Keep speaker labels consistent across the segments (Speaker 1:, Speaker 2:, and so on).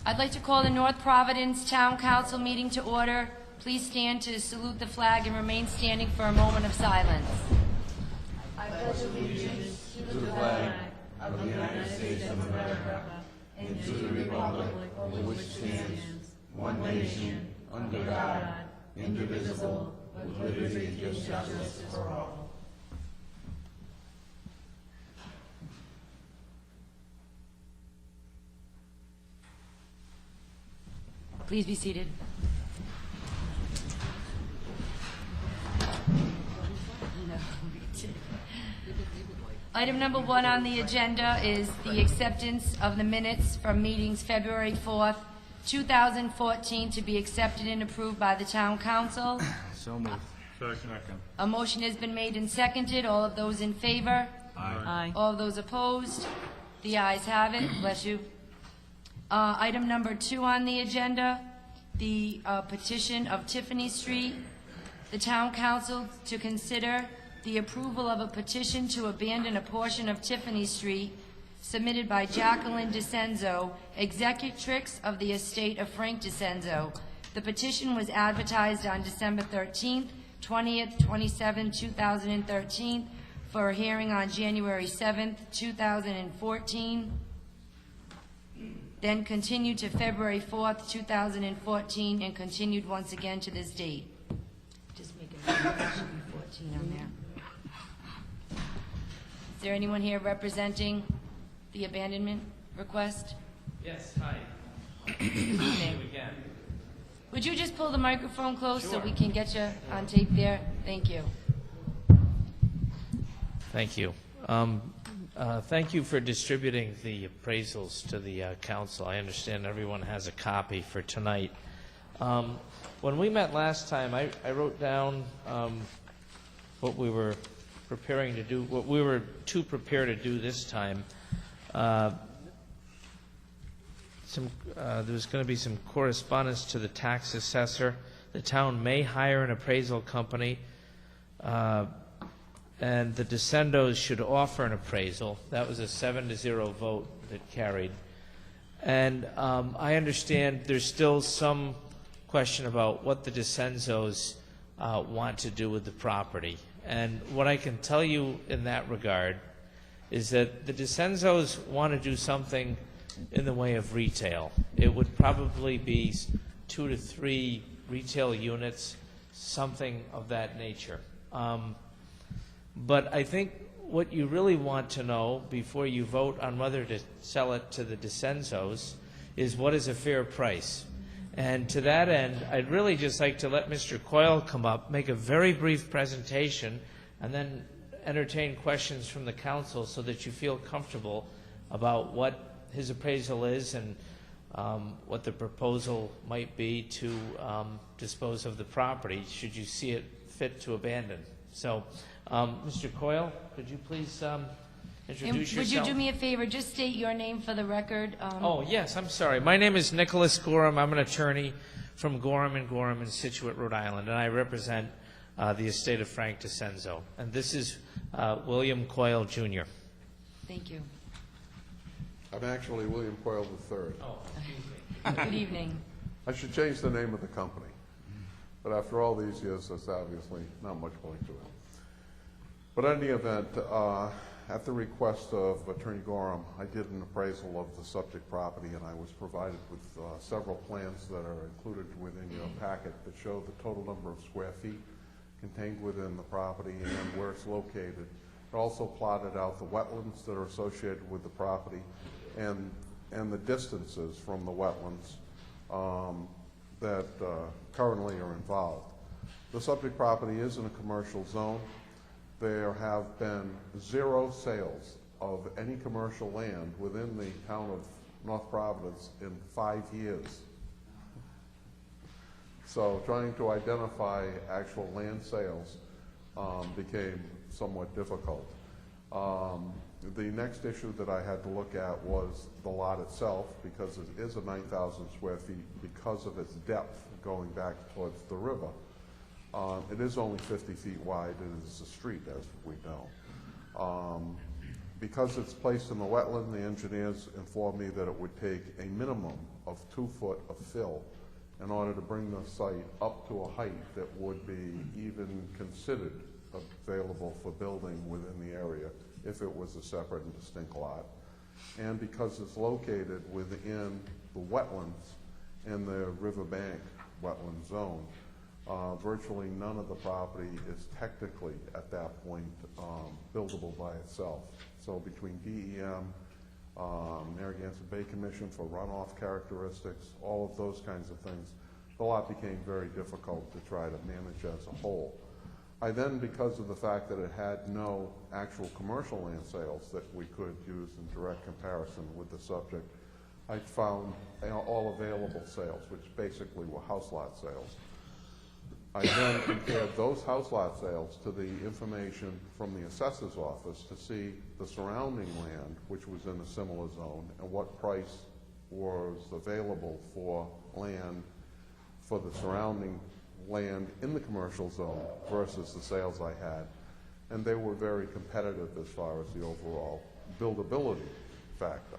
Speaker 1: I'd like to call the North Providence Town Council meeting to order. Please stand to salute the flag and remain standing for a moment of silence. I pledge allegiance to the flag of the United States of America and to the republic for which it stands, one nation, under God, indivisible, with liberty and justice for all. Please be seated. Item number 1 on the agenda is the acceptance of the minutes from meetings February 4th, 2014 to be accepted and approved by the Town Council.
Speaker 2: So moved. Second.
Speaker 1: A motion has been made and seconded. All of those in favor?
Speaker 2: Aye.
Speaker 1: All of those opposed? The ayes have it. Bless you. Item number 2 on the agenda, the petition of Tiffany Street. The Town Council to consider the approval of a petition to abandon a portion of Tiffany Street submitted by Jacqueline DeCenzo, executrix of the estate of Frank DeCenzo. The petition was advertised on December 13th, 20th, 27th, 2013, for a hearing on January 7th, 2014, then continued to February 4th, 2014, and continued once again to this date. Just make a note, there should be 14 on there. Is there anyone here representing the abandonment request?
Speaker 3: Yes, hi.
Speaker 1: Good evening.
Speaker 3: Again.
Speaker 1: Would you just pull the microphone close so we can get you on tape there? Thank you.
Speaker 3: Thank you. Thank you for distributing the appraisals to the council. I understand everyone has a copy for tonight. When we met last time, I wrote down what we were preparing to do, what we were to prepare to do this time. There was going to be some correspondence to the tax assessor. The town may hire an appraisal company, and the DeCendos should offer an appraisal. That was a 7-0 vote that carried. And I understand there's still some question about what the DeCendos want to do with the property. And what I can tell you in that regard is that the DeCenzos want to do something in the way of retail. It would probably be 2 to 3 retail units, something of that nature. But I think what you really want to know before you vote on whether to sell it to the DeCenzos is what is a fair price. And to that end, I'd really just like to let Mr. Coyle come up, make a very brief presentation, and then entertain questions from the council so that you feel comfortable about what his appraisal is and what the proposal might be to dispose of the property should you see it fit to abandon. So, Mr. Coyle, could you please introduce yourself?
Speaker 1: Would you do me a favor, just state your name for the record?
Speaker 3: Oh, yes, I'm sorry. My name is Nicholas Gorham. I'm an attorney from Gorham in Scituate, Rhode Island, and I represent the estate of Frank DeCenzo. And this is William Coyle, Jr.
Speaker 1: Thank you.
Speaker 4: I'm actually William Coyle III.
Speaker 3: Oh, excuse me.
Speaker 1: Good evening.
Speaker 4: I should change the name of the company. But after all these years, there's obviously not much point to it. But in the event, at the request of Attorney Gorham, I did an appraisal of the subject property, and I was provided with several plans that are included within your packet that show the total number of square feet contained within the property and where it's located. It also plotted out the wetlands that are associated with the property and the distances from the wetlands that currently are involved. The subject property is in a commercial zone. There have been 0 sales of any commercial land within the town of North Providence in 5 years. So trying to identify actual land sales became somewhat difficult. The next issue that I had to look at was the lot itself, because it is a 9,000 square feet because of its depth going back towards the river. It is only 50 feet wide. It is a street, as we know. Because it's placed in the wetland, the engineers informed me that it would take a minimum of 2 foot of fill in order to bring the site up to a height that would be even considered available for building within the area if it was a separate and distinct lot. And because it's located within the wetlands in the riverbank wetland zone, virtually none of the property is technically at that point buildable by itself. So between DEM, Narragansett Bay Commission for runoff characteristics, all of those kinds of things, the lot became very difficult to try to manage as a whole. I then, because of the fact that it had no actual commercial land sales that we could use in direct comparison with the subject, I found all available sales, which basically were house lot sales. I then compared those house lot sales to the information from the assessor's office to see the surrounding land, which was in a similar zone, and what price was available for land for the surrounding land in the commercial zone versus the sales I had. And they were very competitive as far as the overall buildability factor.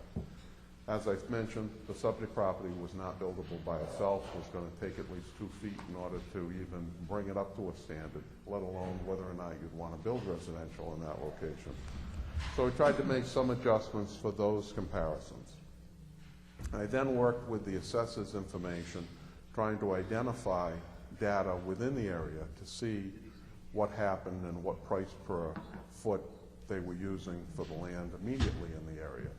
Speaker 4: As I've mentioned, the subject property was not buildable by itself. It was going to take at least 2 feet in order to even bring it up to a standard, let alone whether or not you'd want to build residential in that location. So we tried to make some adjustments for those comparisons. I then worked with the assessor's information, trying to identify data within the area to see what happened and what price per foot they were using for the land immediately in the area.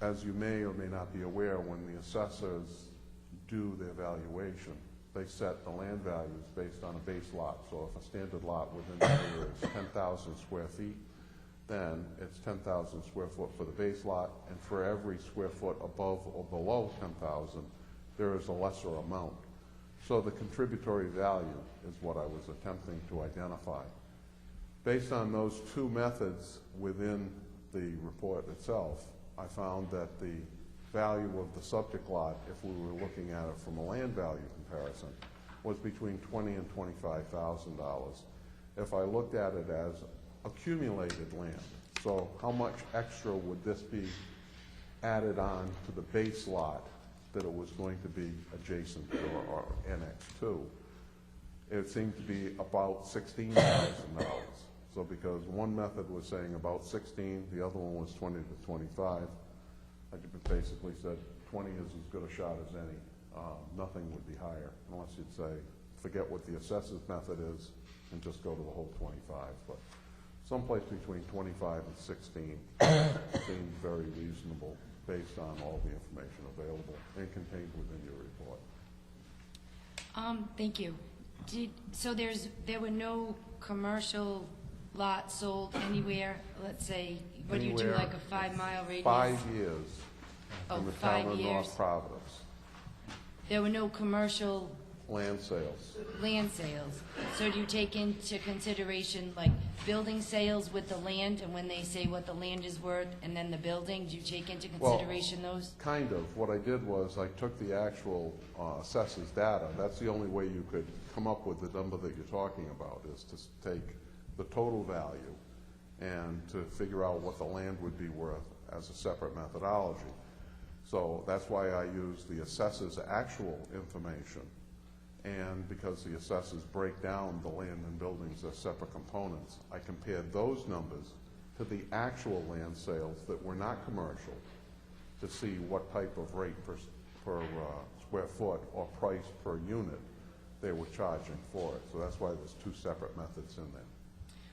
Speaker 4: As you may or may not be aware, when the assessors do their valuation, they set the land values based on a base lot. So if a standard lot within the area is 10,000 square feet, then it's 10,000 square foot for the base lot, and for every square foot above or below 10,000, there is a lesser amount. So the contributory value is what I was attempting to identify. Based on those 2 methods within the report itself, I found that the value of the subject lot, if we were looking at it from a land value comparison, was between $20,000 and $25,000. If I looked at it as accumulated land, so how much extra would this be added on to the base lot that it was going to be adjacent to or annexed to, it seemed to be about $16,000. So because one method was saying about 16, the other one was 20 to 25, I basically said 20 is as good a shot as any. Nothing would be higher unless you'd say, forget what the assessor's method is and just go to the whole 25. But someplace between 25 and 16 seemed very reasonable based on all the information available and contained within your report.
Speaker 1: Thank you. So there were no commercial lots sold anywhere? Let's say, what do you do,
Speaker 4: Anywhere.
Speaker 1: like a 5-mile radius?
Speaker 4: 5 years
Speaker 1: Oh,
Speaker 4: in the
Speaker 1: 5
Speaker 4: town of
Speaker 1: years.
Speaker 4: North Providence.
Speaker 1: There were no commercial
Speaker 4: Land sales.
Speaker 1: land sales. So do you take into consideration like building sales with the land, and when they say what the land is worth and then the building, do you take into
Speaker 4: Well,
Speaker 1: consideration those?
Speaker 4: Kind of. What I did was I took the actual assessors data. That's the only way you could come up with the number that you're talking about, is to take the total value and to figure out what the land would be worth as a separate methodology. So that's why I use the assessor's actual information. And because the assessors break down the land and buildings as separate components, I compared those numbers to the actual land sales that were not commercial to see what type of rate per square foot or price per unit they were charging for it. So that's why there's 2 separate methods in there.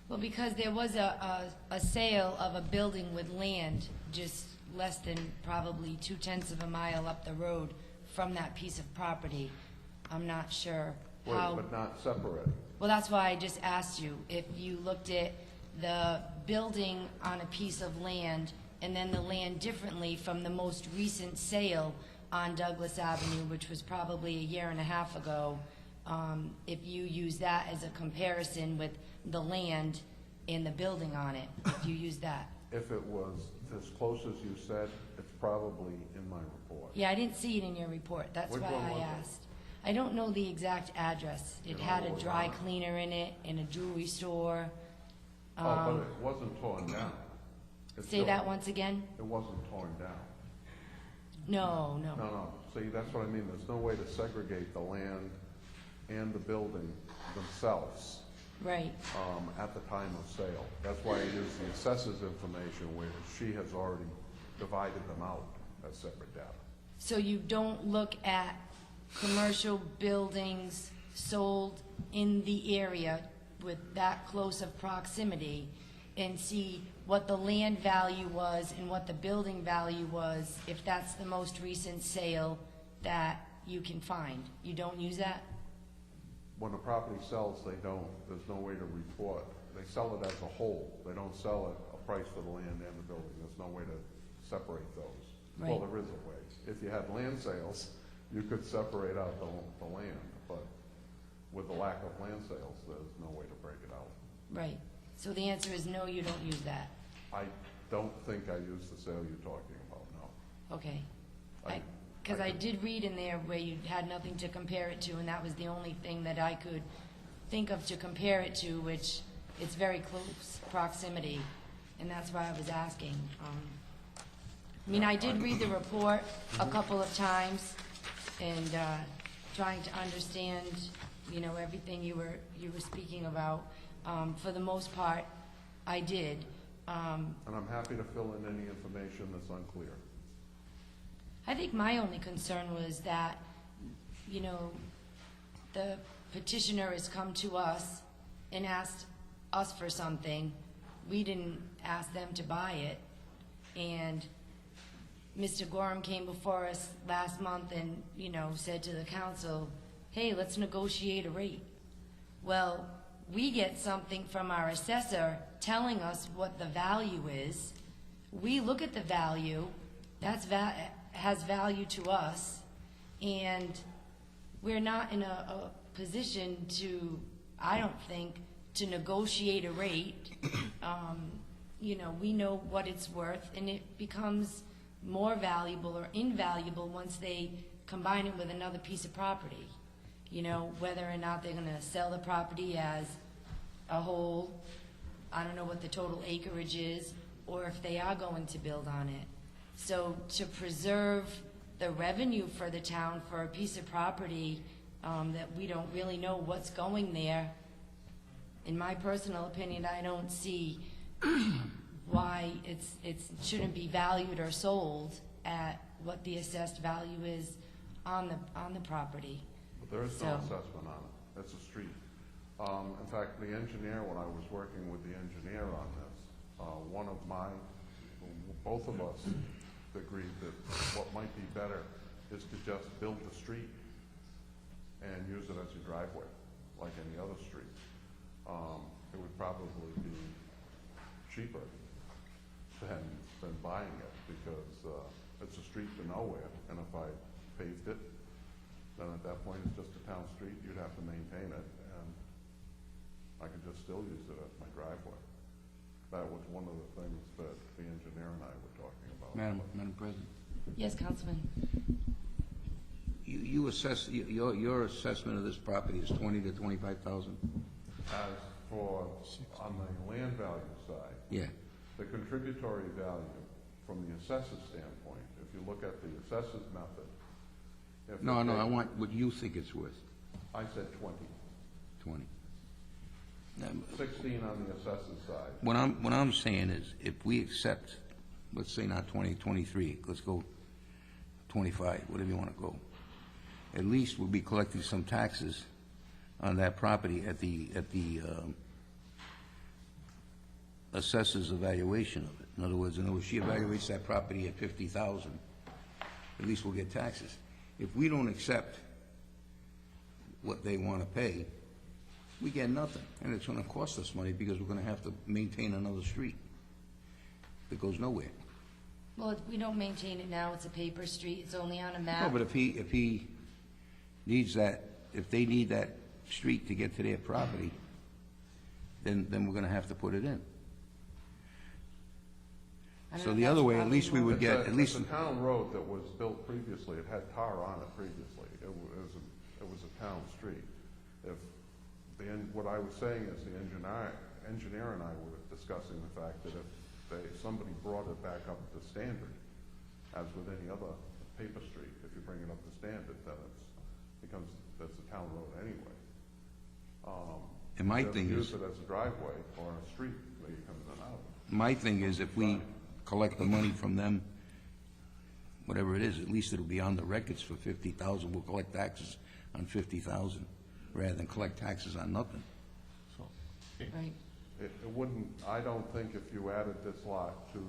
Speaker 1: Well, because there was a sale of a building with land just less than probably 2/10 of a mile up the road from that piece of property. I'm not sure how.
Speaker 4: But not separating.
Speaker 1: Well, that's why I just asked you, if you looked at the building on a piece of land and then the land differently from the most recent sale on Douglas Avenue, which was probably a year and a half ago, if you use that as a comparison with the land and the building on it, if you use that.
Speaker 4: If it was as close as you said, it's probably in my report.
Speaker 1: Yeah, I didn't see it in your report, that's
Speaker 4: Which
Speaker 1: why
Speaker 4: one
Speaker 1: I
Speaker 4: was it?
Speaker 1: asked. I don't know the exact address. It had a dry cleaner in it and a jewelry store.
Speaker 4: Oh, but it wasn't torn down. It's
Speaker 1: Say
Speaker 4: still-
Speaker 1: that once again?
Speaker 4: It wasn't torn down.
Speaker 1: No,
Speaker 4: No,
Speaker 1: no.
Speaker 4: no, see, that's what I mean, there's no way to segregate the land and the building themselves
Speaker 1: Right,
Speaker 4: at the time of sale. That's why I use the assessor's information where she has already divided them out as separate data.
Speaker 1: so you don't look at commercial buildings sold in the area with that close of proximity and see what the land value was and what the building value was, if that's the most recent sale that you can find? You don't use that?
Speaker 4: When a property sells, they don't, there's no way to report. They sell it as a whole. They don't sell it a price for the land and the building. There's no way to separate those. Well,
Speaker 1: Right.
Speaker 4: there is a way. If you had land sales, you could separate out the land, but with the lack of land sales, there's no way to break it out.
Speaker 1: Right. So the answer is no, you don't use that.
Speaker 4: I don't think I use the sale you're talking about, no.
Speaker 1: Okay.
Speaker 4: I-
Speaker 1: Because I
Speaker 4: could-
Speaker 1: did read in there where you had nothing to compare it to, and that was the only thing that I could think of to compare it to, which it's very close proximity, and that's why I was asking. I mean, I did read the report a couple of times, and trying to understand, you know, everything you were speaking about. For the most part, I did.
Speaker 4: And I'm happy to fill in any information that's unclear.
Speaker 1: I think my only concern was that, you know, the petitioner has come to us and asked us for something. We didn't ask them to buy it. And Mr. Gorham came before us last month and, you know, said to the council, hey, let's negotiate a rate. Well, we get something from our assessor telling us what the value is. We look at the value, has value to us, and we're not in a position to, I don't think, to negotiate a rate. You know, we know what it's worth, and it becomes more valuable or invaluable once they combine it with another piece of property. You know, whether or not they're gonna sell the property as a whole, I don't know what the total acreage is, or if they are going to build on it. So to preserve the revenue for the town for a piece of property that we don't really know what's going there, in my personal opinion, I don't see why it shouldn't be valued or sold at what the assessed value is on the property.
Speaker 4: But there is no
Speaker 1: So-
Speaker 4: assessment on it. It's a street. In fact, the engineer, when I was working with the engineer on this, both of us agreed that what might be better is to just build the street and use it as a driveway, like any other street. It would probably be cheaper than buying it, because it's a street to nowhere, and if I paved it, then at that point it's just a town street. You'd have to maintain it, and I could just still use it as my driveway. That was one of the things that the engineer and I were talking about.
Speaker 5: Madam President,
Speaker 1: Yes, Councilman?
Speaker 5: you assess, your assessment of this property is 20 to 25,000?
Speaker 4: As for, on the land value side,
Speaker 5: Yeah.
Speaker 4: the contributory value from the assessor's standpoint, if you look at the assessor's method. if
Speaker 5: No,
Speaker 4: you
Speaker 5: I
Speaker 4: take-
Speaker 5: want what you think it's worth,
Speaker 4: I said 20,
Speaker 5: 20.
Speaker 4: 16 on the assessor's side.
Speaker 5: What I'm saying is, if we accept, let's say not 20, 23, let's go 25, whatever you want to go, at least we'll be collecting some taxes on that property at the assessor's evaluation of it. In other words, she evaluates that property at 50,000, at least we'll get taxes. If we don't accept what they want to pay, we get nothing, and it's going to cost us money because we're going to have to maintain another street that goes nowhere.
Speaker 1: Well, we don't maintain it now, it's a paper street, it's only on a map.
Speaker 5: No, but if he needs that, if they need that street to get to their property, then we're going to have to put it in.
Speaker 1: I don't
Speaker 5: So
Speaker 1: know,
Speaker 5: the
Speaker 1: that's
Speaker 5: other way, at
Speaker 1: probably
Speaker 5: least we
Speaker 1: more-
Speaker 5: would get, at least,
Speaker 4: It's a town road that was built previously. It had tar on it previously. It was a town street. What I was saying is the engineer and I were discussing the fact that if somebody brought it back up to standard, as with any other paper street, if you bring it up to standard, then that's a town road anyway.
Speaker 5: And my
Speaker 4: you
Speaker 5: thing
Speaker 4: use
Speaker 5: is,
Speaker 4: it as a driveway or a street where you come in and out.
Speaker 5: my thing is, if we collect the money from them, whatever it is, at least it'll be on the records for 50,000. We'll collect taxes on 50,000 rather than collect taxes on nothing. So,
Speaker 1: Right.
Speaker 4: It wouldn't, I don't think if you added this lot to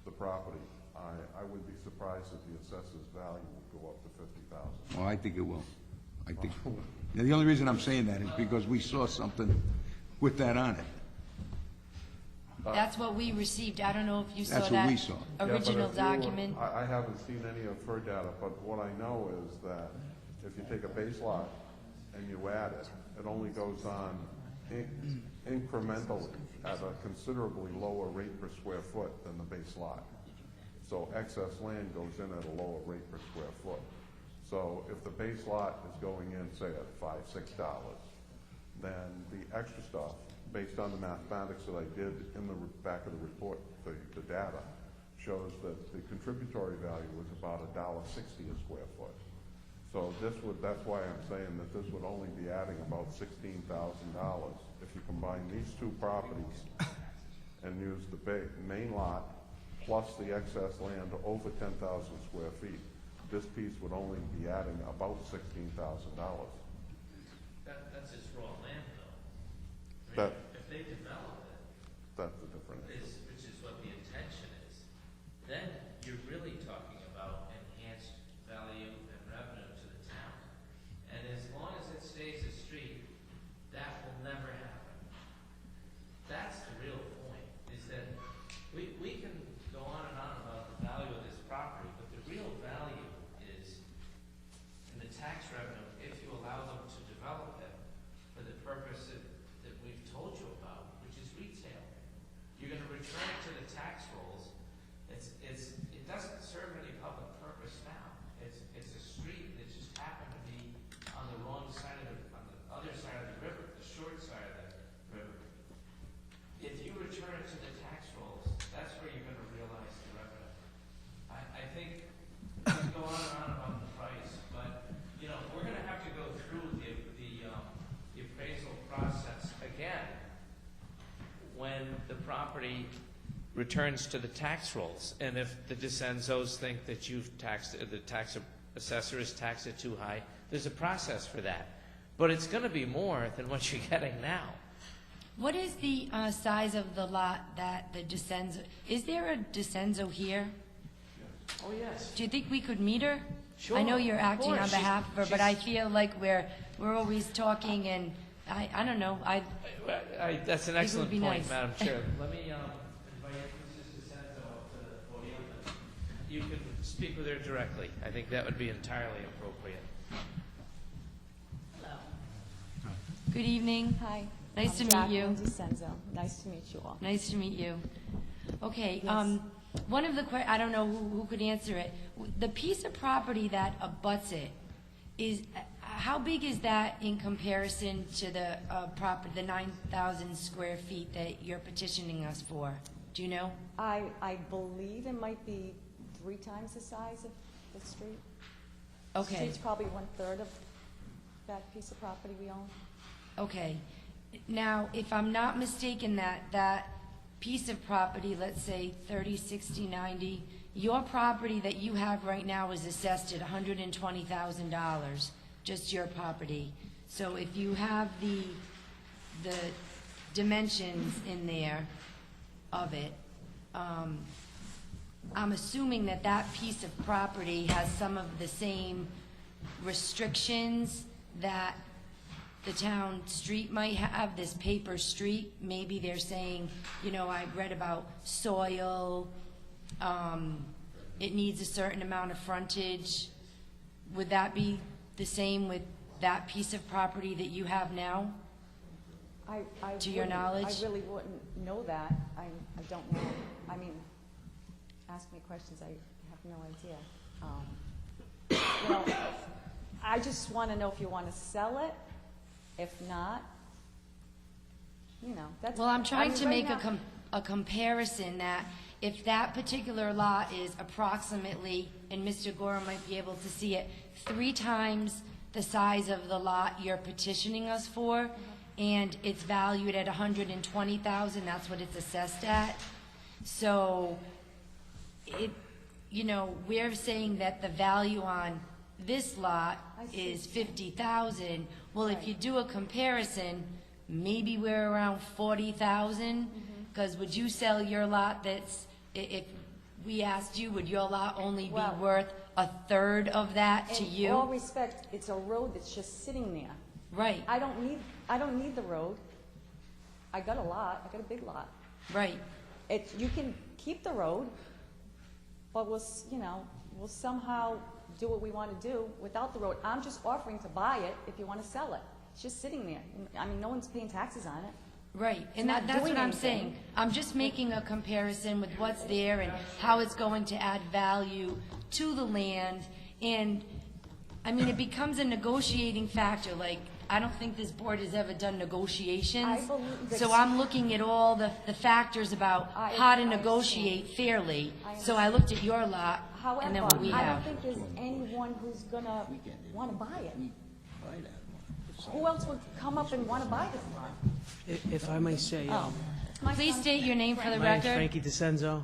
Speaker 4: the property, I would be surprised if the assessor's value would go up to 50,000.
Speaker 5: well, I think it will. I think, the only reason I'm saying that is because we saw something with that on it.
Speaker 1: That's what we received. I don't know if you saw
Speaker 5: That's what we
Speaker 1: that
Speaker 5: saw.
Speaker 4: Yeah, but
Speaker 1: original
Speaker 4: if you were-
Speaker 1: document.
Speaker 4: I haven't seen any of her data, but what I know is that if you take a base lot and you add it, it only goes on incrementally at a considerably lower rate per square foot than the base lot. So excess land goes in at a lower rate per square foot. So if the base lot is going in, say, at $5, $6, then the extra stuff, based on the mathematics that I did in the back of the report, the data, shows that the contributory value was about $1.60 a square foot. So that's why I'm saying that this would only be adding about $16,000 if you combine these two properties and use the main lot plus the excess land over 10,000 square feet. This piece would only be adding about $16,000.
Speaker 3: That's just raw land, though.
Speaker 4: That,
Speaker 3: If they develop it,
Speaker 4: that's a different issue.
Speaker 3: which is what the intention is, then you're really talking about enhanced value and revenue to the town. And as long as it stays a street, that will never happen. That's the real point, is that we can go on and on about the value of this property, but the real value is in the tax revenue if you allow them to develop it for the purpose that we've told you about, which is retail. You're gonna return it to the tax rolls. It doesn't serve any public purpose now. It's a street that just happened to be on the wrong side on the other side of the river, the short side of the river. If you return it to the tax rolls, that's where you're gonna realize the revenue. I think we can go on and on about the price, but, you know, we're gonna have to go through the appraisal process again when the property returns to the tax rolls. And if the DeCenzos think that you've taxed, the tax assessor has taxed it too high, there's a process for that. But it's gonna be more than what you're getting now.
Speaker 1: What is the size of the lot that the DeCenzo, is there a DeCenzo here?
Speaker 3: Oh, yes.
Speaker 1: Do you think we could meet her?
Speaker 3: Sure,
Speaker 1: I know you're
Speaker 3: of
Speaker 1: acting on
Speaker 3: course.
Speaker 1: behalf of her, but I feel like we're always talking and I don't know,
Speaker 3: That's an
Speaker 1: would
Speaker 3: excellent
Speaker 1: be
Speaker 3: point,
Speaker 1: nice.
Speaker 3: Madam Chair. Let me invite Mrs. DeCenzo up to the podium. You can speak with her directly. I think that would be entirely appropriate.
Speaker 1: Good evening.
Speaker 6: Hi.
Speaker 1: Nice
Speaker 6: I'm
Speaker 1: to meet you.
Speaker 6: Jacqueline DeCenzo. Nice to meet you all.
Speaker 1: Nice to meet you. Okay,
Speaker 6: Yes.
Speaker 1: one of the I don't know who could answer it. The piece of property that abuts it is, how big is that in comparison to the the 9,000 square feet that you're petitioning us for? Do you know?
Speaker 6: I believe it might be 3 times the size of the street. The
Speaker 1: Okay,
Speaker 6: street's probably 1/3 of that piece of property we own.
Speaker 1: okay. Now, if I'm not mistaken, that piece of property, let's say 30, 60, 90, your property that you have right now is assessed at $120,000, just your property. So if you have the dimensions in there of it, I'm assuming that piece of property has some of the same restrictions that the town street might have, this paper street. Maybe they're saying, you know, I read about soil, it needs a certain amount of frontage. Would that be the same with that piece of property that you have now?
Speaker 6: I
Speaker 1: To your
Speaker 6: wouldn't-
Speaker 1: knowledge?
Speaker 6: I really wouldn't know that. I don't know. I mean, ask me questions, I have no idea. You know, I just want to know if you want to sell it. If not, you know, that's.
Speaker 1: Well, I'm trying to
Speaker 6: right
Speaker 1: make
Speaker 6: now-
Speaker 1: a comparison that if that particular lot is approximately, and Mr. Gorham might be able to see it, 3 times the size of the lot you're petitioning us for, and it's valued at $120,000, that's what it's assessed at. So, it, you know, we're saying that the value on this lot
Speaker 6: I see.
Speaker 1: is $50,000. Well, if you do a comparison, maybe we're around $40,000, because would you sell your lot that's, if we asked you, would your lot only be
Speaker 6: Well-
Speaker 1: worth a third of that to
Speaker 6: In all
Speaker 1: you?
Speaker 6: respect, it's a road that's just sitting there.
Speaker 1: Right,
Speaker 6: I don't need the road. I got a lot, I got a big lot.
Speaker 1: right.
Speaker 6: You can keep the road, but you know, we'll somehow do what we want to do without the road. I'm just offering to buy it if you want to sell it. It's just sitting there. I mean, no one's paying taxes on it.
Speaker 1: Right, and
Speaker 6: not
Speaker 1: that's
Speaker 6: doing
Speaker 1: what I'm
Speaker 6: anything.
Speaker 1: saying. I'm just making a comparison with what's there and how it's going to add value to the land. And, I mean, it becomes a negotiating factor, like, I don't think this board has ever done negotiations.
Speaker 6: I believe that-
Speaker 1: So I'm looking at all the factors about how to
Speaker 6: I
Speaker 1: negotiate fairly.
Speaker 6: I
Speaker 1: So I looked at your lot
Speaker 6: However,
Speaker 1: and then what we
Speaker 6: I don't
Speaker 1: have.
Speaker 6: think there's anyone who's gonna want to buy it. Who else would come up and want to buy this lot?
Speaker 7: If I may say,
Speaker 6: My
Speaker 1: Please
Speaker 6: son-
Speaker 1: state your name for the
Speaker 7: my name's
Speaker 1: record.
Speaker 7: Frankie DeCenzo,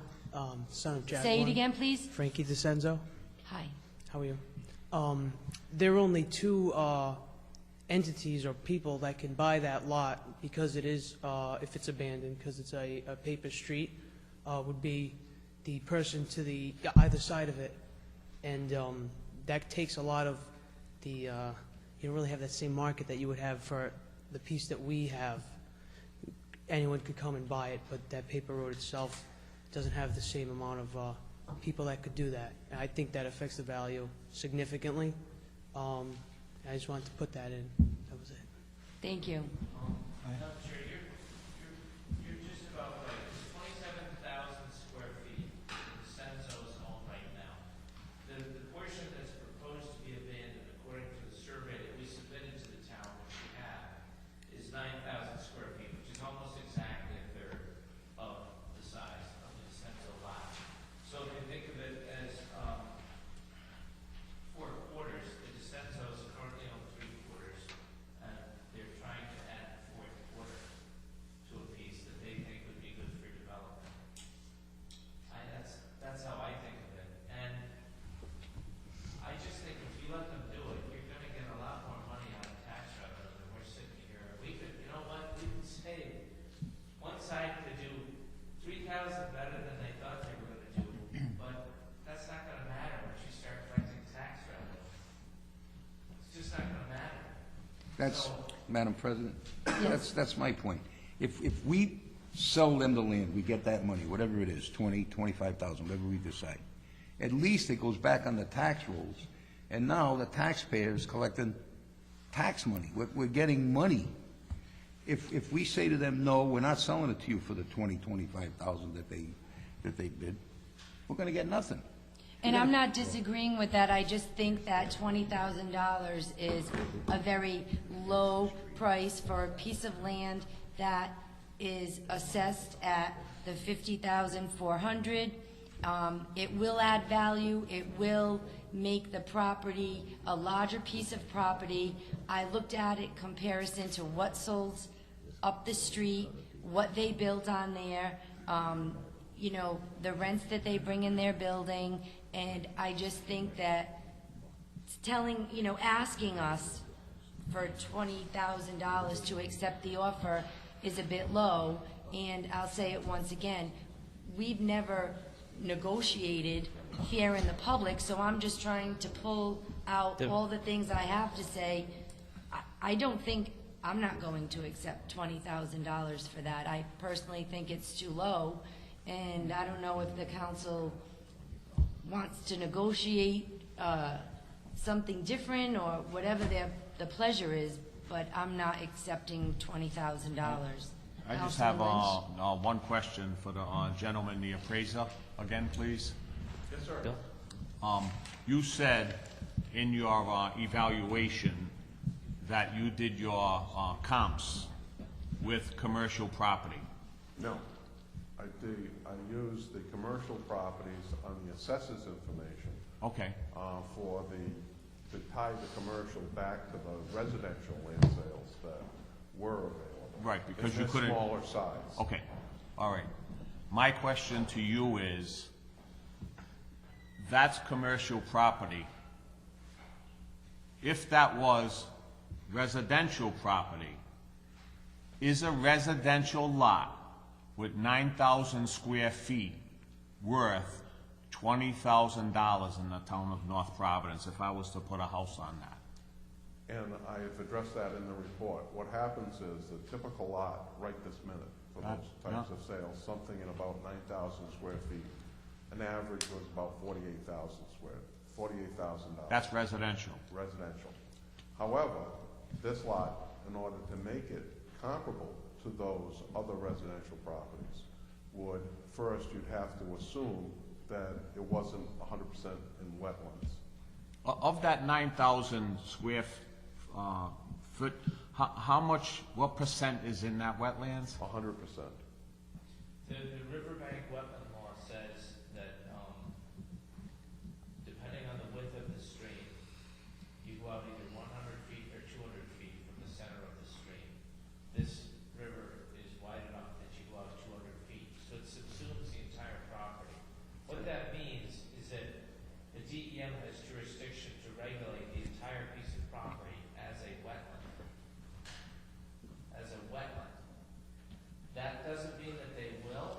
Speaker 7: son of Jack
Speaker 1: Say it
Speaker 7: Warren.
Speaker 1: again, please.
Speaker 7: Frankie DeCenzo,
Speaker 1: Hi.
Speaker 7: how are you? There are only 2 entities or people that can buy that lot because it is, if it's abandoned, because it's a paper street, would be the person to the either side of it. And that takes a lot of the, you don't really have that same market that you would have for the piece that we have. Anyone could come and buy it, but that paper road itself doesn't have the same amount of people that could do that. And I think that affects the value significantly. I just wanted to put that in. That was it.
Speaker 1: Thank you.
Speaker 3: Sure, you're just about right. It's 27,000 square feet, the Senzo's own right now. The portion that's proposed to be abandoned, according to the survey that we submitted to the town, which we have, is 9,000 square feet, which is almost exactly a third of the size of the Senzo lot. So if you think of it as 4 quarters, the DeCenzo's currently own 3 quarters, and they're trying to add a 4th quarter to a piece that they think would be good for development. That's how I think of it. And I just think if you let them do it, you're gonna get a lot more money out of tax revenue than we're sitting here. We could, you know what, we could save. One side could do 3,000 better than they thought they were gonna do, but that's not gonna matter once you start collecting tax revenue. It's just not gonna matter.
Speaker 5: That's, Madam President, that's my point. If we sell them the land, we get that money, whatever it is, 20, 25,000, whatever we decide. At least it goes back on the tax rolls, and now the taxpayer's collecting tax money. We're getting money. If we say to them, no, we're not selling it to you for the 20, 25,000 that they bid, we're gonna get nothing.
Speaker 1: And I'm not disagreeing with that, I just think that $20,000 is a very low price for a piece of land that is assessed at the $50,400. It will add value, it will make the property a larger piece of property. I looked at it in comparison to what sold up the street, what they built on there, you know, the rents that they bring in their building, and I just think that telling, you know, asking us for $20,000 to accept the offer is a bit low, and I'll say it once again, we've never negotiated here in the public, so I'm just trying to pull out all the things I have to say. I don't think, I'm not going to accept $20,000 for that. I personally think it's too low, and I don't know if the council wants to negotiate something different or whatever the pleasure is, but I'm not accepting $20,000.
Speaker 2: I just have one question for the gentleman, the appraiser, again, please.
Speaker 4: Yes, sir.
Speaker 3: Bill?
Speaker 2: You said in your evaluation that you did your comps with commercial property?
Speaker 4: No. I use the commercial properties on the assessors information
Speaker 2: Okay,
Speaker 4: for to tie the commercial back to the residential land sales that were available.
Speaker 2: right, because
Speaker 4: In
Speaker 2: you
Speaker 4: this
Speaker 2: couldn't...
Speaker 4: smaller size.
Speaker 2: Okay, all right. My question to you is, that's commercial property. If that was residential property, is a residential lot with 9,000 square feet worth $20,000 in the town of North Providence if I was to put a house on that?
Speaker 4: And I have addressed that in the report. What happens is the typical lot right this minute for those types of sales, something in about 9,000 square feet. An average was about $48,000.
Speaker 2: That's residential.
Speaker 4: Residential. However, this lot, in order to make it comparable to those other residential properties, would, first, you'd have to assume that it wasn't 100% in wetlands.
Speaker 2: Of that 9,000 square foot, how much, what percent is in that wetlands?
Speaker 4: 100%.
Speaker 3: The Riverbank wetland law says that, depending on the width of the stream, you go out either 100 feet or 200 feet from the center of the stream. This river is wide enough that you go out 200 feet, so it subsumes the entire property. What that means is that the DEM has jurisdiction to regulate the entire piece of property as a wetland. As a wetland. That doesn't mean that they will.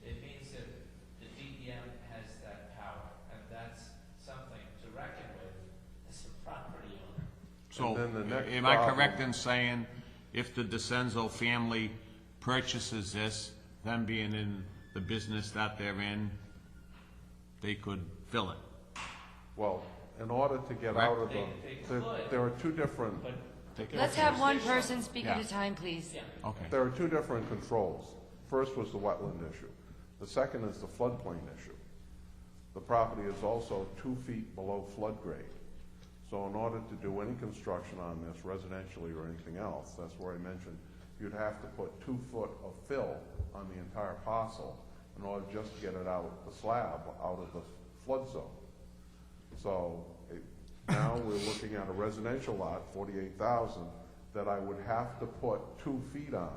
Speaker 3: It means that the DEM has that power, and that's something to reckon with as a property owner.
Speaker 2: So,
Speaker 4: And then the next
Speaker 2: am I
Speaker 4: problem-
Speaker 2: correct in saying, if the DeCenzo family purchases this, them being in the business that they're in, they could fill it?
Speaker 4: Well, in order to get
Speaker 2: Right.
Speaker 4: out of
Speaker 3: They
Speaker 4: the,
Speaker 3: could.
Speaker 4: there are two different,
Speaker 3: But
Speaker 1: Let's have one person speak at
Speaker 2: Yeah.
Speaker 1: a time, please.
Speaker 2: Okay.
Speaker 4: there are two different controls. First was the wetland issue. The second is the floodplain issue. The property is also 2 feet below flood grade. So in order to do any construction on this residentially or anything else, that's where I mentioned, you'd have to put 2 foot of fill on the entire parcel in order just to get it out, the slab, out of the flood zone. So now we're looking at a residential lot, 48,000, that I would have to put 2 feet on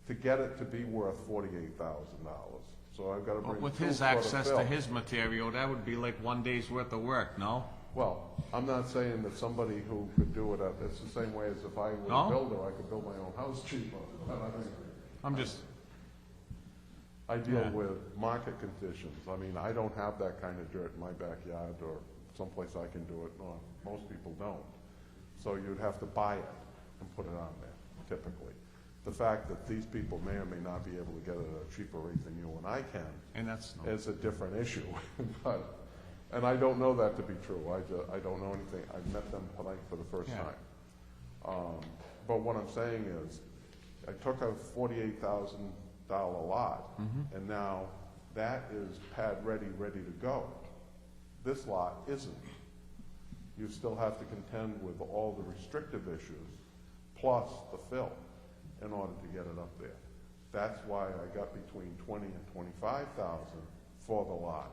Speaker 4: to get it to be worth $48,000. So I've got to bring 2
Speaker 2: With
Speaker 4: foot
Speaker 2: his
Speaker 4: of
Speaker 2: access
Speaker 4: fill.
Speaker 2: to his material, that would be like one day's worth of work, no?
Speaker 4: Well, I'm not saying that somebody who could do it, it's the same way as if I were
Speaker 2: No?
Speaker 4: a builder, I could build my own house cheaper.
Speaker 2: I'm just,
Speaker 4: I deal
Speaker 2: Yeah.
Speaker 4: with market conditions. I mean, I don't have that kind of dirt in my backyard or someplace I can do it, nor most people don't. So you'd have to buy it and put it on there, typically. The fact that these people may or may not be able to get it at a cheaper rate than you and I can
Speaker 2: and that's,
Speaker 4: is a different issue. But, and I don't know that to be true. I don't know anything. I've met them tonight for the first
Speaker 2: Yeah.
Speaker 4: time. But what I'm saying is, I took a $48,000 lot, and now that is pad ready, ready to go. This lot isn't. You still have to contend with all the restrictive issues, plus the fill, in order to get it up there. That's why I got between 20 and 25,000 for the lot.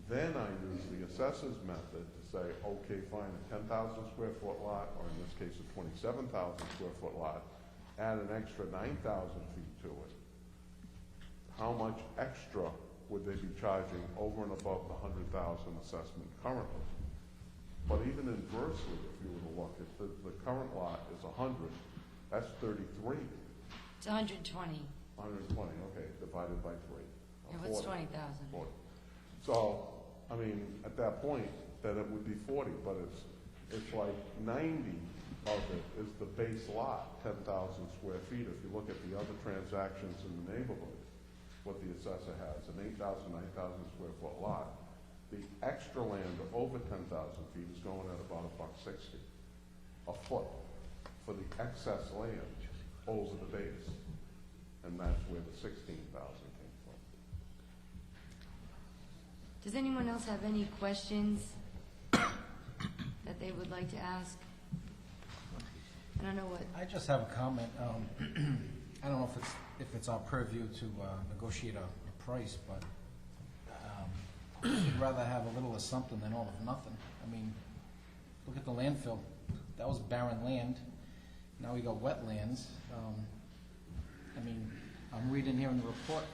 Speaker 4: Then I use the assessor's method to say, okay, fine, a 10,000 square foot lot, or in this case, a 27,000 square foot lot, add an extra 9,000 feet to it. How much extra would they be charging over and above the 100,000 assessment currently? But even inversely, if you were to look at the current lot is 100, that's 33.
Speaker 1: It's 120.
Speaker 4: 120, okay, divided by 3.
Speaker 1: Yeah, what's
Speaker 4: 40.
Speaker 1: 20,000?
Speaker 4: 40. So, I mean, at that point, then it would be 40, but it's like 90 of it is the base lot, 10,000 square feet. If you look at the other transactions in the neighborhood, what the assessor has, an 8,000, 9,000 square foot lot. The extra land over 10,000 feet is going at about $1.60 a foot for the excess land over the base. And that's where the 16,000 came from.
Speaker 1: Does anyone else have any questions that they would like to ask? I don't know what,
Speaker 8: I just have a comment. I don't know if it's our purview to negotiate a price, but I'd rather have a little of something than all of nothing. I mean, look at the landfill. That was barren land. Now we got wetlands. I mean, I'm reading here in the report,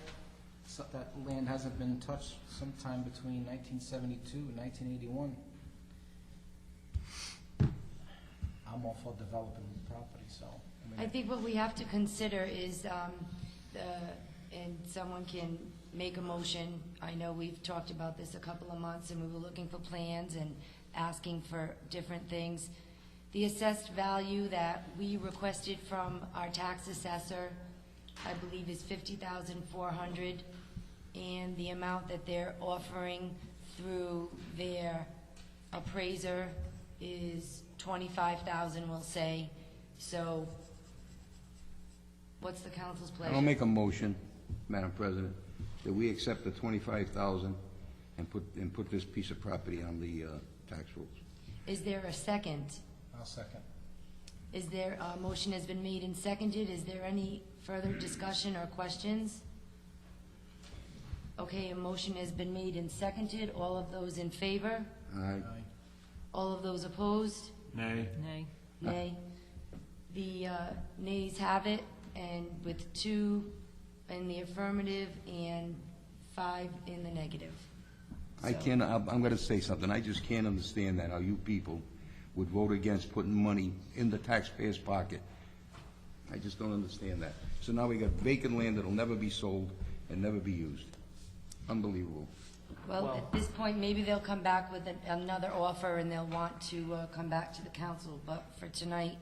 Speaker 8: that land hasn't been touched sometime between 1972 and 1981. I'm all for developing the property, so.
Speaker 1: I think what we have to consider is, and someone can make a motion. I know we've talked about this a couple of months, and we were looking for plans and asking for different things. The assessed value that we requested from our tax assessor, I believe, is $50,400, and the amount that they're offering through their appraiser is $25,000, we'll say. So, what's the council's pleasure?
Speaker 5: I'll make a motion, Madam President, that we accept the $25,000 and put this piece of property on the tax rolls.
Speaker 1: Is there a second?
Speaker 8: I'll second.
Speaker 1: Is there, a motion has been made and seconded. Is there any further discussion or questions? Okay, a motion has been made and seconded. All of those in favor?
Speaker 5: Aye.
Speaker 1: All of those opposed?
Speaker 2: Nay?
Speaker 1: Nay. Nay. The nays have it, and with 2 in the affirmative and 5 in the negative.
Speaker 5: I'm going to say something. I just can't understand that, how you people would vote against putting money in the taxpayer's pocket. I just don't understand that. So now we got vacant land that'll never be sold and never be used. Unbelievable.
Speaker 1: Well, at this point, maybe they'll come back with another offer, and they'll want to come back to the council. But for tonight,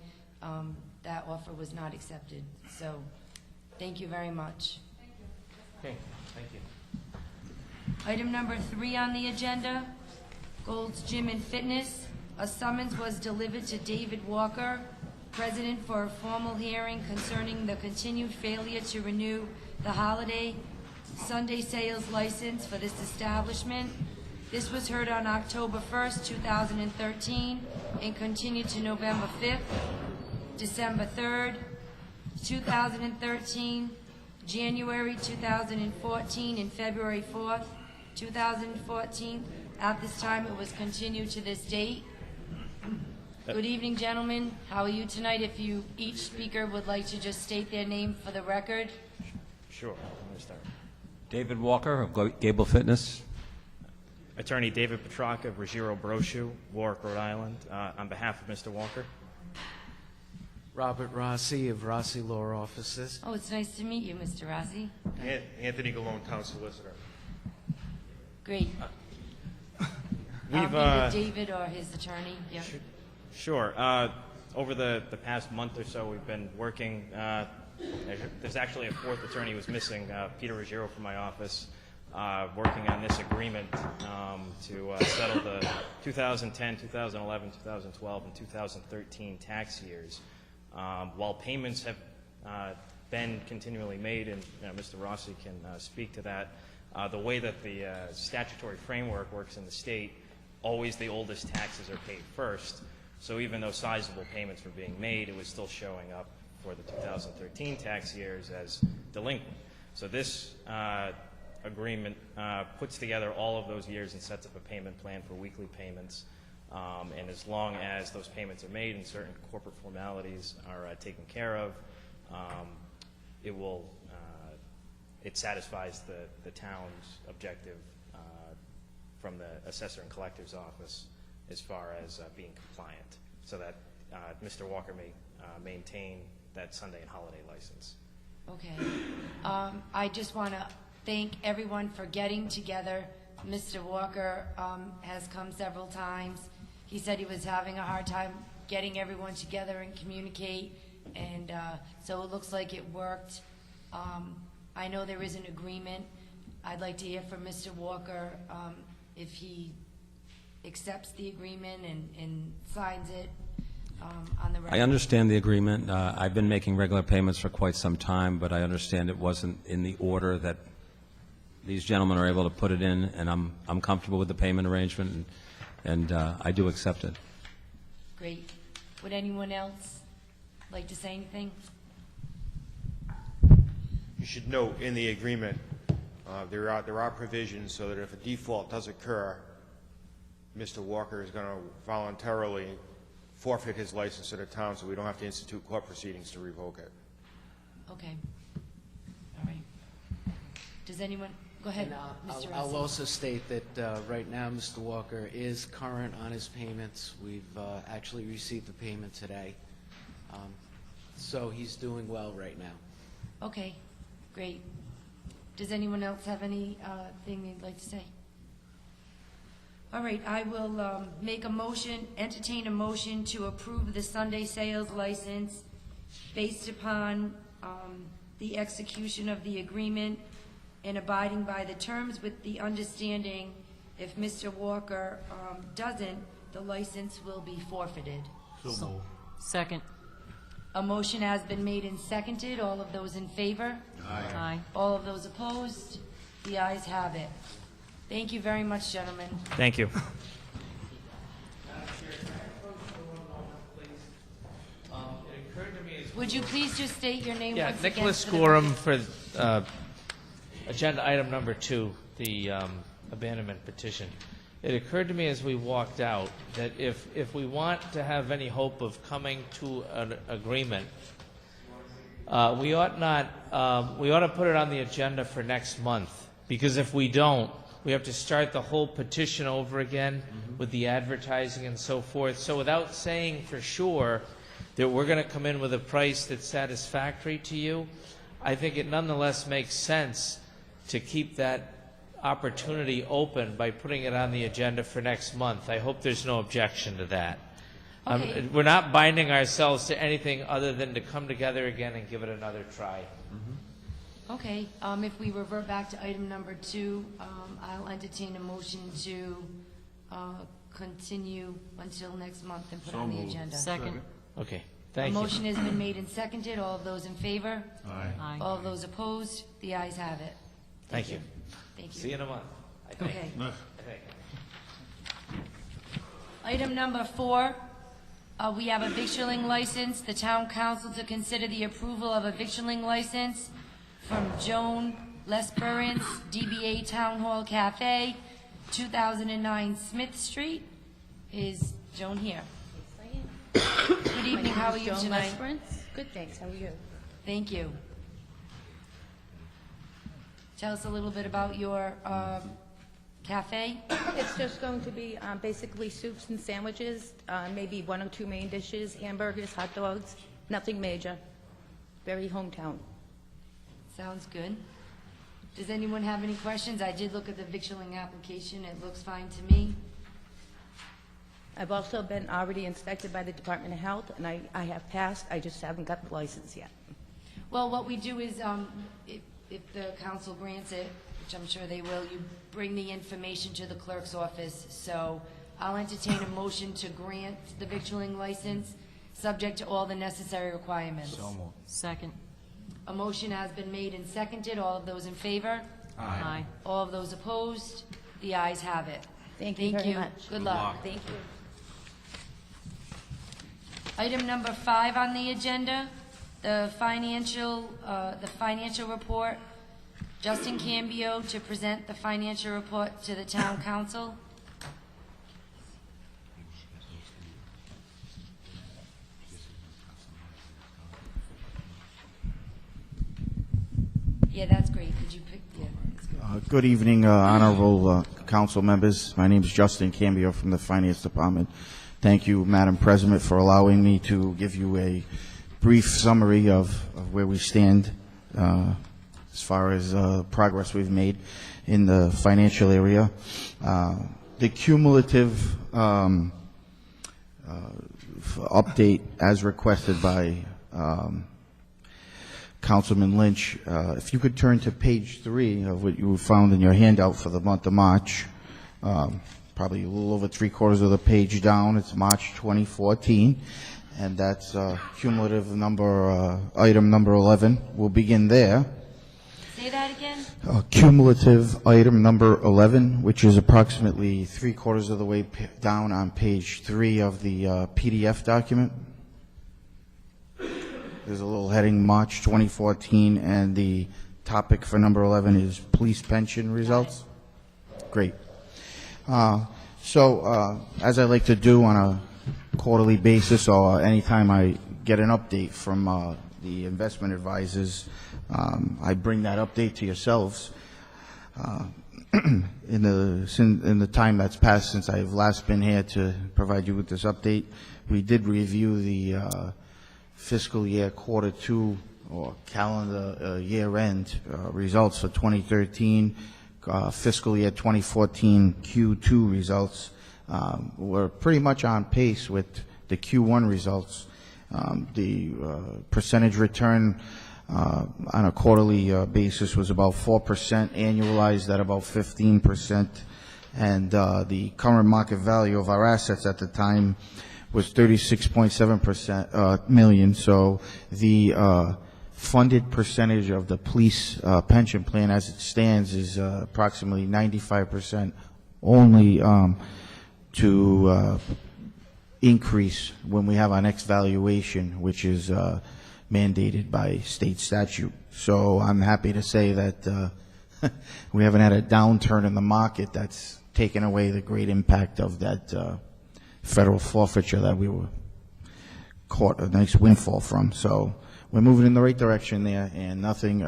Speaker 1: that offer was not accepted. So, thank you very much.
Speaker 3: Okay, thank you.
Speaker 1: Item number 3 on the agenda, Gold's Gym and Fitness. A summons was delivered to David Walker, President, for a formal hearing concerning the continued failure to renew the holiday Sunday sales license for this establishment. This was heard on October 1st, 2013, and continued to November 5th, December 3rd, 2013, January 2014, and February 4th, 2014. At this time, it was continued to this date. Good evening, gentlemen. How are you tonight? If each speaker would like to just state their name for the record.
Speaker 3: Sure, I'm going to start.
Speaker 9: David Walker of Gable Fitness.
Speaker 10: Attorney David Petrarca of Ruggiero Brochu, Warwick, Rhode Island, on behalf of Mr. Walker.
Speaker 3: Robert Rossi of Rossi Law Offices.
Speaker 1: Oh, it's nice to meet you, Mr. Rossi.
Speaker 10: Anthony Galone, Town Solicitor.
Speaker 1: Great.
Speaker 10: We've,
Speaker 1: Either David or his attorney. Yeah.
Speaker 10: Sure. Over the past month or so, we've been working. There's actually a 4th attorney who's missing, Peter Ruggiero from my office, working on this agreement to settle the 2010, 2011, 2012, and 2013 tax years. While payments have been continually made, and Mr. Rossi can speak to that, the way that the statutory framework works in the state, always the oldest taxes are paid first. So even though sizable payments were being made, it was still showing up for the 2013 tax years as delinquent. So this agreement puts together all of those years and sets up a payment plan for weekly payments. And as long as those payments are made and certain corporate formalities are taken care of, it satisfies the town's objective from the assessor and collector's office as far as being compliant, so that Mr. Walker may maintain that Sunday and holiday license.
Speaker 1: Okay. I just want to thank everyone for getting together. Mr. Walker has come several times. He said he was having a hard time getting everyone together and communicate, and so it looks like it worked. I know there is an agreement. I'd like to hear from Mr. Walker if he accepts the agreement and signs it on the record.
Speaker 9: I understand the agreement. I've been making regular payments for quite some time, but I understand it wasn't in the order that these gentlemen are able to put it in, and I'm comfortable with the payment arrangement, and I do accept it.
Speaker 1: Great. Would anyone else like to say anything?
Speaker 11: You should note in the agreement, there are provisions so that if a default does occur, Mr. Walker is going to voluntarily forfeit his license to the town, so we don't have to institute court proceedings to revoke it.
Speaker 1: Okay. All right. Does anyone, go ahead,
Speaker 12: And
Speaker 1: Mr.
Speaker 12: I'll
Speaker 1: Rossi.
Speaker 12: also state that right now, Mr. Walker is current on his payments. We've actually received the payment today. So he's doing well right now.
Speaker 1: Okay, great. Does anyone else have any thing they'd like to say? All right, I will make a motion, entertain a motion to approve the Sunday sales license based upon the execution of the agreement and abiding by the terms, with the understanding if Mr. Walker doesn't, the license will be forfeited.
Speaker 13: Second.
Speaker 1: A motion has been made and seconded. All of those in favor?
Speaker 13: Aye.
Speaker 1: All of those opposed? The ayes have it. Thank you very much, gentlemen.
Speaker 10: Thank you.
Speaker 1: Would you please just state your name
Speaker 3: Yeah,
Speaker 1: once again?
Speaker 3: Nicholas
Speaker 1: for the
Speaker 3: Gorham
Speaker 1: record?
Speaker 3: for agenda item number 2, the abandonment petition. It occurred to me as we walked out that if we want to have any hope of coming to an agreement, we ought to put it on the agenda for next month, because if we don't, we have to start the whole petition over again with the advertising and so forth. So without saying for sure that we're going to come in with a price that's satisfactory to you, I think it nonetheless makes sense to keep that opportunity open by putting it on the agenda for next month. I hope there's no objection to that.
Speaker 1: Okay.
Speaker 3: We're not binding ourselves to anything other than to come together again and give it another try.
Speaker 1: Okay, if we revert back to item number 2, I'll entertain a motion to continue until next month and put it on the agenda.
Speaker 13: Second.
Speaker 3: Okay,
Speaker 1: A
Speaker 3: thank you.
Speaker 1: motion has been made and seconded. All of those in favor?
Speaker 13: Aye.
Speaker 1: All of those opposed? The ayes have it.
Speaker 3: Thank you.
Speaker 1: Thank
Speaker 3: See you
Speaker 1: you.
Speaker 3: in a month, I think.
Speaker 1: Okay.
Speaker 3: I think.
Speaker 1: Item number 4, we have a victualling license. The town council to consider the approval of a victualling license from Joan Lesperance, DBA Town Hall Cafe, 2009 Smith Street. Is Joan here? Good evening, how are you tonight?
Speaker 14: Good, thanks. How are you?
Speaker 1: Thank you. Tell us a little bit about your cafe.
Speaker 14: It's just going to be basically soups and sandwiches, maybe 1 or 2 main dishes, hamburgers, hot dogs, nothing major. Very hometown.
Speaker 1: Sounds good. Does anyone have any questions? I did look at the victualling application. It looks fine to me.
Speaker 14: I've also been already inspected by the Department of Health, and I have passed. I just haven't got the license yet.
Speaker 1: Well, what we do is, if the council grants it, which I'm sure they will, you bring the information to the clerk's office. So I'll entertain a motion to grant the victualling license, subject to all the necessary requirements.
Speaker 13: Second.
Speaker 1: A motion has been made and seconded. All of those in favor?
Speaker 13: Aye.
Speaker 1: All of those opposed? The ayes have it.
Speaker 14: Thank you very much.
Speaker 1: Good luck.
Speaker 14: Thank you.
Speaker 1: Item number 5 on the agenda, the financial report. Justin Cambio to present the financial report to the town council. Yeah, that's great. Could you pick, yeah, that's good.
Speaker 15: Good evening, honorable council members. My name is Justin Cambio from the Finance Department. Thank you, Madam President, for allowing me to give you a brief summary of where we stand as far as progress we've made in the financial area. The cumulative update as requested by Councilman Lynch, if you could turn to page 3 of what you found in your handout for the month of March, probably a little over 3/4 of the page down. It's March 2014, and that's cumulative number, item number 11. We'll begin there.
Speaker 1: Say that again?
Speaker 15: Cumulative item number 11, which is approximately 3/4 of the way down on page 3 of the PDF document. there's a little heading, March 2014, and the topic for number 11 is police pension results. Great. As I like to do on a quarterly basis, or anytime I get an update from the investment advisors, I bring that update to yourselves. In the time that's passed since I've last been here to provide you with this update, we did review the fiscal year quarter two or calendar year-end results for 2013. Fiscal year 2014 Q2 results were pretty much on pace with the Q1 results. The percentage return on a quarterly basis was about 4%, annualized at about 15%, and the current market value of our assets at the time was 36.7 million. So the funded percentage of the police pension plan as it stands is approximately 95%, only to increase when we have our next valuation, which is mandated by state statute. So I'm happy to say that we haven't had a downturn in the market that's taken away the great impact of that federal forfeiture that we were caught a nice windfall from. So we're moving in the right direction there, and nothing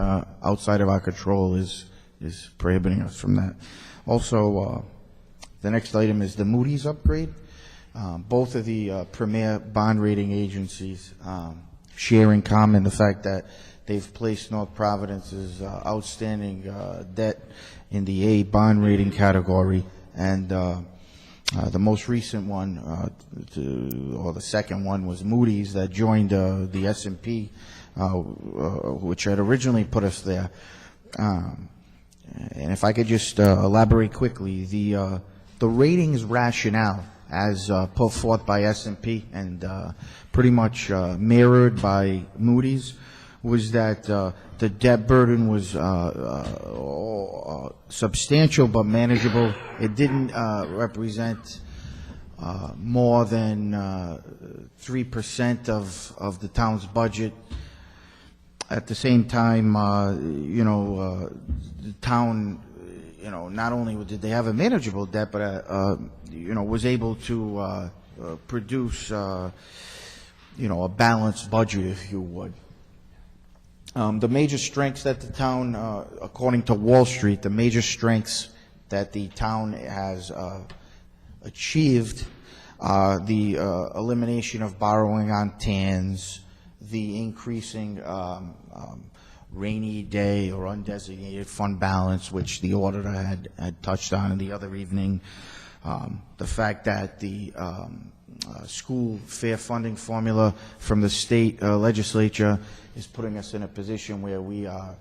Speaker 15: outside of our control is prohibiting us from that. Also, the next item is the Moody's upgrade. Both of the premier bond rating agencies share in common the fact that they've placed North Providence's outstanding debt in the A bond rating category, and the most recent one, or the second one, was Moody's that joined the S&P, which had originally put us there. And if I could just elaborate quickly, the ratings rationale as put forth by S&P and pretty much mirrored by Moody's was that the debt burden was substantial but manageable. It didn't represent more than 3% of the town's budget. At the same time, the town, not only did they have a manageable debt, but was able to produce, a balanced budget, if you would. The major strengths that the town, according to Wall Street, the major strengths that the town has achieved are the elimination of borrowing on TANs, the increasing rainy day or undesignated fund balance, which the auditor had touched on in the other evening, the fact that the school fair funding formula from the state legislature is putting us in a position where we are,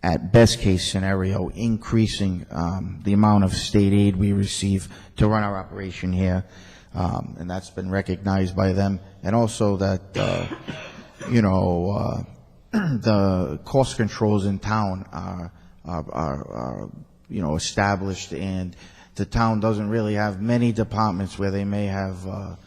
Speaker 15: at best case scenario, increasing the amount of state aid we receive to run our operation here, and that's been recognized by them. And also that, the cost controls in town are established, and the town doesn't really have many departments where they may have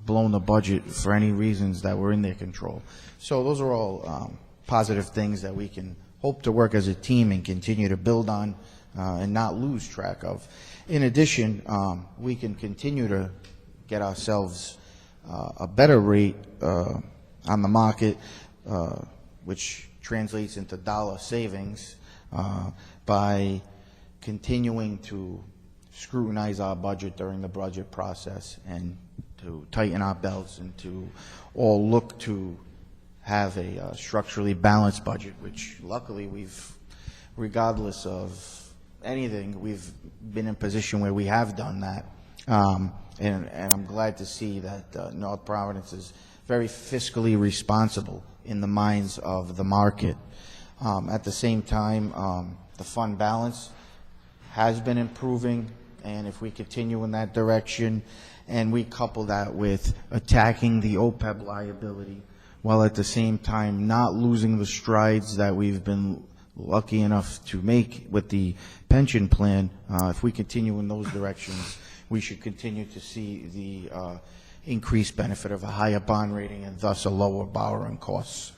Speaker 15: blown the budget for any reasons that were in their control. So those are all positive things that we can hope to work as a team and continue to build on and not lose track of. In addition, we can continue to get ourselves a better rate on the market, which translates into dollar savings by continuing to scrutinize our budget during the budget process and to tighten our belts and to all look to have a structurally balanced budget, which luckily regardless of anything, we've been in a position where we have done that. And I'm glad to see that North Providence is very fiscally responsible in the minds of the market. At the same time, the fund balance has been improving, and if we continue in that direction and we couple that with attacking the OPEB liability while at the same time not losing the strides that we've been lucky enough to make with the pension plan, if we continue in those directions, we should continue to see the increased benefit of a higher bond rating and thus a lower borrowing costs.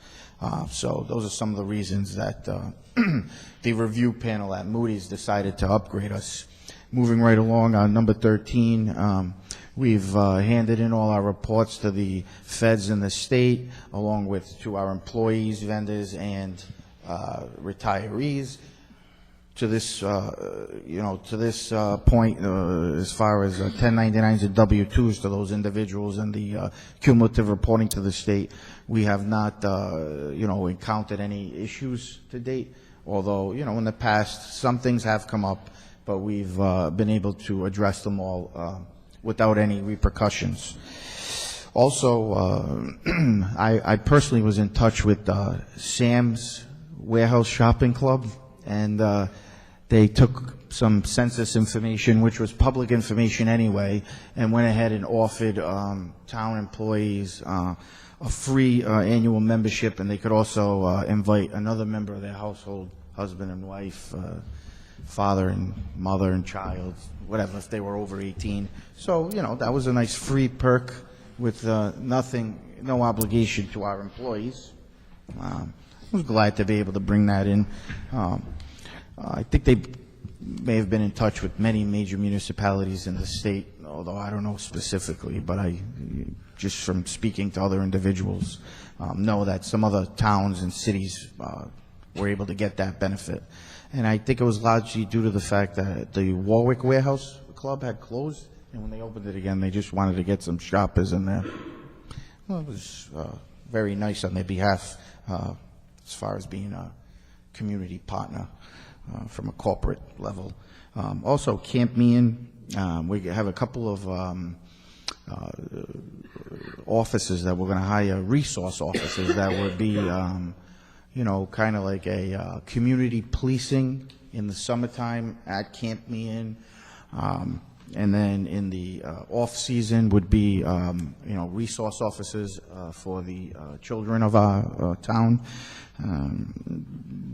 Speaker 15: So those are some of the reasons that the review panel at Moody's decided to upgrade us. Moving right along on number 13, we've handed in all our reports to the feds in the state, along with to our employees, vendors, and retirees. To this, to this point, as far as 1099s and W-2s to those individuals and the cumulative reporting to the state, we have not, encountered any issues to date. Although, in the past, some things have come up, but we've been able to address them all without any repercussions. Also, I personally was in touch with Sam's Warehouse Shopping Club, and they took some census information, which was public information anyway, and went ahead and offered town employees a free annual membership, and they could also invite another member of their household, husband and wife, father and mother and child, whatever, if they were over 18. So, that was a nice free perk with no obligation to our employees. I was glad to be able to bring that in. I think they may have been in touch with many major municipalities in the state, although I don't know specifically, but I, just from speaking to other individuals, know that some other towns and cities were able to get that benefit. And I think it was largely due to the fact that the Warwick Warehouse Club had closed, and when they opened it again, they just wanted to get some shoppers in there. Well, it was very nice on their behalf as far as being a community partner from a corporate level. Also, Camp Meehan, we have a couple of offices that we're going to hire, resource officers that would be, kind of like a community policing in the summertime at Camp Meehan. And then in the off-season would be, resource officers for the children of our town.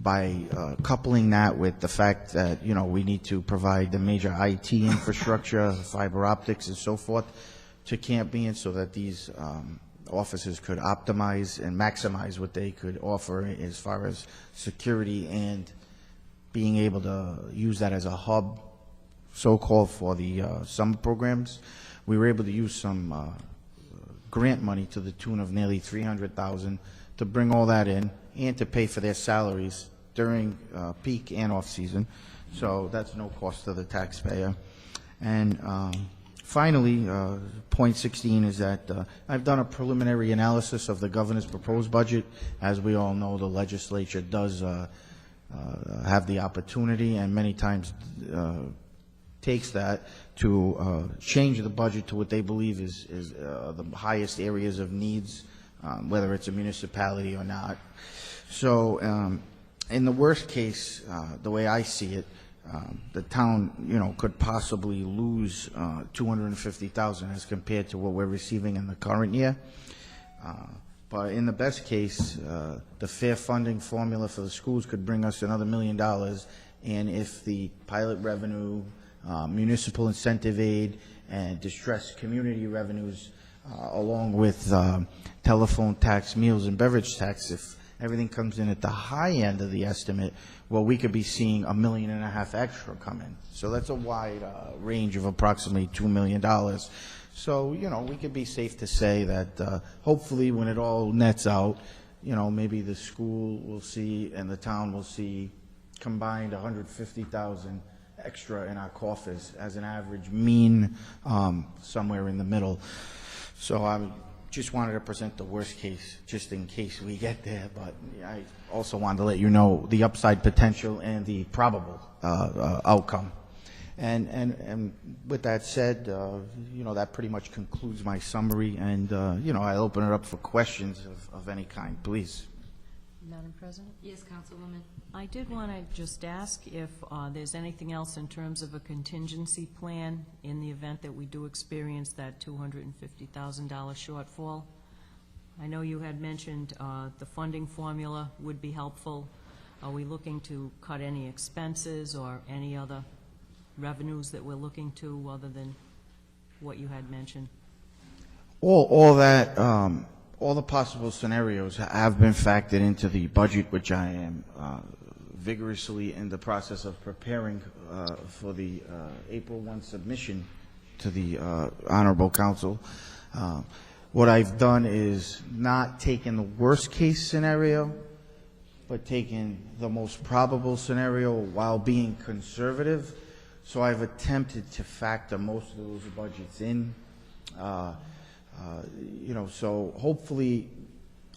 Speaker 15: By coupling that with the fact that, we need to provide the major IT infrastructure, fiber optics and so forth to Camp Meehan so that these officers could optimize and maximize what they could offer as far as security and being able to use that as a hub, so-called, for the summer programs. We were able to use some grant money to the tune of nearly $300,000 to bring all that in and to pay for their salaries during peak and off-season. So that's no cost to the taxpayer. And finally, point 16 is that I've done a preliminary analysis of the governor's proposed budget. As we all know, the legislature does have the opportunity and many times takes that to change the budget to what they believe is the highest areas of needs, whether it's a municipality or not. So in the worst case, the way I see it, the town, could possibly lose $250,000 as compared to what we're receiving in the current year. But in the best case, the fair funding formula for the schools could bring us another $1 million. And if the pilot revenue, municipal incentive aid, and distressed community revenues, along with telephone tax, meals and beverage tax, if everything comes in at the high end of the estimate, well, we could be seeing $1.5 million extra come in. So that's a wide range of approximately $2 million. So, we could be safe to say that hopefully when it all nets out, maybe the school will see and the town will see combined $150,000 extra in our coffers as an average mean, somewhere in the middle. So I just wanted to present the worst case, just in case we get there, but I also wanted to let you know the upside potential and the probable outcome. And with that said, that pretty much concludes my summary, and I'll open it up for questions of any kind, please.
Speaker 13: Madam President?
Speaker 1: Yes, Councilwoman.
Speaker 13: I did want to just ask if there's anything else in terms of a contingency plan in the event that we do experience that $250,000 shortfall. I know you had mentioned the funding formula would be helpful. Are we looking to cut any expenses or any other revenues that we're looking to other than what you had mentioned?
Speaker 15: All that, all the possible scenarios have been factored into the budget, which I am vigorously in the process of preparing for the April 1 submission to the Honorable Council. What I've done is not taken the worst-case scenario, but taken the most probable scenario while being conservative. So I've attempted to factor most of those budgets in. So hopefully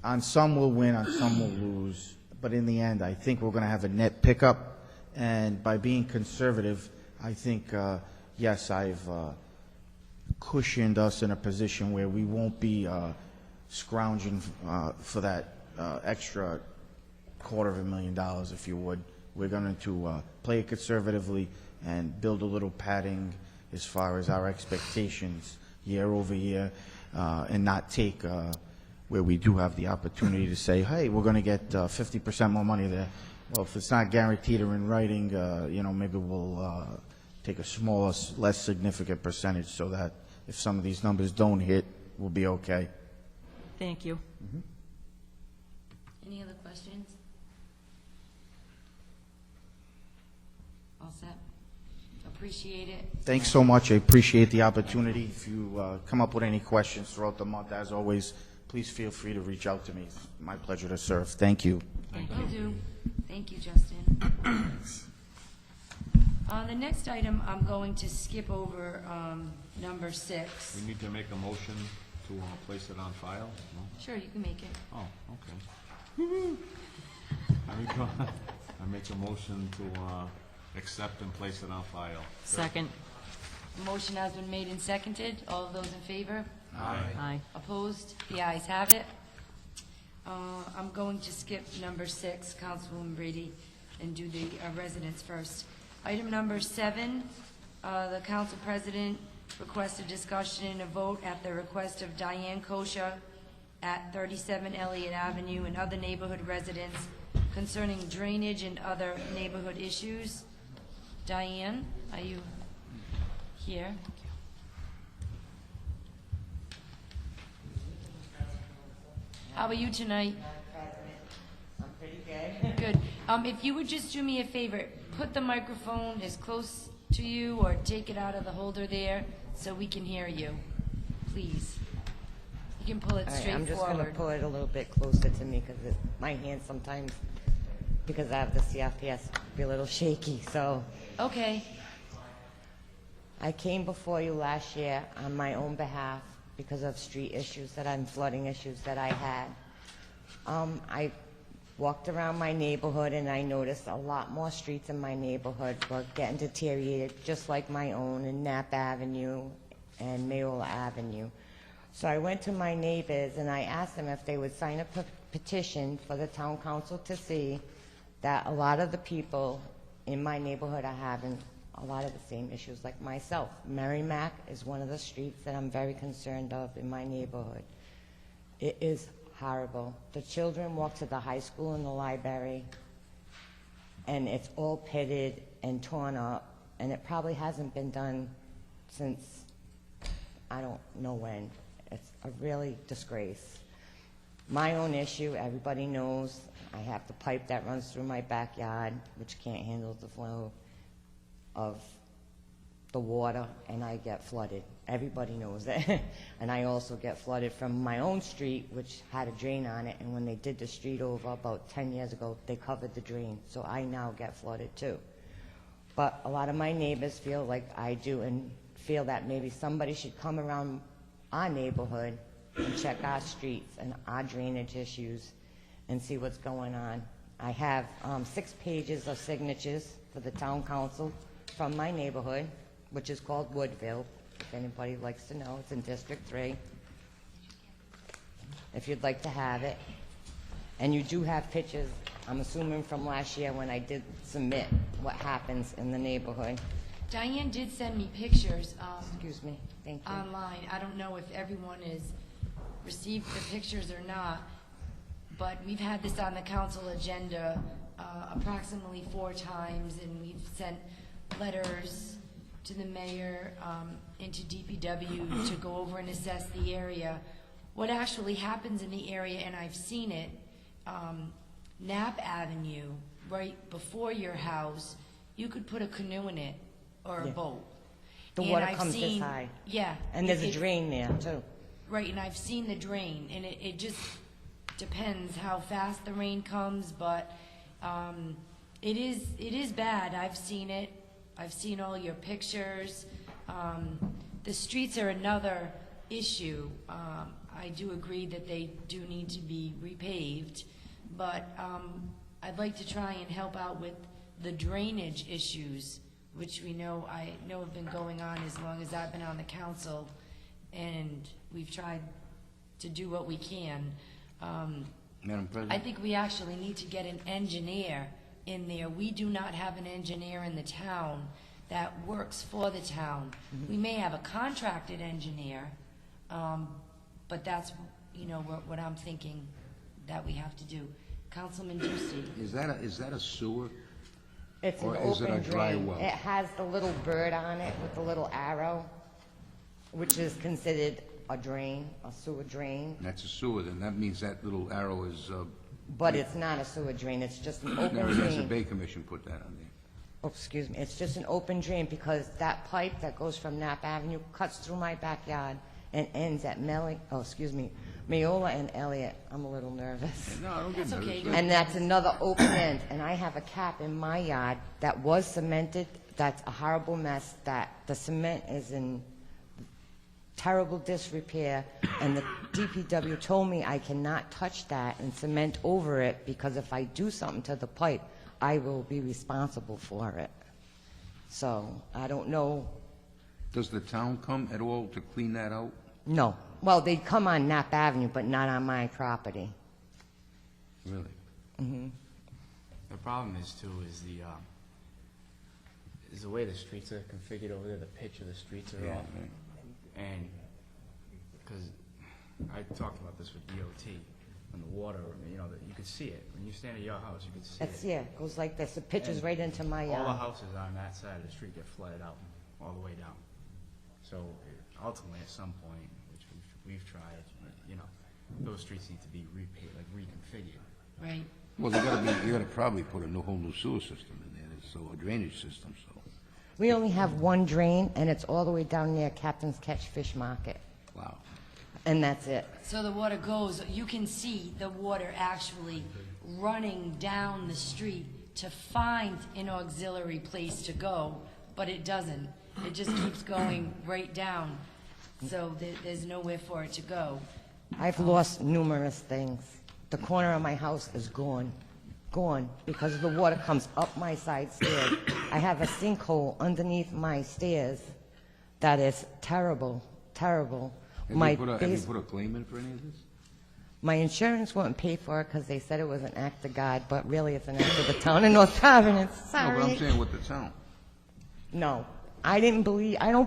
Speaker 15: on some we'll win, on some we'll lose. But in the end, I think we're going to have a net pickup. And by being conservative, I think, yes, I've cushioned us in a position where we won't be scrounging for that extra $250,000, if you would. We're going to play it conservatively and build a little padding as far as our expectations year over year, and not take where we do have the opportunity to say, hey, we're going to get 50% more money there. Well, if it's not guaranteed or in writing, maybe we'll take a smaller, less significant percentage so that if some of these numbers don't hit, we'll be okay.
Speaker 13: Thank you.
Speaker 1: Any other questions? All set? Appreciate it.
Speaker 15: Thanks so much. I appreciate the opportunity. If you come up with any questions throughout the month, as always, please feel free to reach out to me. It's my pleasure to serve. Thank you.
Speaker 1: Will do. Thank you, Justin. The next item, I'm going to skip over number 6.
Speaker 2: We need to make a motion to place it on file? No?
Speaker 1: Sure, you can make it.
Speaker 2: Oh, okay. I make a motion to accept and place it on file.
Speaker 13: Second.
Speaker 1: Motion has been made and seconded. All of those in favor?
Speaker 13: Aye.
Speaker 1: Opposed? The ayes have it. I'm going to skip number 6, Councilwoman Brady, and do the residents first. Item number 7, the Council President requests a discussion and a vote at the request of Diane Kosha at 37 Elliott Avenue and other neighborhood residents concerning drainage and other neighborhood issues. Diane, are you here? How are you tonight?
Speaker 16: I'm pretty good.
Speaker 1: Good. If you would just do me a favor, put the microphone as close to you or take it out of the holder there so we can hear you, please. You can pull it
Speaker 16: All right,
Speaker 1: straight
Speaker 16: I'm just going to
Speaker 1: forward.
Speaker 16: pull it a little bit closer to me because my hand sometimes, because I have the CRPS, be a little shaky. So
Speaker 1: Okay.
Speaker 16: I came before you last year on my own behalf because of street issues flooding issues that I had. I walked around my neighborhood and I noticed a lot more streets in my neighborhood were getting deteriorated, just like my own, in Knapp Avenue and Mayola Avenue. So I went to my neighbors and I asked them if they would sign a petition for the town council to see that a lot of the people in my neighborhood are having a lot of the same issues like myself. Merrimack is one of the streets that I'm very concerned of in my neighborhood. It is horrible. The children walk to the high school and the library, and it's all pitted and torn up, and it probably hasn't been done since I don't know when. It's a really disgrace. My own issue, everybody knows, I have the pipe that runs through my backyard, which can't handle the flow of the water, and I get flooded. Everybody knows that. And I also get flooded from my own street, which had a drain on it, and when they did the street over about 10 years ago, they covered the drain, so I now get flooded too. But a lot of my neighbors feel like I do and feel that maybe somebody should come around our neighborhood and check our streets and our drainage issues and see what's going on. I have 6 pages of signatures for the town council from my neighborhood, which is called Woodville, if anybody likes to know. It's in District 3, if you'd like to have it. And you do have pictures, I'm assuming from last year when I did submit what happens in the neighborhood.
Speaker 1: Diane did send me pictures
Speaker 16: Excuse me, thank you.
Speaker 1: online. I don't know if everyone has received the pictures or not, but we've had this on the council agenda approximately 4 times, and we've sent letters to the mayor and to DPW to go over and assess the area. What actually happens in the area, and I've seen it, Knapp Avenue, right before your house, you could put a canoe in it or a
Speaker 16: Yeah.
Speaker 1: boat.
Speaker 16: The
Speaker 1: And
Speaker 16: water
Speaker 1: I've
Speaker 16: comes this
Speaker 1: seen-
Speaker 16: high.
Speaker 1: Yeah.
Speaker 16: And there's a
Speaker 1: It-
Speaker 16: drain there, too.
Speaker 1: Right, and I've seen the drain, and it just depends how fast the rain comes, but it is bad. I've seen it. I've seen all your pictures. The streets are another issue. I do agree that they do need to be repaved, but I'd like to try and help out with the drainage issues, which I know have been going on as long as I've been on the council, and we've tried to do what we can.
Speaker 5: Madam President?
Speaker 1: I think we actually need to get an engineer in there. We do not have an engineer in the town that works for the town. We may have a contracted engineer, but that's, what I'm thinking that we have to do. Councilman Ducey.
Speaker 5: Is that a sewer?
Speaker 16: It's an
Speaker 5: Or is it a
Speaker 16: open
Speaker 5: dry
Speaker 16: drain.
Speaker 5: well?
Speaker 16: It has the little bird on it with the little arrow, which is considered a drain, a sewer drain.
Speaker 5: That's a sewer, then that means that little arrow is,
Speaker 16: But it's not a sewer drain, it's just an open
Speaker 5: never has the
Speaker 16: drain.
Speaker 5: Bay Commission put that on there.
Speaker 16: Oh, excuse me, it's just an open drain because that pipe that goes from Knapp Avenue cuts through my backyard and ends at Mayola and Elliott. I'm a little nervous.
Speaker 5: No, I don't get
Speaker 1: That's
Speaker 5: nervous.
Speaker 1: okay.
Speaker 16: And that's another open end, and I have a cap in my yard that was cemented, that's a horrible mess, that the cement is in terrible disrepair, and the DPW told me I cannot touch that and cement over it, because if I do something to the pipe, I will be responsible for it. So, I don't know,
Speaker 5: Does the town come at all to clean that out?
Speaker 16: no. Well, they come on Knapp Avenue, but not on my property.
Speaker 5: Really?
Speaker 17: The problem is too, is the way the streets are configured over there, the pitch of the streets are
Speaker 5: Yeah,
Speaker 17: off.
Speaker 5: right.
Speaker 17: And, because I talked about this with DOT, and the water, you could see it. When you stand at your house, you could see
Speaker 16: It's,
Speaker 17: it.
Speaker 16: yeah, it goes like this, it pitches
Speaker 17: And
Speaker 16: right into my
Speaker 17: all the
Speaker 16: yard.
Speaker 17: houses on that side of the street get flooded out all the way down. So ultimately, at some point, which we've tried, those streets need to be reconfigured.
Speaker 1: Right.
Speaker 5: Well, you gotta probably put a whole new sewer system in there, so a drainage system, so.
Speaker 16: We only have one drain, and it's all the way down near Captain's Catch Fish Market,
Speaker 5: Wow.
Speaker 16: and that's it.
Speaker 1: So the water goes, you can see the water actually running down the street to find an auxiliary place to go, but it doesn't. It just keeps going right down. So there's nowhere for it to go.
Speaker 16: I've lost numerous things. The corner of my house is gone, because the water comes up my side stairs. I have a sinkhole underneath my stairs that is terrible, terrible.
Speaker 5: Have
Speaker 16: My
Speaker 5: you put
Speaker 16: base-
Speaker 5: a claim in for any of this?
Speaker 16: My insurance wouldn't pay for it because they said it was an act of God, but really it's an act of the town of North Providence.
Speaker 5: No,
Speaker 16: Sorry.
Speaker 5: but I'm saying with the town.
Speaker 16: No, I don't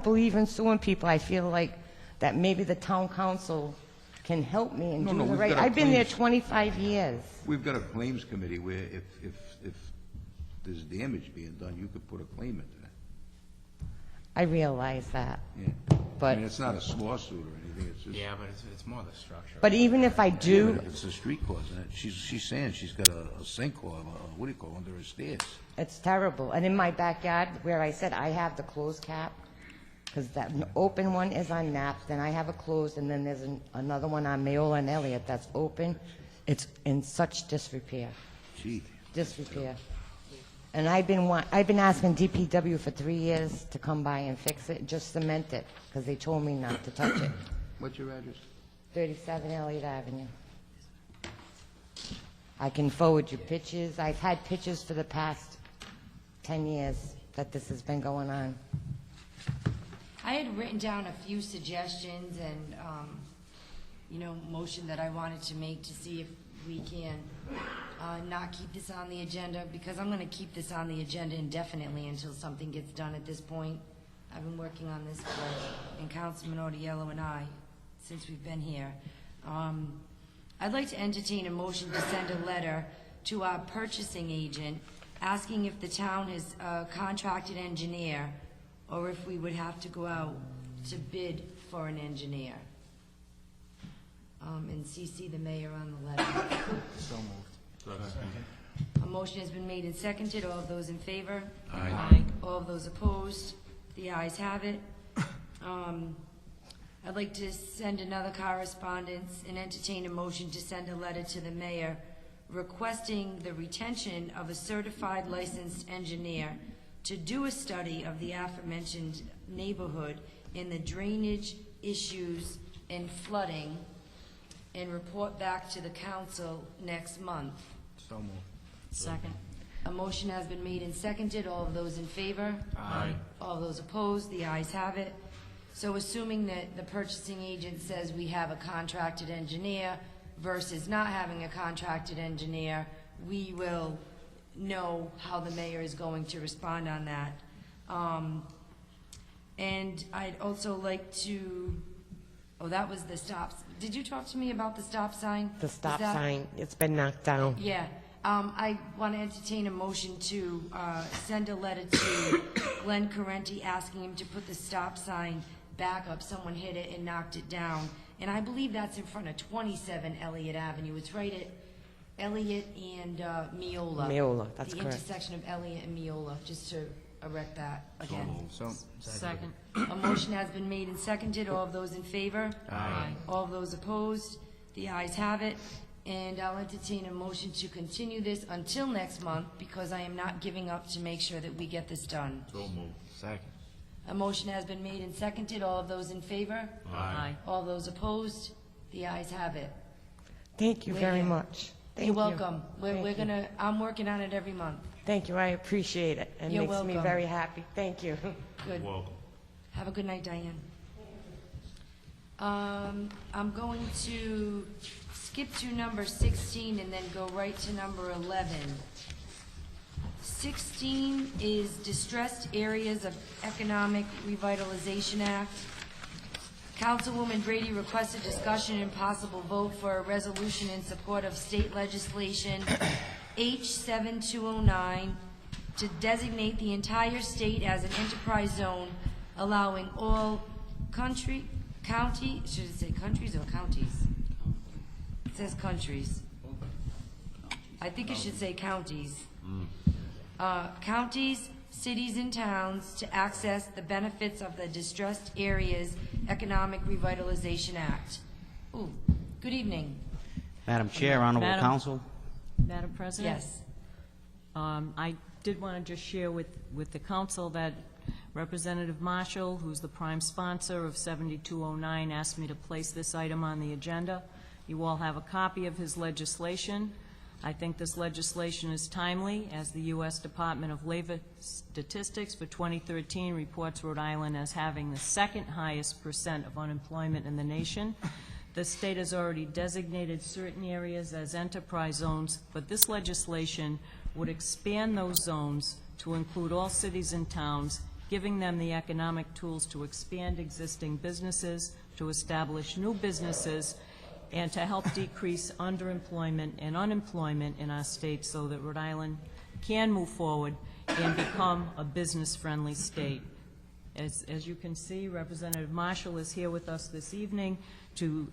Speaker 16: believe in suing people. I feel like that maybe the town council can help me and
Speaker 5: No,
Speaker 16: do
Speaker 5: no,
Speaker 16: the
Speaker 5: we've
Speaker 16: right.
Speaker 5: got a
Speaker 16: I've been there
Speaker 5: claims-
Speaker 16: 25 years.
Speaker 5: We've got a claims committee where if there's damage being done, you could put a claim into that.
Speaker 16: I realize that.
Speaker 5: Yeah.
Speaker 16: But-
Speaker 5: I mean, it's not a lawsuit or anything, it's just.
Speaker 17: Yeah, but it's more the structure.
Speaker 16: But even if I do,
Speaker 5: Yeah, but it's the street causing it. She's saying she's got a sinkhole, what do you call it, under her stairs.
Speaker 16: it's terrible. And in my backyard, where I said I have the closed cap, because that open one is on Knapp, then I have a closed, and then there's another one on Mayola and Elliott that's open. It's in such disrepair.
Speaker 5: Gee.
Speaker 16: Disrepair. And I've been asking DPW for 3 years to come by and fix it, just cement it, because they told me not to touch it.
Speaker 5: What's your address?
Speaker 16: 37 Elliott Avenue. I can forward you pictures. I've had pictures for the past 10 years that this has been going on.
Speaker 1: I had written down a few suggestions and, motion that I wanted to make to see if we can not keep this on the agenda, because I'm going to keep this on the agenda indefinitely until something gets done at this point. I've been working on this and Councilman Audiello and I, since we've been here. I'd like to entertain a motion to send a letter to our purchasing agent asking if the town has a contracted engineer or if we would have to go out to bid for an engineer. And CC the mayor on the letter.
Speaker 17: So moved.
Speaker 1: A motion has been made and seconded. All of those in favor?
Speaker 9: Aye.
Speaker 1: All of those opposed? The ayes have it. I'd like to send another correspondence and entertain a motion to send a letter to the mayor requesting the retention of a certified licensed engineer to do a study of the aforementioned neighborhood in the drainage issues and flooding, and report back to the council next month.
Speaker 17: So moved.
Speaker 13: Second.
Speaker 1: A motion has been made and seconded. All of those in favor?
Speaker 17: Aye.
Speaker 1: All those opposed? The ayes have it. So assuming that the purchasing agent says we have a contracted engineer versus not having a contracted engineer, we will know how the mayor is going to respond on that. And I'd also like to, oh, that was the stops. Did you talk to me about the stop sign?
Speaker 16: The
Speaker 1: Is
Speaker 16: stop
Speaker 1: that-
Speaker 16: sign, it's been knocked down.
Speaker 1: Yeah, I want to entertain a motion to send a letter to Glenn Correnti asking him to put the stop sign back up. Someone hit it and knocked it down. And I believe that's in front of 27 Elliott Avenue. It's right at Elliott and Miola.
Speaker 16: Miola, that's
Speaker 1: The
Speaker 16: correct.
Speaker 1: intersection of Elliott and Miola, just to erect that again.
Speaker 17: So,
Speaker 13: Second.
Speaker 1: A motion has been made and seconded. All of those in favor?
Speaker 13: Aye.
Speaker 1: All of those opposed? The ayes have it. And I'll entertain a motion to continue this until next month, because I am not giving up to make sure that we get this done.
Speaker 17: so moved. Second.
Speaker 1: A motion has been made and seconded. All of those in favor?
Speaker 13: Aye.
Speaker 1: All those opposed? The ayes have it.
Speaker 16: Thank you very much. Thank
Speaker 1: You're
Speaker 16: you.
Speaker 1: welcome. We're
Speaker 16: Thank you.
Speaker 1: gonna, I'm working on it every month.
Speaker 16: Thank you, I appreciate it. It
Speaker 1: You're
Speaker 16: makes me
Speaker 1: welcome.
Speaker 16: very happy. Thank you.
Speaker 1: Good. Have a good night, Diane. I'm going to skip to number 16 and then go right to number 11. 16 is Distressed Areas of Economic Revitalization Act. Councilwoman Brady requested discussion and possible vote for a resolution in support of state legislation H7209 to designate the entire state as an enterprise zone, allowing all county, should it say countries or counties? It says countries. I think it should say counties. Counties, cities, and towns to access the benefits of the Distressed Areas Economic Revitalization Act. Ooh, good evening.
Speaker 18: Madam Chair, Honorable
Speaker 13: Madam-
Speaker 18: Council.
Speaker 13: Madam President?
Speaker 1: Yes.
Speaker 13: I did want to just share with the council that Representative Marshall, who's the prime sponsor of 7209, asked me to place this item on the agenda. You all have a copy of his legislation. I think this legislation is timely, as the U.S. Department of Labor Statistics for 2013 reports Rhode Island as having the second highest percent of unemployment in the nation. The state has already designated certain areas as enterprise zones, but this legislation would expand those zones to include all cities and towns, giving them the economic tools to expand existing businesses, to establish new businesses, and to help decrease underemployment and unemployment in our state so that Rhode Island can move forward and become a business-friendly state. As you can see, Representative Marshall is here with us this evening to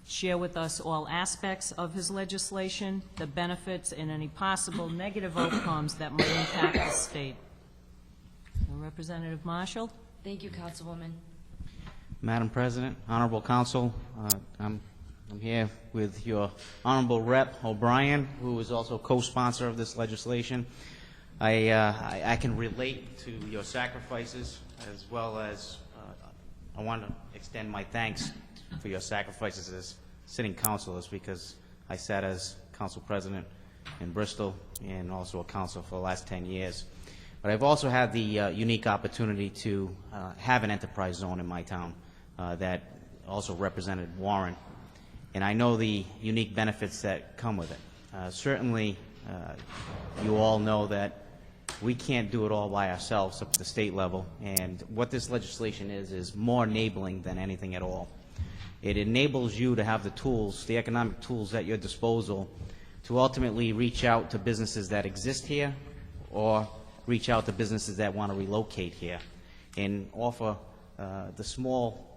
Speaker 13: share with us all aspects of his legislation, the benefits, and any possible negative outcomes that might impact the state. Representative Marshall?
Speaker 1: Thank you, Councilwoman.
Speaker 18: Madam President, Honorable Council, I'm here with your Honorable Rep. O'Brien, who is also co-sponsor of this legislation. I can relate to your sacrifices, as well as I want to extend my thanks for your sacrifices as sitting councilors, because I sat as council president in Bristol and also a council for the last 10 years. But I've also had the unique opportunity to have an enterprise zone in my town that also represented Warren. And I know the unique benefits that come with it. Certainly, you all know that we can't do it all by ourselves up at the state level, and what this legislation is more enabling than anything at all. It enables you to have the tools, the economic tools at your disposal, to ultimately reach out to businesses that exist here or reach out to businesses that want to relocate here. and offer the small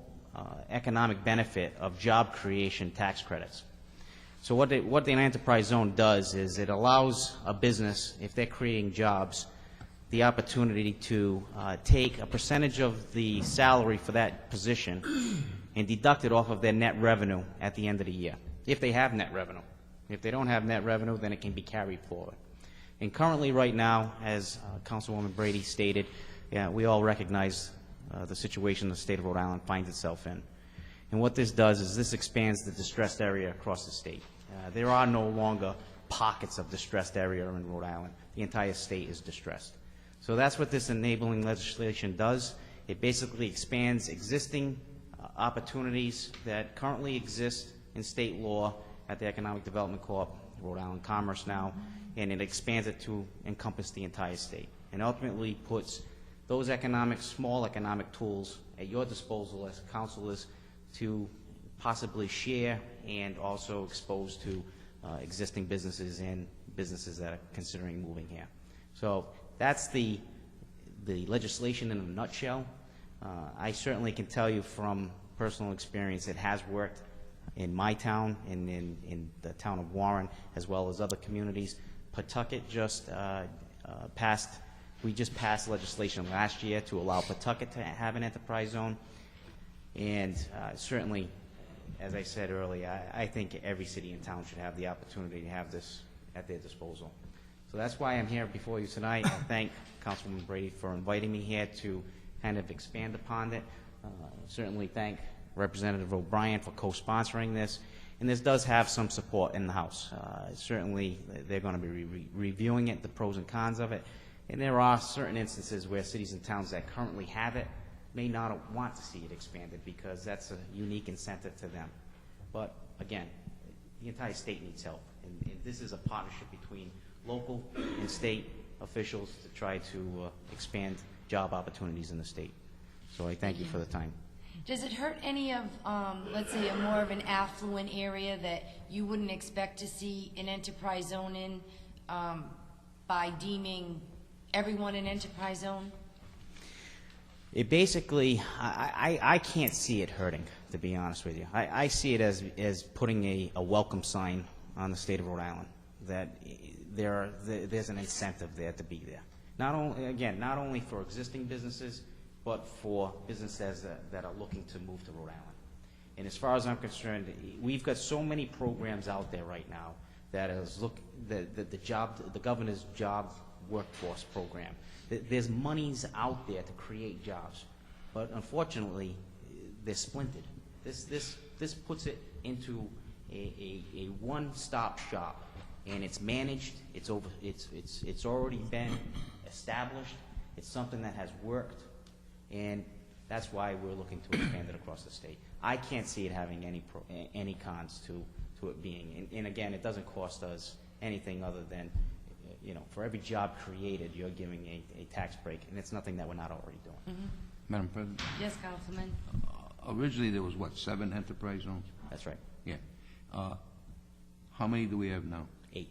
Speaker 18: economic benefit of job creation tax credits. So what the enterprise zone does is it allows a business, if they're creating jobs, the opportunity to take a percentage of the salary for that position and deduct it off of their net revenue at the end of the year, if they have net revenue. If they don't have net revenue, then it can be carried forward. And currently, right now, as Councilwoman Brady stated, we all recognize the situation the state of Rhode Island finds itself in. And what this does is this expands the distressed area across the state. There are no longer pockets of distressed area in Rhode Island. The entire state is distressed. So that's what this enabling legislation does. It basically expands existing opportunities that currently exist in state law at the Economic Development Corp, Rhode Island Commerce now, and it expands it to encompass the entire state, and ultimately puts those small economic tools at your disposal as councilors to possibly share and also expose to existing businesses and businesses that are considering moving here. So that's the legislation in a nutshell. I certainly can tell you from personal experience it has worked in my town, in the town of Warren, as well as other communities. Pawtucket just we just passed legislation last year to allow Pawtucket to have an enterprise zone. And certainly, as I said earlier, I think every city and town should have the opportunity to have this at their disposal. So that's why I'm here before you tonight. I thank Councilwoman Brady for inviting me here to kind of expand upon it. Certainly thank Representative O'Brien for co-sponsoring this. And this does have some support in the House. Certainly, they're going to be reviewing it, the pros and cons of it. And there are certain instances where cities and towns that currently have it may not want to see it expanded because that's a unique incentive to them. But again, the entire state needs help. And this is a partnership between local and state officials to try to expand job opportunities in the state. So I thank you for the time.
Speaker 1: Does it hurt any of, let's say, a more of an affluent area that you wouldn't expect to see an enterprise zone in by deeming everyone an enterprise zone?
Speaker 18: It basically, I can't see it hurting, to be honest with you. I see it as putting a welcome sign on the state of Rhode Island, that there's an incentive there to be there. Not only for existing businesses, but for businesses that are looking to move to Rhode Island. And as far as I'm concerned, we've got so many programs out there right now that is the governor's job workforce program. There's monies out there to create jobs, but unfortunately, they're splintered. This puts it into a one-stop shop, and it's managed. It's already been established. It's something that has worked. And that's why we're looking to expand it across the state. I can't see it having any cons to it being. And again, it doesn't cost us anything other than, for every job created, you're giving a tax break, and it's nothing that we're not already doing.
Speaker 1: Mm-hmm.
Speaker 5: Madam President?
Speaker 1: Yes, Councilman.
Speaker 5: Originally, there was, 7 enterprise zones?
Speaker 18: That's right.
Speaker 5: Yeah. How many do we have now?
Speaker 18: 8.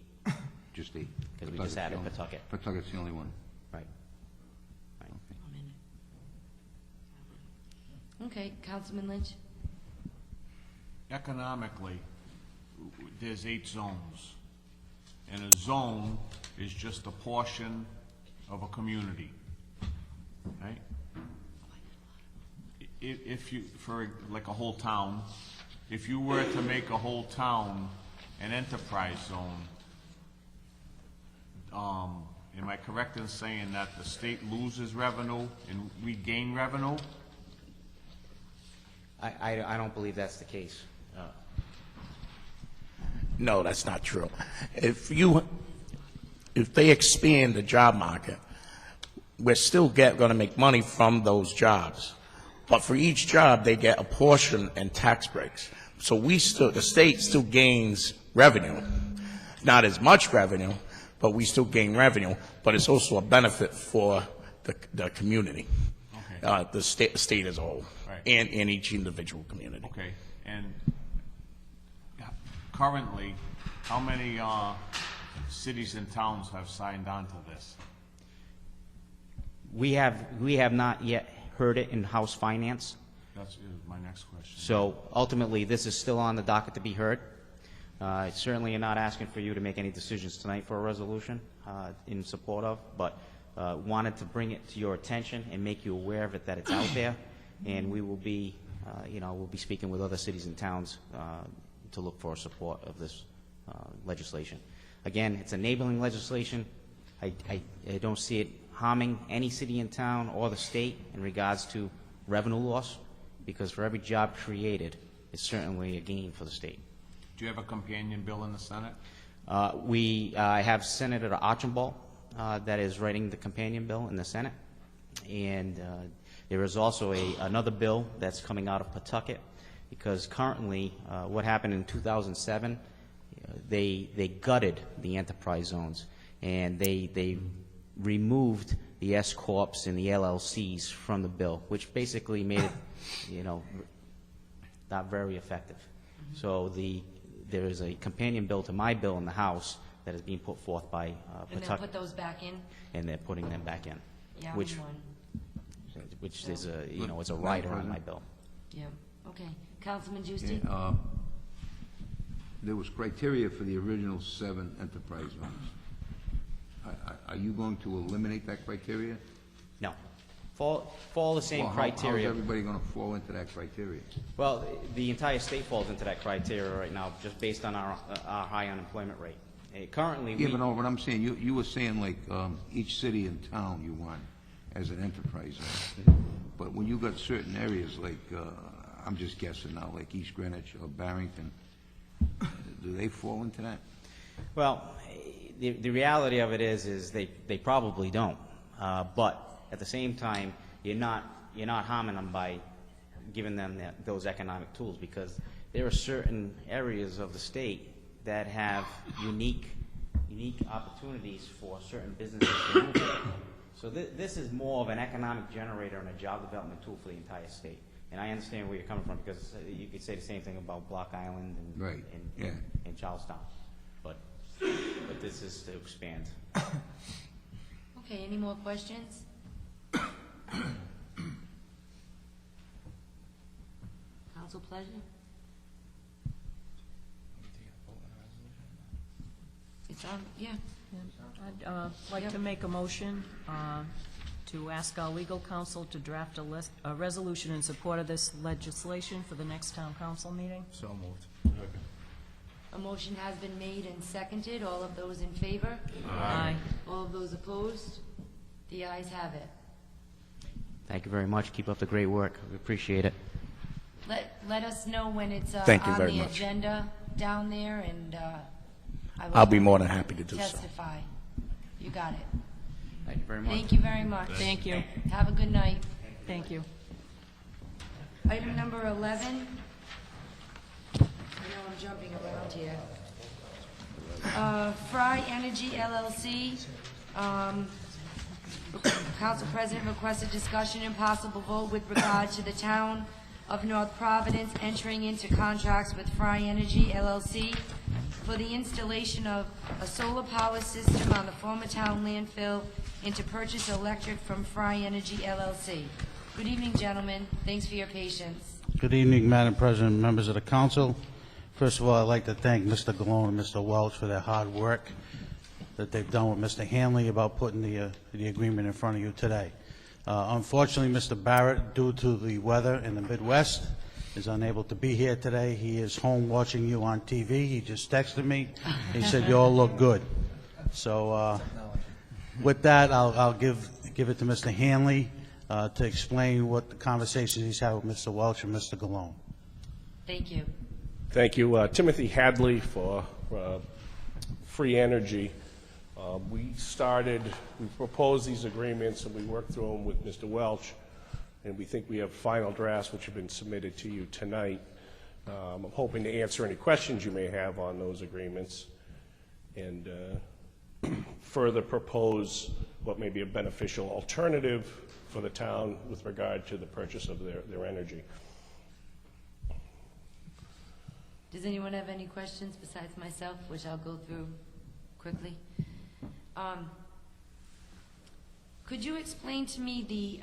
Speaker 5: Just 8?
Speaker 18: Because we just added Pawtucket.
Speaker 5: Pawtucket's the only one.
Speaker 18: Right.
Speaker 1: Okay, Councilman Lynch.
Speaker 2: Economically, there's 8 zones. And a zone is just a portion of a community, right? If you, for like a whole town, if you were to make a whole town an enterprise zone, am I correct in saying that the state loses revenue and we gain revenue?
Speaker 18: I don't believe that's the case.
Speaker 19: No, that's not true. If they expand the job market, we're still going to make money from those jobs. But for each job, they get a portion and tax breaks. So the state still gains revenue. Not as much revenue, but we still gain revenue. But it's also a benefit for the community, okay. The state as a whole, right. and each individual community.
Speaker 2: Okay. And currently, how many cities and towns have signed on to this?
Speaker 18: We have not yet heard it in House Finance.
Speaker 2: That's my next question.
Speaker 18: So ultimately, this is still on the docket to be heard. Certainly, not asking for you to make any decisions tonight for a resolution in support of, but wanted to bring it to your attention and make you aware of it, that it's out there, and we will be, we'll be speaking with other cities and towns to look for support of this legislation. Again, it's enabling legislation. I don't see it harming any city and town or the state in regards to revenue loss, because for every job created, it's certainly a gain for the state.
Speaker 2: Do you have a companion bill in the Senate?
Speaker 18: I have Senator Archambault that is writing the companion bill in the Senate, and there is also another bill that's coming out of Pawtucket, because currently what happened in 2007, they gutted the enterprise zones, and they removed the S corps and the LLCs from the bill, which basically made it, not very effective. So there is a companion bill to my bill in the House that is being put forth by
Speaker 1: And they'll put those back in?
Speaker 18: and they're putting them back in,
Speaker 1: Yeah,
Speaker 18: which
Speaker 1: So-
Speaker 18: is a it's a rider on my bill.
Speaker 1: Yeah, okay. Councilman Juicy?
Speaker 5: There was criteria for the original 7 enterprise zones. Are you going to eliminate that criteria?
Speaker 18: No. Follow the same
Speaker 5: Well,
Speaker 18: criteria.
Speaker 5: How's everybody going to fall into that criteria?
Speaker 18: Well, the entire state falls into that criteria right now, just based on our high unemployment rate. Currently,
Speaker 5: Yeah, but no, what I'm saying, you were saying like each city and town you want as an enterprise zone. But when you got certain areas like, I'm just guessing now, like East Greenwich or Barrington, do they fall into that?
Speaker 18: Well, the reality of it is they probably don't. But at the same time, you're not harming them by giving them those economic tools, because there are certain areas of the state that have unique opportunities for certain businesses to move in. So this is more of an economic generator and a job development tool for the entire state. And I understand where you're coming from, because you could say the same thing about Block Island and Charlestown. But this is to expand.
Speaker 1: Okay, any more questions? Council pleasure? It's on, yeah.
Speaker 13: I'd like to make a motion to ask our legal counsel to draft a resolution in support of this legislation for the next town council meeting.
Speaker 17: So moved.
Speaker 1: A motion has been made and seconded. All of those in favor?
Speaker 13: Aye.
Speaker 1: All of those opposed? The ayes have it.
Speaker 18: Thank you very much. Keep up the great work. We appreciate it.
Speaker 1: Let us know when it's
Speaker 19: Thank you
Speaker 1: on
Speaker 19: very
Speaker 1: the
Speaker 19: much.
Speaker 1: agenda down there, and
Speaker 19: I'll be more than happy to do so.
Speaker 1: testify. You got it.
Speaker 18: Thank you very much.
Speaker 1: Thank you very much.
Speaker 13: Thank you.
Speaker 1: Have a good night.
Speaker 13: Thank you.
Speaker 1: Item number 11. I know I'm jumping around here. Fry Energy LLC. Council President requested discussion and possible vote with regard to the town of North Providence entering into contracts with Fry Energy LLC for the installation of a solar power system on the former town landfill and to purchase electric from Fry Energy LLC. Good evening, gentlemen. Thanks for your patience.
Speaker 20: Good evening, Madam President, members of the council. First of all, I'd like to thank Mr. Galone and Mr. Welch for their hard work that they've done with Mr. Hanley about putting the agreement in front of you today. Unfortunately, Mr. Barrett, due to the weather in the Midwest, is unable to be here today. He is home watching you on TV. He just texted me. He said, you all look good. So with that, I'll give it to Mr. Hanley to explain what the conversations he's had with Mr. Welch and Mr. Galone.
Speaker 1: Thank you.
Speaker 21: Thank you. Timothy Hadley for Free Energy. We proposed these agreements and we worked through them with Mr. Welch, and we think we have final drafts which have been submitted to you tonight. I'm hoping to answer any questions you may have on those agreements and further propose what may be a beneficial alternative for the town with regard to the purchase of their energy.
Speaker 1: Does anyone have any questions besides myself, which I'll go through quickly? Could you explain to me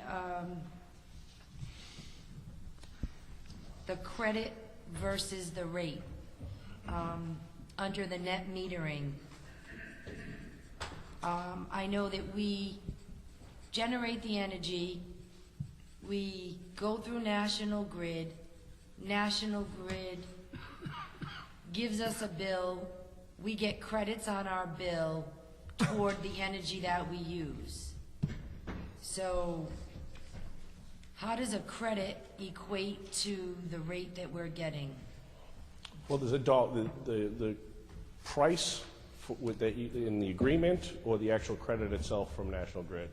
Speaker 1: the credit versus the rate, under the net metering. I know that we generate the energy, we go through National Grid. National Grid gives us a bill, we get credits on our bill toward the energy that we use. So how does a credit equate to the rate that we're getting?
Speaker 21: Well, there's the price in the agreement, or the actual credit itself from National Grid?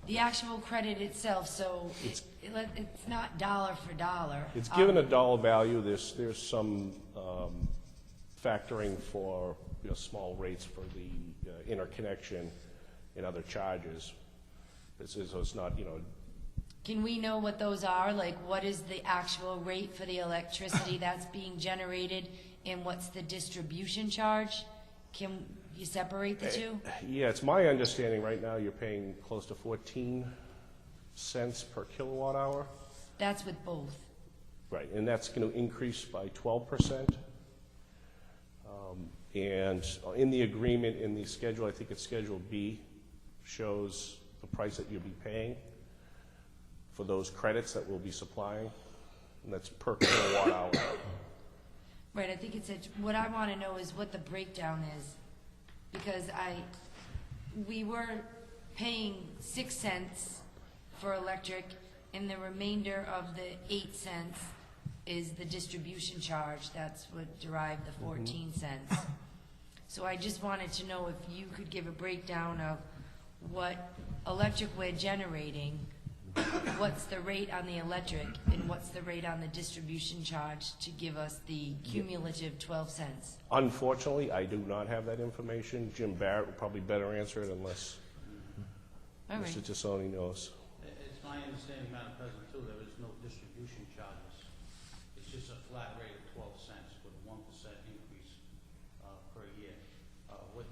Speaker 1: The actual credit itself, so it's not dollar for dollar.
Speaker 21: It's given a dollar value. There's some factoring for small rates for the interconnection and other charges. So it's not,
Speaker 1: Can we know what those are? Like, what is the actual rate for the electricity that's being generated, and what's the distribution charge? Can you separate the two?
Speaker 21: Yeah, it's my understanding right now you're paying close to 14 cents per kilowatt hour.
Speaker 1: That's with both.
Speaker 21: Right, and that's going to increase by 12%. And in the agreement, in the schedule, I think it's Schedule B, shows the price that you'll be paying for those credits that we'll be supplying, and that's per kilowatt hour.
Speaker 1: Right, I think it said, what I want to know is what the breakdown is, because we were paying 6 cents for electric, and the remainder of the 8 cents is the distribution charge. That's what derived the 14 cents. So I just wanted to know if you could give a breakdown of what electric we're generating, what's the rate on the electric, and what's the rate on the distribution charge to give us the cumulative 12 cents?
Speaker 21: Unfortunately, I do not have that information. Jim Barrett would probably better answer it unless
Speaker 1: All right.
Speaker 21: Mr. Tassoni knows.
Speaker 20: It's my understanding, Madam President, too, there is no distribution charges. It's just a flat rate of 12 cents with a 1% increase per year. What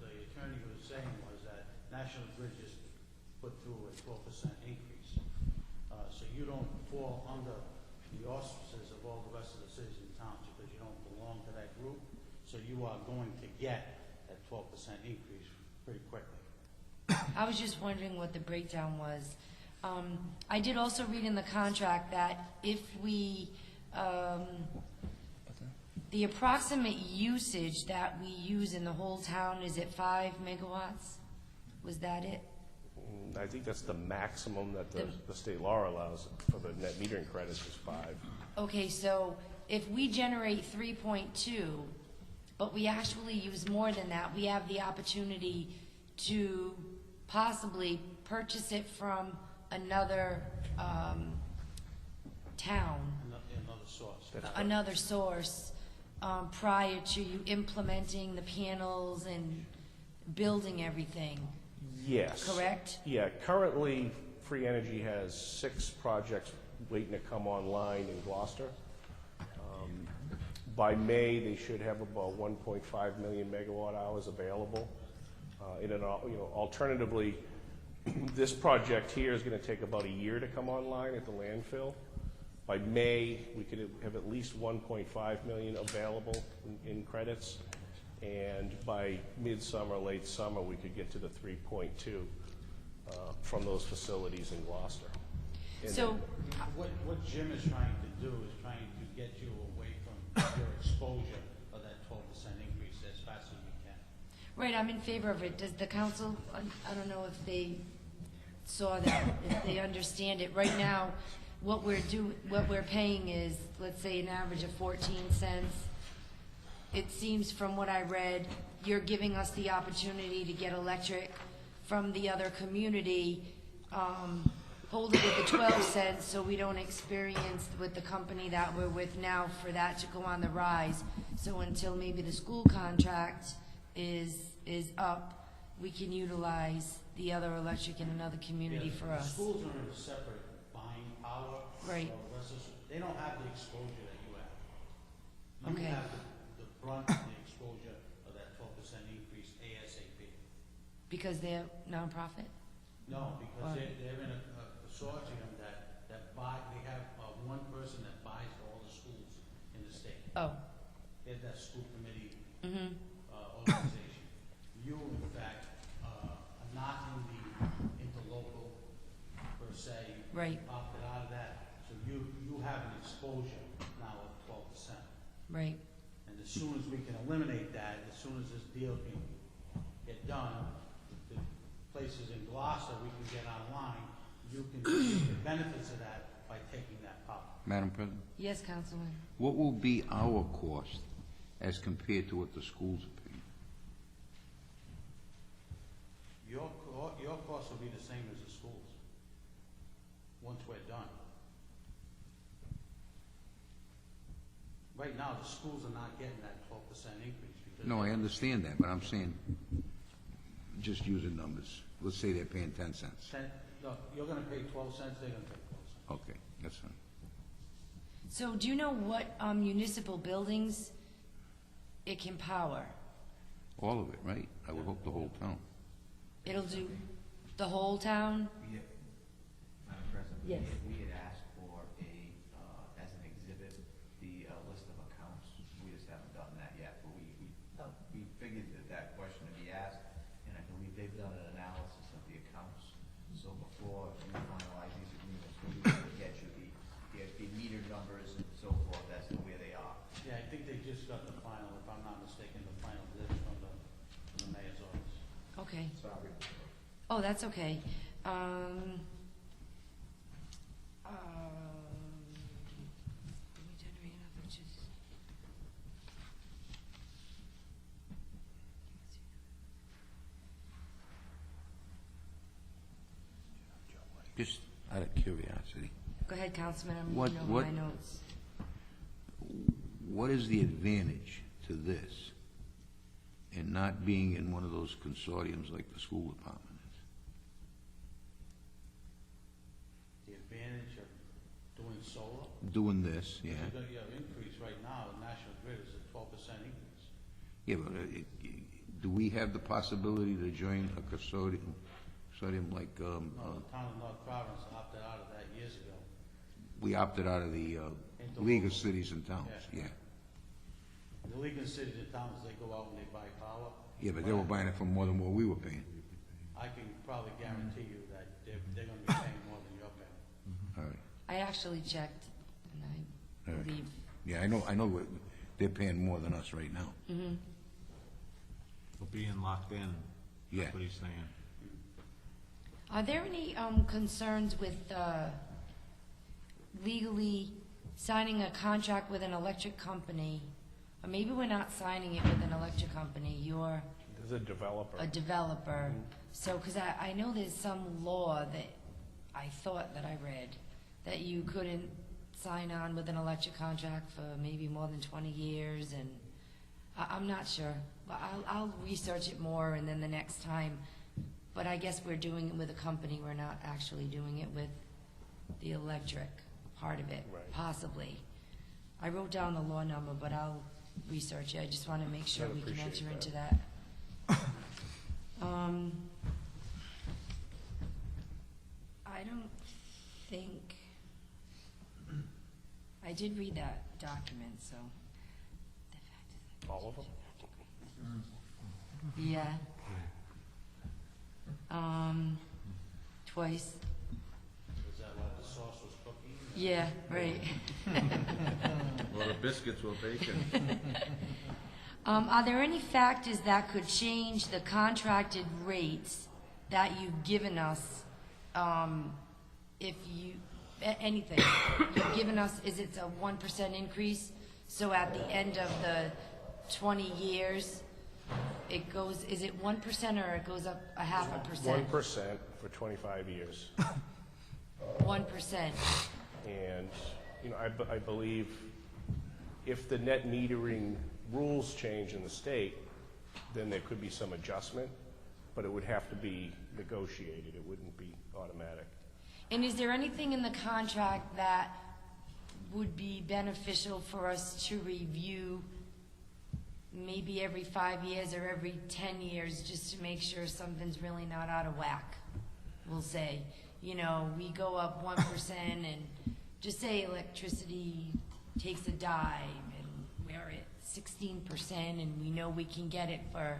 Speaker 20: the attorney was saying was that National Grid just put through a 12% increase. So you don't fall under the auspices of all the rest of the cities and towns because you don't belong to that group. So you are going to get that 12% increase pretty quickly.
Speaker 1: I was just wondering what the breakdown was. I did also read in the contract that if we, the approximate usage that we use in the whole town is at 5 megawatts? Was that it?
Speaker 21: I think that's the maximum that the state law allows for the net metering credits is 5.
Speaker 1: Okay, so if we generate 3.2, but we actually use more than that, we have the opportunity to possibly purchase it from another town, another source, prior to you implementing the panels and building everything.
Speaker 21: Yes.
Speaker 1: Correct?
Speaker 21: Yeah, currently, Free Energy has 6 projects waiting to come online in Gloucester. By May, they should have about 1.5 million megawatt hours available. Alternatively, this project here is going to take about a year to come online at the landfill. By May, we could have at least 1.5 million available in credits. And by midsummer, late summer, we could get to the 3.2 from those facilities in Gloucester. And
Speaker 1: So,
Speaker 20: What Jim is trying to do is trying to get you away from your exposure of that 12% increase as fast as you can.
Speaker 1: right, I'm in favor of it. Does the council, I don't know if they saw that, if they understand it. Right now, what we're paying is, let's say, an average of 14 cents. It seems from what I read, you're giving us the opportunity to get electric from the other community, hold it at the 12 cents so we don't experience with the company that we're with now for that to go on the rise. So until maybe the school contract is up, we can utilize the other electric in another community for
Speaker 20: The
Speaker 1: us.
Speaker 20: schools are in a separate buying power.
Speaker 1: Right.
Speaker 20: They don't have the exposure that you have. You
Speaker 1: Okay.
Speaker 20: have the brunt of the exposure of that 12% increase ASAP.
Speaker 1: Because they're nonprofit?
Speaker 20: No, because they're in a consortium that buy, they have one person that buys
Speaker 1: Oh.
Speaker 20: They have that school committee
Speaker 1: Mm-hmm.
Speaker 20: organization. You, in fact, are not in the interlocal per se.
Speaker 1: Right.
Speaker 20: Opted out of that, so you have an exposure now of 12%.
Speaker 1: Right.
Speaker 20: And as soon as we can eliminate that, as soon as this deal can get done, the places in Gloucester we can get online, you can see the benefits of that by taking that out.
Speaker 5: Madam President,
Speaker 1: Yes, Councilman.
Speaker 5: what will be our cost as compared to what the schools are paying?
Speaker 20: Your cost will be the same as the schools, once we're done. Right now, the schools are not getting that 12% increase because.
Speaker 5: No, I understand that, but I'm saying, just using numbers. Let's say they're paying 10 cents.
Speaker 20: No, you're gonna pay 12 cents, they're gonna pay 12 cents.
Speaker 5: Okay, that's fine.
Speaker 1: So do you know what municipal buildings it can power?
Speaker 5: All of it, right? I would hope the whole town.
Speaker 1: It'll do the whole town?
Speaker 6: Madam President?
Speaker 1: Yes.
Speaker 6: We had asked for as an exhibit, the list of accounts. We just haven't done that yet, but we figured that question would be asked, and I believe they've done an analysis of the accounts. So before you finalize these agreements, we will get you the meter numbers and so forth as to where they are.
Speaker 20: Yeah, I think they just got the final, if I'm not mistaken, the final list from the mayor's office.
Speaker 1: Okay.
Speaker 6: Sorry.
Speaker 1: Oh, that's okay.
Speaker 5: Just out of curiosity,
Speaker 1: Go ahead, Councilman, I'm
Speaker 5: What-
Speaker 1: reading over
Speaker 5: what-
Speaker 1: my notes.
Speaker 5: what is the advantage to this in not being in one of those consortiums like the school department is?
Speaker 20: The advantage of doing solar.
Speaker 5: Doing this, yeah.
Speaker 20: You got your increase right now, the National Grid is a 12% increase.
Speaker 5: Yeah, but do we have the possibility to join a consortium like,
Speaker 20: No, the town of North Providence opted out of that years ago.
Speaker 5: we opted out of the League of Cities and Towns, yeah.
Speaker 20: The League of Cities and Towns, they go out and they buy power.
Speaker 5: Yeah, but they were buying it for more than what we were paying.
Speaker 20: I can probably guarantee you that they're gonna be paying more than you're paying.
Speaker 5: All right,
Speaker 1: I actually checked, and I
Speaker 5: all right.
Speaker 1: believe.
Speaker 5: Yeah, I know they're paying more than us right now.
Speaker 1: Mhm.
Speaker 2: For being locked in.
Speaker 5: Yeah.
Speaker 2: That's what he's saying.
Speaker 1: Are there any concerns with legally signing a contract with an electric company? Or maybe we're not signing it with an electric company, you're
Speaker 21: There's a developer.
Speaker 1: a developer. So, because I know there's some law that I thought that I read, that you couldn't sign on with an electric contract for maybe more than 20 years, and I'm not sure. But I'll research it more, and then the next time. But I guess we're doing it with a company, we're not actually doing it with the electric part of it,
Speaker 21: Right.
Speaker 1: possibly. I wrote down the law number, but I'll research it. I just want to make sure
Speaker 21: I'd
Speaker 1: we can
Speaker 21: appreciate
Speaker 1: enter
Speaker 21: that.
Speaker 1: into that. I don't think, I did read that document, so.
Speaker 21: All of them?
Speaker 1: Yeah. Twice.
Speaker 20: Is that why the sauce was cooking?
Speaker 1: Yeah, right.
Speaker 2: Well, the biscuits were bacon.
Speaker 1: Are there any factors that could change the contracted rates that you've given us? If you, anything, you've given us, is it a 1% increase? So at the end of the 20 years, it goes, is it 1% or it goes up a 0.5%?
Speaker 21: 1% for 25 years.
Speaker 1: 1%.
Speaker 21: And, I believe if the net metering rules change in the state, then there could be some adjustment, but it would have to be negotiated. It wouldn't be automatic.
Speaker 1: And is there anything in the contract that would be beneficial for us to review maybe every 5 years or every 10 years, just to make sure something's really not out of whack? We'll say, we go up 1% and just say electricity takes a dive and 16% and we know we can get it for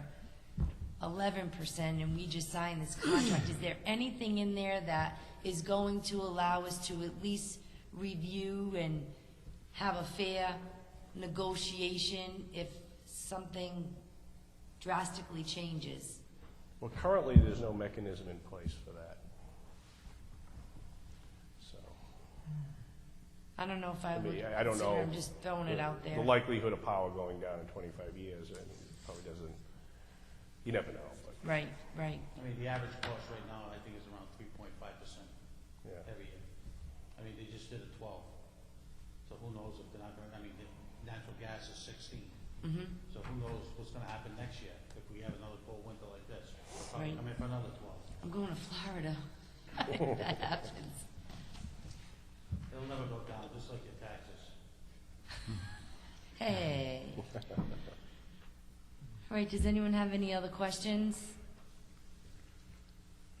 Speaker 1: 11% and we just signed this contract, is there anything in there that is going to allow us to at least review and have a fair negotiation if something drastically changes?
Speaker 21: Well, currently, there's no mechanism in place for that. So,
Speaker 1: I don't know if I would
Speaker 21: I don't know.
Speaker 1: consider, I'm just throwing it out there.
Speaker 21: The likelihood of power going down in 25 years, I mean, it probably doesn't, you never know. But
Speaker 1: Right, right.
Speaker 20: I mean, the average cost right now, I think, is around 3.5%
Speaker 21: Yeah.
Speaker 20: every year. I mean, they just did a 12. So who knows if they're not going, I mean, the natural gas is 16.
Speaker 1: Mhm.
Speaker 20: So who knows what's going to happen next year if we have another cold winter like this. They'll probably
Speaker 1: Right.
Speaker 20: come in for another 12.
Speaker 1: I'm going to Florida. If that happens.
Speaker 20: It'll never go down, just like your taxes.
Speaker 1: Hey. All right, does anyone have any other questions?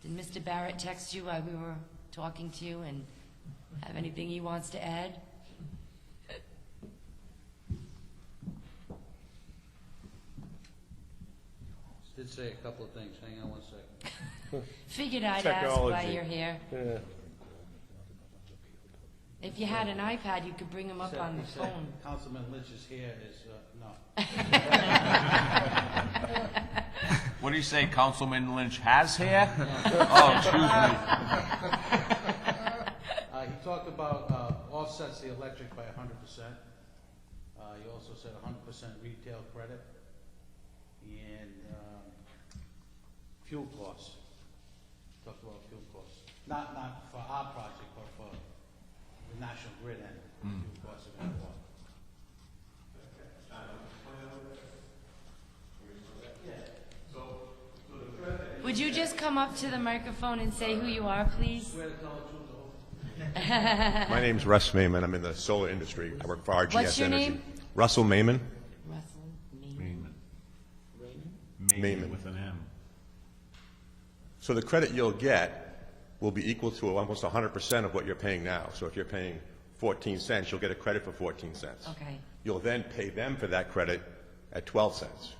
Speaker 1: Did Mr. Barrett text you while we were talking to you and have anything he wants to add?
Speaker 20: Did say a couple of things, hang on 1 second.
Speaker 1: Figured I'd ask while
Speaker 21: Technology.
Speaker 1: you're here.
Speaker 21: Yeah.
Speaker 1: If you had an iPad, you could bring him up on the phone.
Speaker 20: Councilman Lynch's hair is, no.
Speaker 2: What do you say, Councilman Lynch has hair? Oh, excuse me.
Speaker 20: He talked about offsets the electric by 100%. He also said 100% retail credit and fuel costs. Talked about fuel costs. Not for our project, but for the National Grid end. Fuel costs are going to go up.
Speaker 1: Would you just come up to the microphone and say who you are, please?
Speaker 7: My name's Russ Mayman. I'm in the solar industry. I work for RGS
Speaker 1: What's your
Speaker 7: Energy.
Speaker 1: name?
Speaker 7: Russell Mayman.
Speaker 1: Russell
Speaker 7: Mayman.
Speaker 2: With an M.
Speaker 7: So the credit you'll get will be equal to almost 100% of what you're paying now. So if you're paying 14 cents, you'll get a credit for 14 cents.
Speaker 1: Okay.
Speaker 7: You'll then pay them for that credit at 12 cents.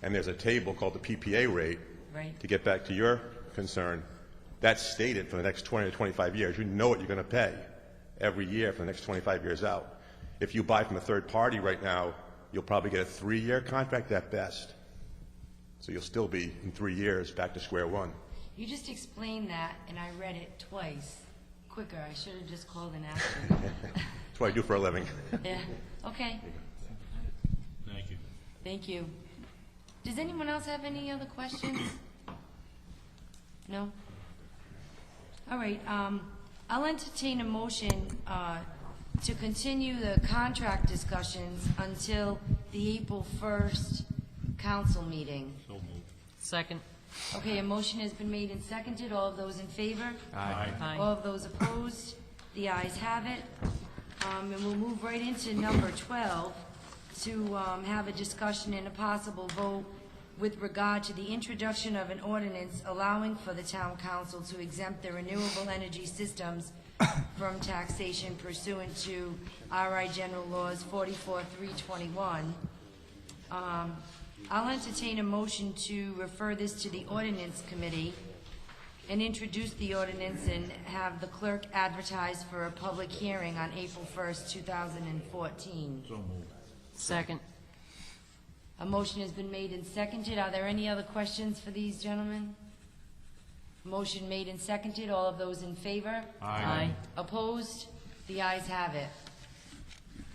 Speaker 7: And there's a table called the PPA rate.
Speaker 1: Right.
Speaker 7: To get back to your concern, that's stated for the next 20 to 25 years. You know what you're going to pay every year for the next 25 years out. If you buy from a third party right now, you'll probably get a 3-year contract at best. So you'll still be, in 3 years, back to square one.
Speaker 1: You just explained that, and I read it twice quicker. I should have just called and asked you.
Speaker 7: That's what I do for a living.
Speaker 1: Yeah, okay.
Speaker 2: Thank you.
Speaker 1: Thank you. Does anyone else have any other questions? No? All right, I'll entertain a motion to continue the contract discussions until the April 1st council meeting.
Speaker 2: So moved.
Speaker 13: Second.
Speaker 1: Okay, a motion has been made and seconded. All of those in favor?
Speaker 13: Aye. Aye.
Speaker 1: All of those opposed? The ayes have it. And we'll move right into number 12 to have a discussion and a possible vote with regard to the introduction of an ordinance allowing for the town council to exempt the renewable energy systems from taxation pursuant to RI General Laws 44-321. I'll entertain a motion to refer this to the ordinance committee and introduce the ordinance and have the clerk advertise for a public hearing on April 1st, 2014.
Speaker 2: So moved.
Speaker 13: Second.
Speaker 1: A motion has been made and seconded. Are there any other questions for these gentlemen? Motion made and seconded. All of those in favor?
Speaker 13: Aye.
Speaker 1: Opposed? The ayes have it.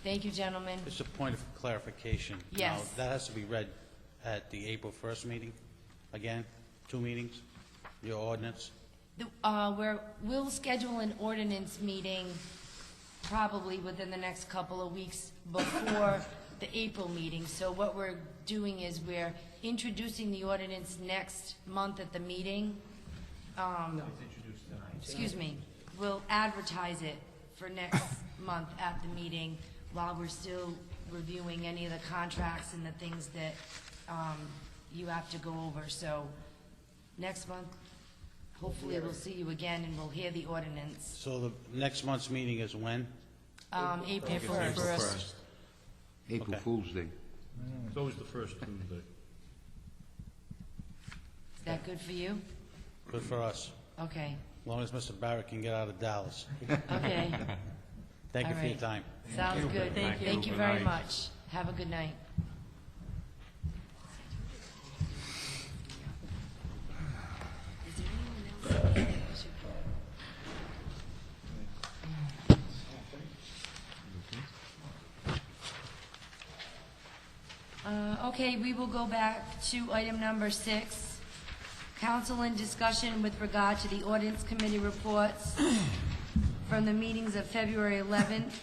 Speaker 1: Thank you, gentlemen.
Speaker 20: Just a point of clarification.
Speaker 1: Yes.
Speaker 20: Now, that has to be read at the April 1st meeting, again, 2 meetings, your ordinance.
Speaker 1: We'll schedule an ordinance meeting probably within the next couple of weeks before the April meeting. So what we're doing is we're introducing the ordinance next month at the meeting. Excuse me. We'll advertise it for next month at the meeting while we're still reviewing any of the contracts and the things that you have to go over. So next month, hopefully we'll see you again and we'll hear the ordinance.
Speaker 20: So the next month's meeting is when?
Speaker 1: April 1st.
Speaker 5: April
Speaker 20: Okay.
Speaker 5: Fool's Day.
Speaker 4: It's always the first Tuesday.
Speaker 1: Is that good for you?
Speaker 20: Good for us,
Speaker 1: Okay,
Speaker 20: as long as Mr. Barrett can get out of Dallas.
Speaker 1: okay.
Speaker 20: Thank you
Speaker 1: All
Speaker 20: for your
Speaker 1: right.
Speaker 20: time.
Speaker 1: Sounds good.
Speaker 13: Thank you.
Speaker 1: Thank you very much. Have a good night. Is there anyone else I should call? Okay, we will go back to item number 6. Council in discussion with regard to the ordinance committee reports from the meetings of February 11th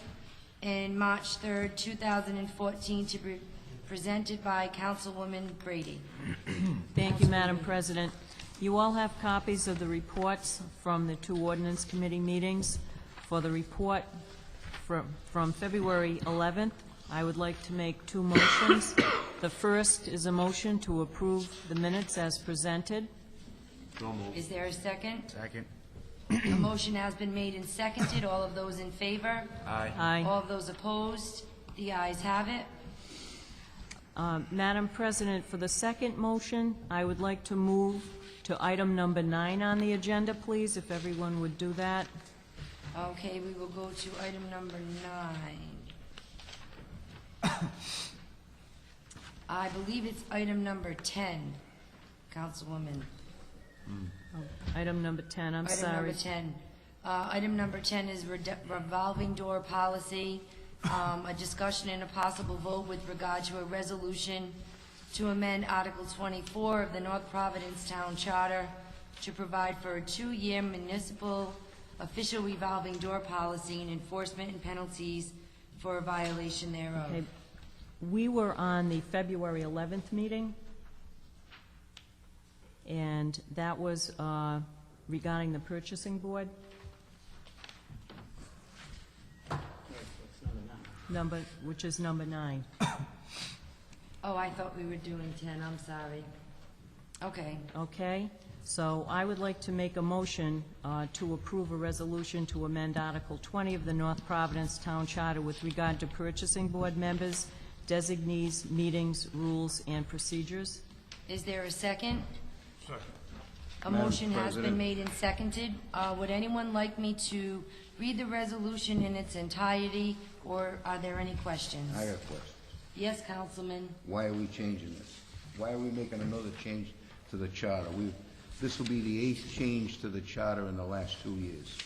Speaker 1: and March 3rd, 2014, to be presented by Councilwoman Brady.
Speaker 13: Thank you, Madam President. You all have copies of the reports from the 2 ordinance committee meetings. For the report from February 11th, I would like to make 2 motions. The first is a motion to approve the minutes as presented.
Speaker 1: Is there a second?
Speaker 17: Second.
Speaker 1: A motion has been made and seconded. All of those in favor?
Speaker 17: Aye.
Speaker 13: Aye.
Speaker 1: All of those opposed? The ayes have it.
Speaker 13: Madam President, for the second motion, I would like to move to item number 9 on the agenda, please, if everyone would do that.
Speaker 1: Okay, we will go to item number 9. I believe it's item number 10, Councilwoman.
Speaker 13: Item number 10, I'm sorry.
Speaker 1: Item number 10. Item number 10 is revolving door policy, a discussion and a possible vote with regard to a resolution to amend Article 24 of the North Providence Town Charter to provide for a 2-year municipal official revolving door policy and enforcement and penalties for a violation thereof.
Speaker 13: Okay. We were on the February 11th meeting, and that was regarding the purchasing board. Which is number 9.
Speaker 1: Oh, I thought we were doing 10, I'm sorry. Okay.
Speaker 13: Okay, so I would like to make a motion to approve a resolution to amend Article 20 of the North Providence Town Charter with regard to purchasing board members, designees, meetings, rules, and procedures.
Speaker 1: Is there a second?
Speaker 4: Second.
Speaker 1: A
Speaker 5: Madam
Speaker 1: motion has been
Speaker 5: President.
Speaker 1: made and seconded. Would anyone like me to read the resolution in its entirety, or are there any questions?
Speaker 5: I got a question.
Speaker 1: Yes, Councilman.
Speaker 5: Why are we changing this? Why are we making another change to the charter? This will be the 8th change to the charter in the last 2 years.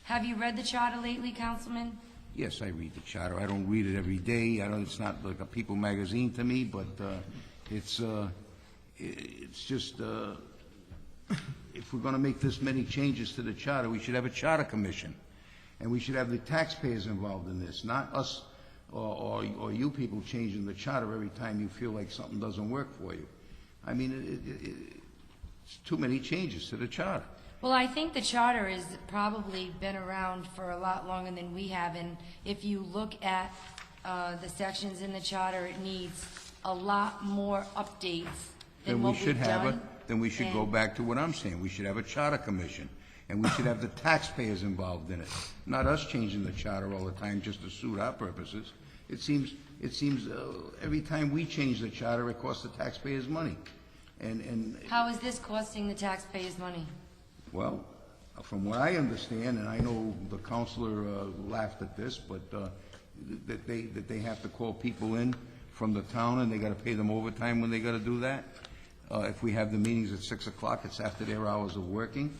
Speaker 1: Have you read the charter lately, Councilman?
Speaker 5: Yes, I read the charter. I don't read it every day. It's not like a People magazine to me, but it's just, if we're gonna make this many changes to the charter, we should have a charter commission. And we should have the taxpayers involved in this, not us or you people changing the charter every time you feel like something doesn't work for you. I mean, it's too many changes to the charter.
Speaker 1: Well, I think the charter has probably been around for a lot longer than we have, and if you look at the sections in the charter, it needs a lot more updates than what we've done.
Speaker 5: Then we should go back to what I'm saying. We should have a charter commission, and we should have the taxpayers involved in it, not us changing the charter all the time just to suit our purposes. It seems every time we change the charter, it costs the taxpayers money. And
Speaker 1: How is this costing the taxpayers money?
Speaker 5: well, from what I understand, and I know the counselor laughed at this, but that they have to call people in from the town, and they got to pay them overtime when they got to do that. If we have the meetings at 6 o'clock, it's after their hours of working.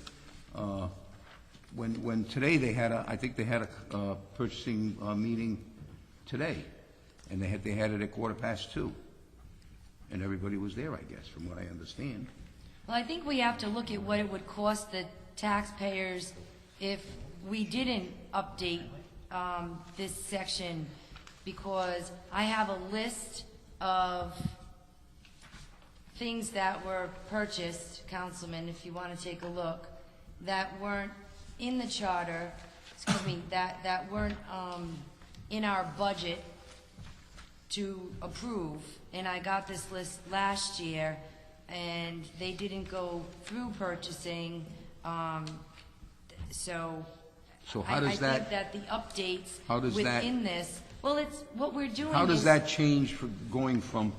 Speaker 5: When today I think they had a purchasing meeting today, and they had it at 2:15, and everybody was there, I guess, from what I understand.
Speaker 1: Well, I think we have to look at what it would cost the taxpayers if we didn't update this section, because I have a list of things that were purchased, Councilman, if you want to take a look, that weren't in the charter, excuse me, that weren't in our budget to approve, and I got this list last year, and they didn't go through purchasing, so
Speaker 5: So how does
Speaker 1: I think that the updates
Speaker 5: how does that-
Speaker 1: within this Well, it's, what we're doing is...
Speaker 5: How does that change for going from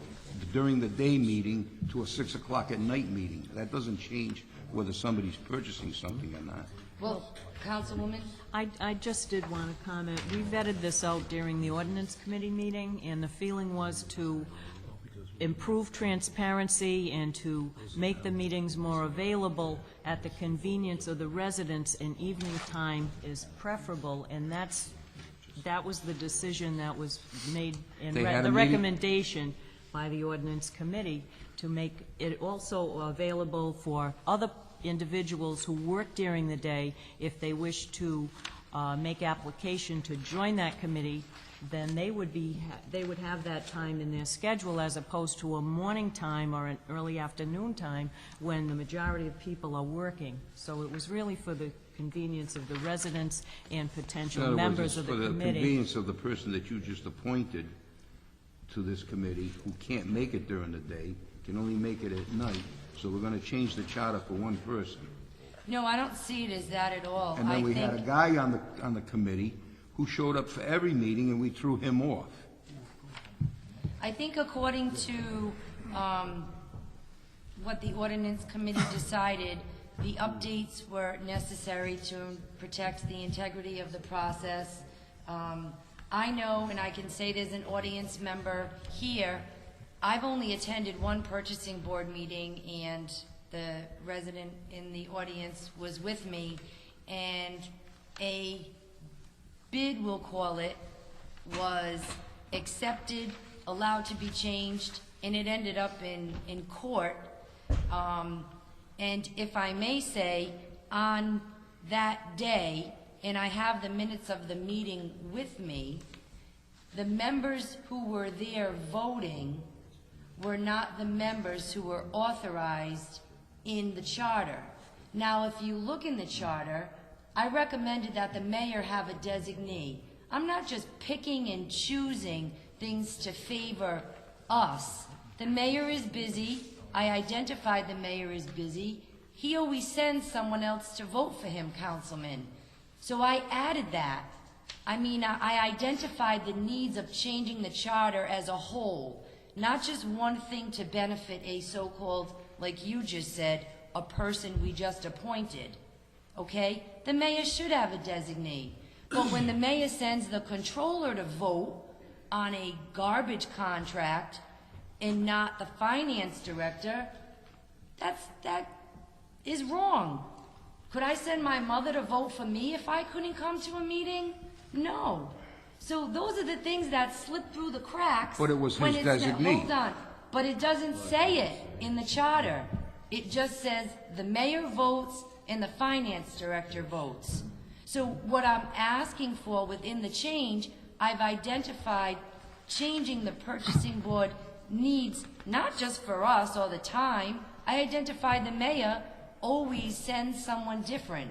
Speaker 5: during the day meeting to a 6 o'clock at night meeting? That doesn't change whether somebody's purchasing something or not.
Speaker 1: Well, Councilwoman?
Speaker 13: I just did want to comment. We vetted this out during the ordinance committee meeting, and the feeling was to improve transparency and to make the meetings more available at the convenience of the residents, and evening time is preferable, and that was the decision that was made in
Speaker 5: They had a
Speaker 13: the
Speaker 5: meeting?
Speaker 13: recommendation by the ordinance committee to make it also available for other individuals who work during the day. If they wish to make application to join that committee, then they would have that time in their schedule, as opposed to a morning time or an early afternoon time when the majority of people are working. So it was really for the convenience of the residents and potential members of the
Speaker 5: For the
Speaker 13: committee.
Speaker 5: convenience of the person that you just appointed to this committee, who can't make it during the day, can only make it at night, so we're gonna change the charter for one person.
Speaker 1: No, I don't see it as that at all.
Speaker 5: And then we had a
Speaker 1: think-
Speaker 5: guy on the committee who showed up for every meeting, and we threw him off.
Speaker 1: I think according to what the ordinance committee decided, the updates were necessary to protect the integrity of the process. I know, and I can say it as an audience member here, I've only attended one purchasing board meeting, and the resident in the audience was with me, and a bid, we'll call it, was accepted, allowed to be changed, and it ended up in court. And if I may say, on that day, and I have the minutes of the meeting with me, the members who were there voting were not the members who were authorized in the charter. Now, if you look in the charter, I recommended that the mayor have a designee. I'm not just picking and choosing things to favor us. The mayor is busy. I identified the mayor is busy. He always sends someone else to vote for him, Councilman. So I added that. I mean, I identified the needs of changing the charter as a whole, not just one thing to benefit a so-called, like you just said, a person we just appointed. Okay? The mayor should have a designee. But when the mayor sends the controller to vote on a garbage contract and not the finance director, that is wrong. Could I send my mother to vote for me if I couldn't come to a meeting? No. So those are the things that slip through the cracks.
Speaker 5: But it was
Speaker 1: when
Speaker 5: his
Speaker 1: it's-
Speaker 5: designee.
Speaker 1: Hold on. But it doesn't say it in the charter. It just says the mayor votes and the finance director votes. So what I'm asking for within the change, I've identified changing the purchasing board needs, not just for us all the time. I identified the mayor always sends someone different.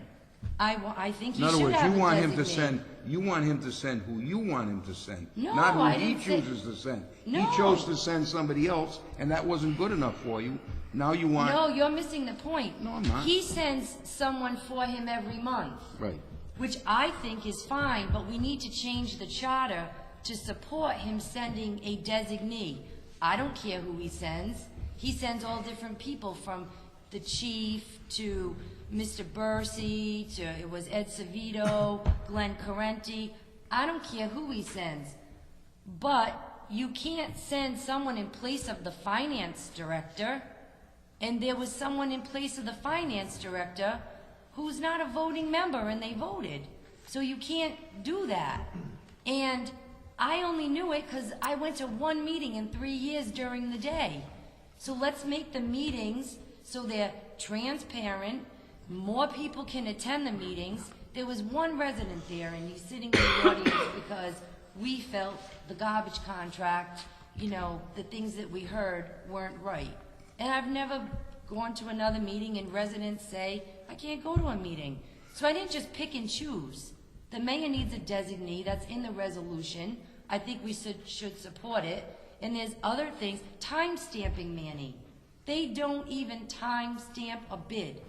Speaker 1: I think he
Speaker 5: In other
Speaker 1: should
Speaker 5: words,
Speaker 1: have
Speaker 5: you
Speaker 1: a
Speaker 5: want him to
Speaker 1: designee.
Speaker 5: send, you want him to send who you want him to send,
Speaker 1: No,
Speaker 5: not who
Speaker 1: I
Speaker 5: he
Speaker 1: didn't say-
Speaker 5: chooses to send. He
Speaker 1: No.
Speaker 5: chose to send somebody else, and that wasn't good enough for you. Now you want...
Speaker 1: No, you're missing the point.
Speaker 5: No, I'm not.
Speaker 1: He sends someone for him every month,
Speaker 5: Right.
Speaker 1: which I think is fine, but we need to change the charter to support him sending a designee. I don't care who he sends. He sends all different people, from the chief to Mr. Bursey to, it was Ed Savito, Glenn Correnti. I don't care who he sends. But you can't send someone in place of the finance director. And there was someone in place of the finance director who's not a voting member, and they voted. So you can't do that. And I only knew it because I went to one meeting in 3 years during the day. So let's make the meetings so they're transparent, more people can attend the meetings. There was one resident there, and he's sitting in the audience because we felt the garbage contract, you know, the things that we heard weren't right. And I've never gone to another meeting and residents say, I can't go to a meeting. So I didn't just pick and choose. The mayor needs a designee, that's in the resolution. I think we should support it. And there's other things, time stamping, Manny. They don't even time stamp a bid.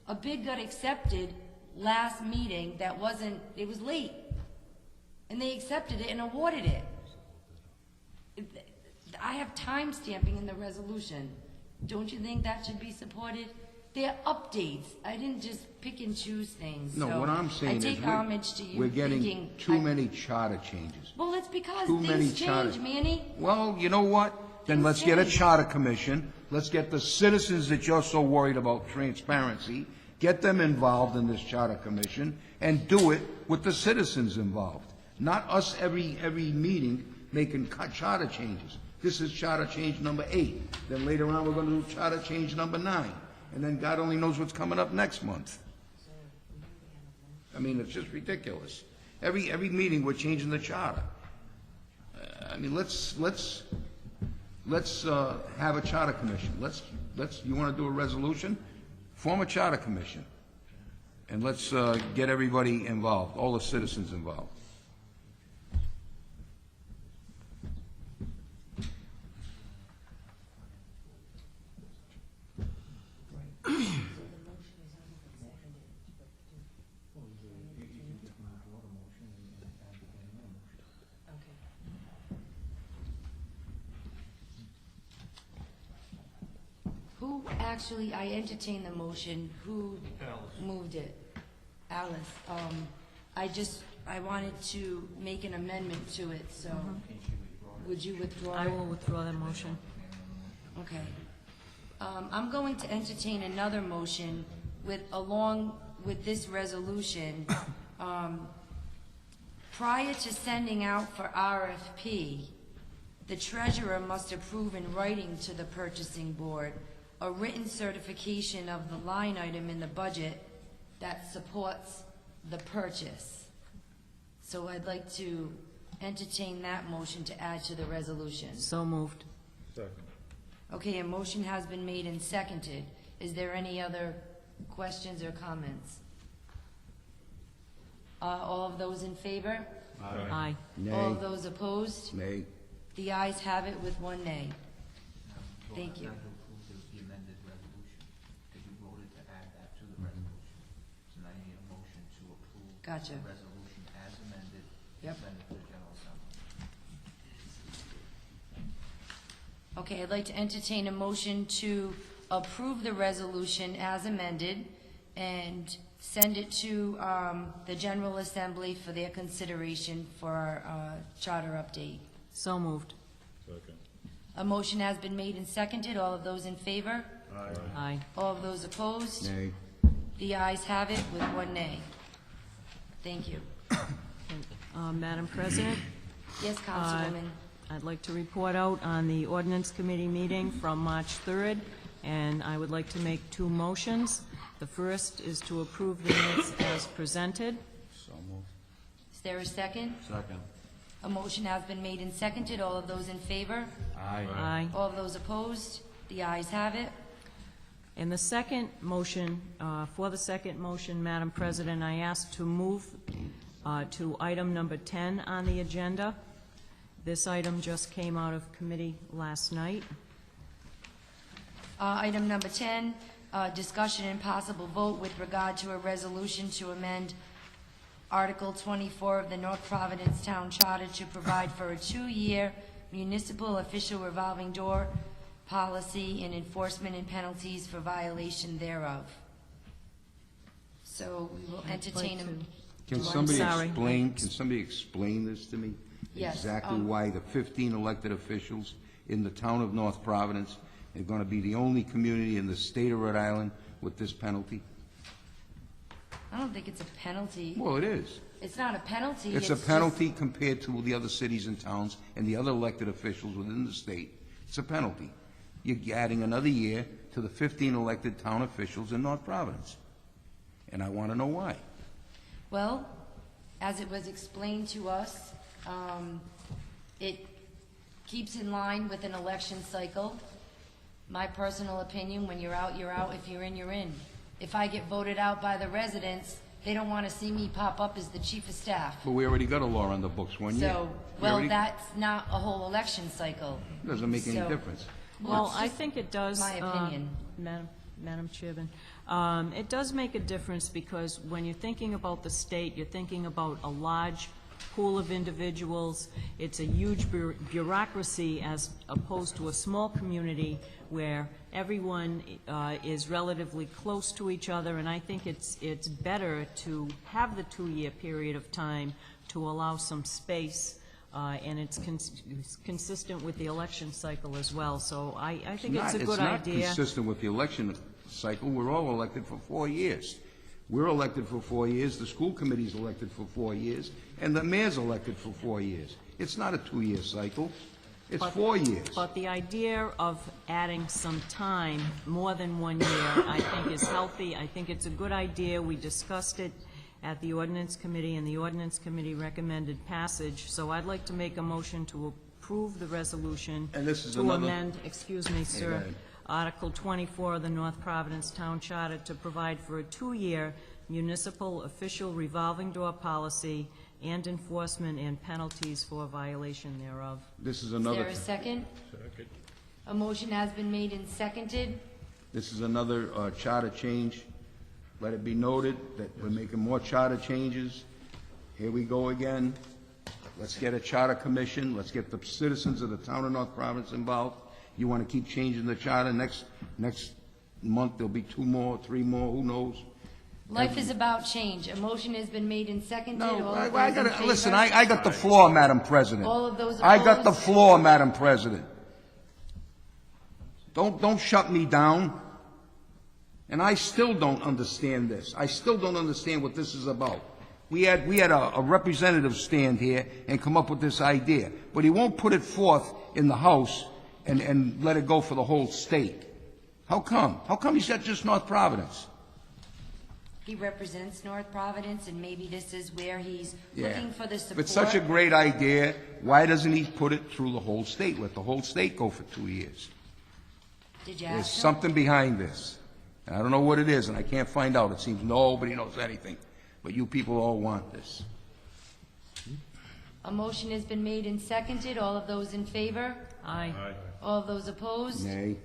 Speaker 1: A bid got accepted last meeting that wasn't, it was late. and they accepted it and awarded it. I have time stamping in the resolution. Don't you think that should be supported? They're updates. I didn't just pick and choose things.
Speaker 5: No,
Speaker 1: So
Speaker 5: what I'm saying is
Speaker 1: I take homage to you
Speaker 5: we're getting
Speaker 1: thinking
Speaker 5: too many charter changes.
Speaker 1: Well, it's because
Speaker 5: Too many
Speaker 1: things
Speaker 5: charter-
Speaker 1: change, Manny.
Speaker 5: Well, you know what? Then let's get a charter commission. Let's get the citizens that you're so worried about transparency, get them involved in this charter commission, and do it with the citizens involved. Not us every meeting making charter changes. This is charter change number 8. Then later on, we're going to do charter change number 9. And then God only knows what's coming up next month. I mean, it's just ridiculous. Every meeting, we're changing the charter. I mean, let's have a charter commission. You want to do a resolution? Form a charter commission. And let's get everybody involved, all the citizens involved.
Speaker 1: Who actually, I entertained the motion, who moved it? Alice. I wanted to make an amendment to it, so would you withdraw it?
Speaker 13: I will withdraw that motion.
Speaker 1: Okay. I'm going to entertain another motion along with this resolution. Prior to sending out for RFP, the treasurer must approve in writing to the purchasing board a written certification of the line item in the budget that supports the purchase. So I'd like to entertain that motion to add to the resolution.
Speaker 13: So moved.
Speaker 4: Second.
Speaker 1: Okay, a motion has been made and seconded. Is there any other questions or comments? All of those in favor?
Speaker 13: Aye.
Speaker 5: Nay.
Speaker 1: All of those opposed?
Speaker 5: Nay.
Speaker 1: The ayes have it with one nay. Thank you.
Speaker 6: The amended resolution, because you voted to add that to the resolution. So now you need a motion to approve
Speaker 1: Gotcha.
Speaker 6: the resolution as amended,
Speaker 1: Yep.
Speaker 6: send it to the General Assembly.
Speaker 1: Okay, I'd like to entertain a motion to approve the resolution as amended and send it to the General Assembly for their consideration for our charter update.
Speaker 13: So moved.
Speaker 4: Second.
Speaker 1: A motion has been made and seconded. All of those in favor?
Speaker 13: Aye.
Speaker 1: All of those opposed?
Speaker 5: Nay.
Speaker 1: The ayes have it with one nay. Thank you.
Speaker 13: Madam President?
Speaker 1: Yes, Councilwoman.
Speaker 13: I'd like to report out on the ordinance committee meeting from March 3rd, and I would like to make two motions. The first is to approve the minutes as presented.
Speaker 5: So moved.
Speaker 1: Is there a second?
Speaker 5: Second.
Speaker 1: A motion has been made and seconded. All of those in favor?
Speaker 5: Aye.
Speaker 13: Aye.
Speaker 1: All of those opposed? The ayes have it.
Speaker 13: In the second motion, for the second motion, Madam President, I ask to move to item number 10 on the agenda. This item just came out of committee last night.
Speaker 1: Item number 10, discussion and possible vote with regard to a resolution to amend Article 24 of the North Providence Town Charter to provide for a 2-year municipal official revolving door policy and enforcement and penalties for violation thereof. So we will entertain
Speaker 5: Can
Speaker 1: a...
Speaker 5: somebody explain this to me?
Speaker 1: Yes,
Speaker 5: Exactly why the 15 elected officials in the town of North Providence are going to be the only community in the state of Rhode Island with this penalty?
Speaker 1: I don't think it's a penalty.
Speaker 5: Well, it is.
Speaker 1: It's not a penalty.
Speaker 5: It's a
Speaker 1: just-
Speaker 5: penalty compared to the other cities and towns and the other elected officials within the state. It's a penalty. You're adding another year to the 15 elected town officials in North Providence. And I want to know why.
Speaker 1: Well, as it was explained to us, it keeps in line with an election cycle. My personal opinion, when you're out, you're out. If you're in, you're in. If I get voted out by the residents, they don't want to see me pop up as the chief of staff.
Speaker 5: But we already got a law on the books 1 year.
Speaker 1: So,
Speaker 5: We
Speaker 1: well,
Speaker 5: already-
Speaker 1: that's not a whole election cycle.
Speaker 5: Doesn't make any
Speaker 1: So-
Speaker 5: difference.
Speaker 13: Well,
Speaker 1: it's
Speaker 13: I
Speaker 1: just
Speaker 13: think it does.
Speaker 1: my opinion.
Speaker 13: Madam Chairman, it does make a difference because when you're thinking about the state, you're thinking about a large pool of individuals. It's a huge bureaucracy as opposed to a small community where everyone is relatively close to each other, and I think it's better to have the 2-year period of time to allow some space, and it's consistent with the election cycle as well. So I think it's a good idea.
Speaker 5: It's not consistent with the election cycle. We're all elected for 4 years. We're elected for 4 years, the school committee's elected for 4 years, and the mayor's elected for 4 years. It's not a 2-year cycle. It's 4 years.
Speaker 13: But the idea of adding some time, more than 1 year, I think is healthy. I think it's a good idea. We discussed it at the ordinance committee, and the ordinance committee recommended passage. So I'd like to make a motion to approve the resolution
Speaker 5: And this is
Speaker 13: to
Speaker 5: another-
Speaker 13: amend, excuse me, sir,
Speaker 5: ahead.
Speaker 13: Article 24 of the North Providence Town Charter to provide for a 2-year municipal official revolving door policy and enforcement and penalties for violation thereof.
Speaker 5: This is
Speaker 1: Is
Speaker 5: another...
Speaker 1: there a second? A motion has been made and seconded.
Speaker 5: This is another charter change. Let it be noted that we're making more charter changes. Here we go again. Let's get a charter commission. Let's get the citizens of the town of North Providence involved. You want to keep changing the charter? Next month, there'll be 2 more, 3 more, who knows?
Speaker 1: Life is about change. A motion has been made and seconded.
Speaker 5: No,
Speaker 1: All
Speaker 5: I
Speaker 1: of those in
Speaker 5: gotta,
Speaker 1: favor?
Speaker 5: listen, I got the floor, Madam President.
Speaker 1: All of those
Speaker 5: I got the
Speaker 1: opposed?
Speaker 5: floor, Madam President. Don't shut me down. And I still don't understand this. I still don't understand what this is about. We had a representative stand here and come up with this idea, but he won't put it forth in the House and let it go for the whole state. How come? How come he's got just North Providence?
Speaker 1: He represents North Providence, and maybe this is where he's looking for the
Speaker 5: If
Speaker 1: support.
Speaker 5: it's such a great idea, why doesn't he put it through the whole state? Let the whole state go for 2 years.
Speaker 1: Did you
Speaker 5: There's
Speaker 1: ask him?
Speaker 5: something behind this. And I don't know what it is, and I can't find out. It seems nobody knows anything. But you people all want this.
Speaker 1: A motion has been made and seconded. All of those in favor?
Speaker 13: Aye.
Speaker 1: All of those opposed?
Speaker 5: Nay.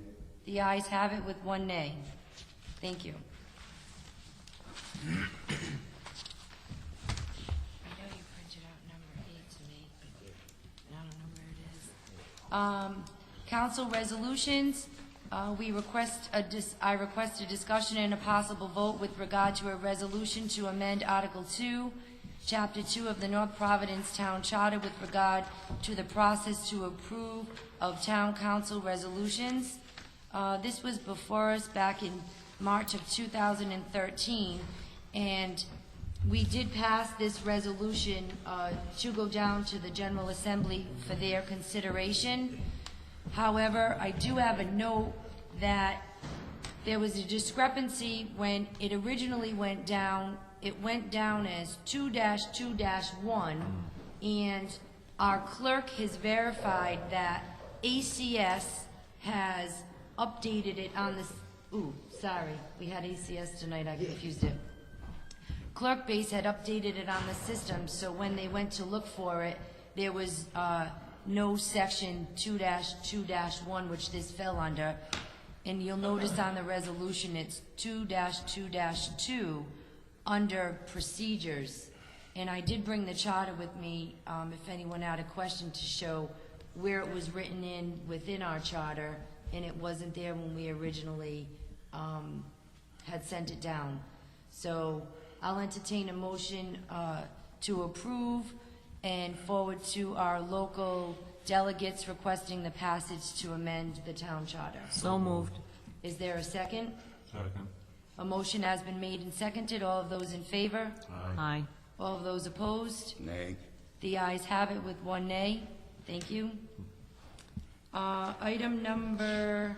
Speaker 1: The ayes have it with 1 nay. Thank you. I know you printed out number 8 to me. I don't know where it is. Council resolutions, I request a discussion and a possible vote with regard to a resolution to amend Article 2, Chapter 2 of the North Providence Town Charter with regard to the process to approve of town council resolutions. This was before us back in March of 2013, and we did pass this resolution to go down to the General Assembly for their consideration. However, I do have a note that there was a discrepancy when it originally went down. It went down as 2-2-1, and our clerk has verified that ACS has updated it on this, sorry, we had ACS tonight, I confused it. Clerk Base had updated it on the system, so when they went to look for it, there was no section 2-2-1, which this fell under. And you'll notice on the resolution, it's 2-2-2 under procedures. And I did bring the charter with me, if anyone had a question, to show where it was written in within our charter, and it wasn't there when we originally had sent it down. So I'll entertain a motion to approve and forward to our local delegates requesting the passage to amend the town charter.
Speaker 13: So moved.
Speaker 1: Is there a second?
Speaker 4: Second.
Speaker 1: A motion has been made and seconded. All of those in favor?
Speaker 13: Aye.
Speaker 1: All of those opposed?
Speaker 5: Nay.
Speaker 1: The ayes have it with 1 nay. Thank you. Item number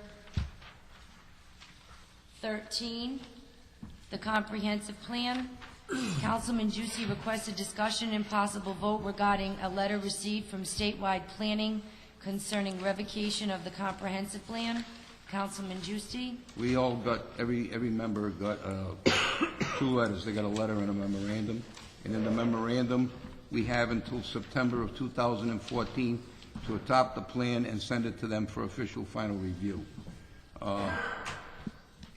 Speaker 1: 13, the comprehensive plan. Councilman Juicy requests a discussion and possible vote regarding a letter received from statewide planning concerning revocation of the comprehensive plan. Councilman Juicy?
Speaker 5: We all got, every member got 2 letters. They got a letter and a memorandum. And in the memorandum, we have until September of 2014 to adopt the plan and send it to them for official final review.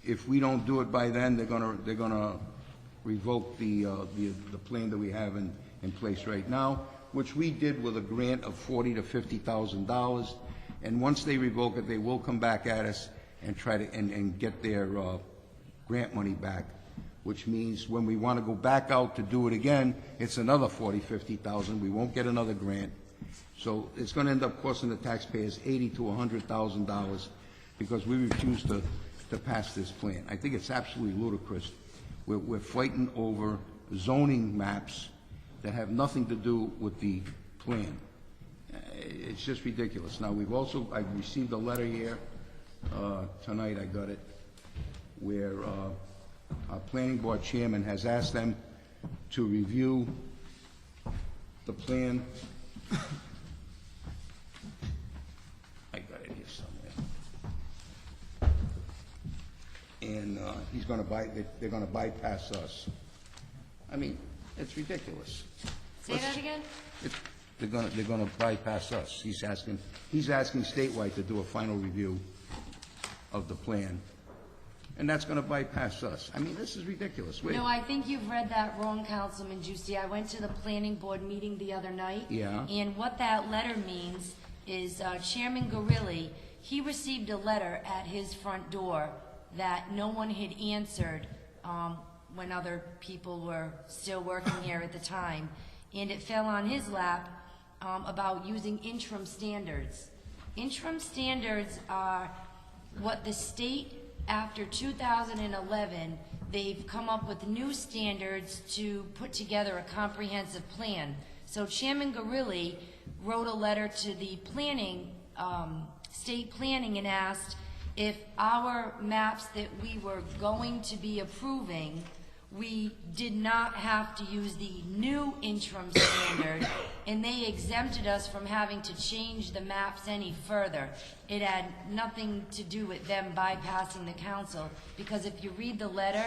Speaker 5: If we don't do it by then, they're gonna revoke the plan that we have in place right now, which we did with a grant of $40,000 to $50,000. And once they revoke it, they will come back at us and try to, and get their grant money back, which means when we want to go back out to do it again, it's another $40,000, $50,000. We won't get another grant. So it's going to end up costing the taxpayers $80,000 to $100,000 because we refuse to pass this plan. I think it's absolutely ludicrous. We're fighting over zoning maps that have nothing to do with the plan. It's just ridiculous. Now, I received a letter here, tonight I got it, where our planning board chairman has asked them to review the plan. I got it here somewhere. And he's going to they're going to bypass us. I mean, it's ridiculous.
Speaker 1: Say that again?
Speaker 5: They're going to bypass us. He's asking statewide to do a final review of the plan, and that's going to bypass us. I mean, this is ridiculous.
Speaker 1: No, I think you've read that wrong, Councilman Juicy. I went to the planning board meeting the other night.
Speaker 5: Yeah.
Speaker 1: And what that letter means is Chairman Gorilli, he received a letter at his front door that no one had answered when other people were still working here at the time. And it fell on his lap about using interim standards. Interim standards are what the state, after 2011, they've come up with new standards to put together a comprehensive plan. So Chairman Gorilli wrote a letter to the planning, state planning, and asked if our maps that we were going to be approving, we did not have to use the new interim standard, and they exempted us from having to change the maps any further. It had nothing to do with them bypassing the council, because if you read the letter,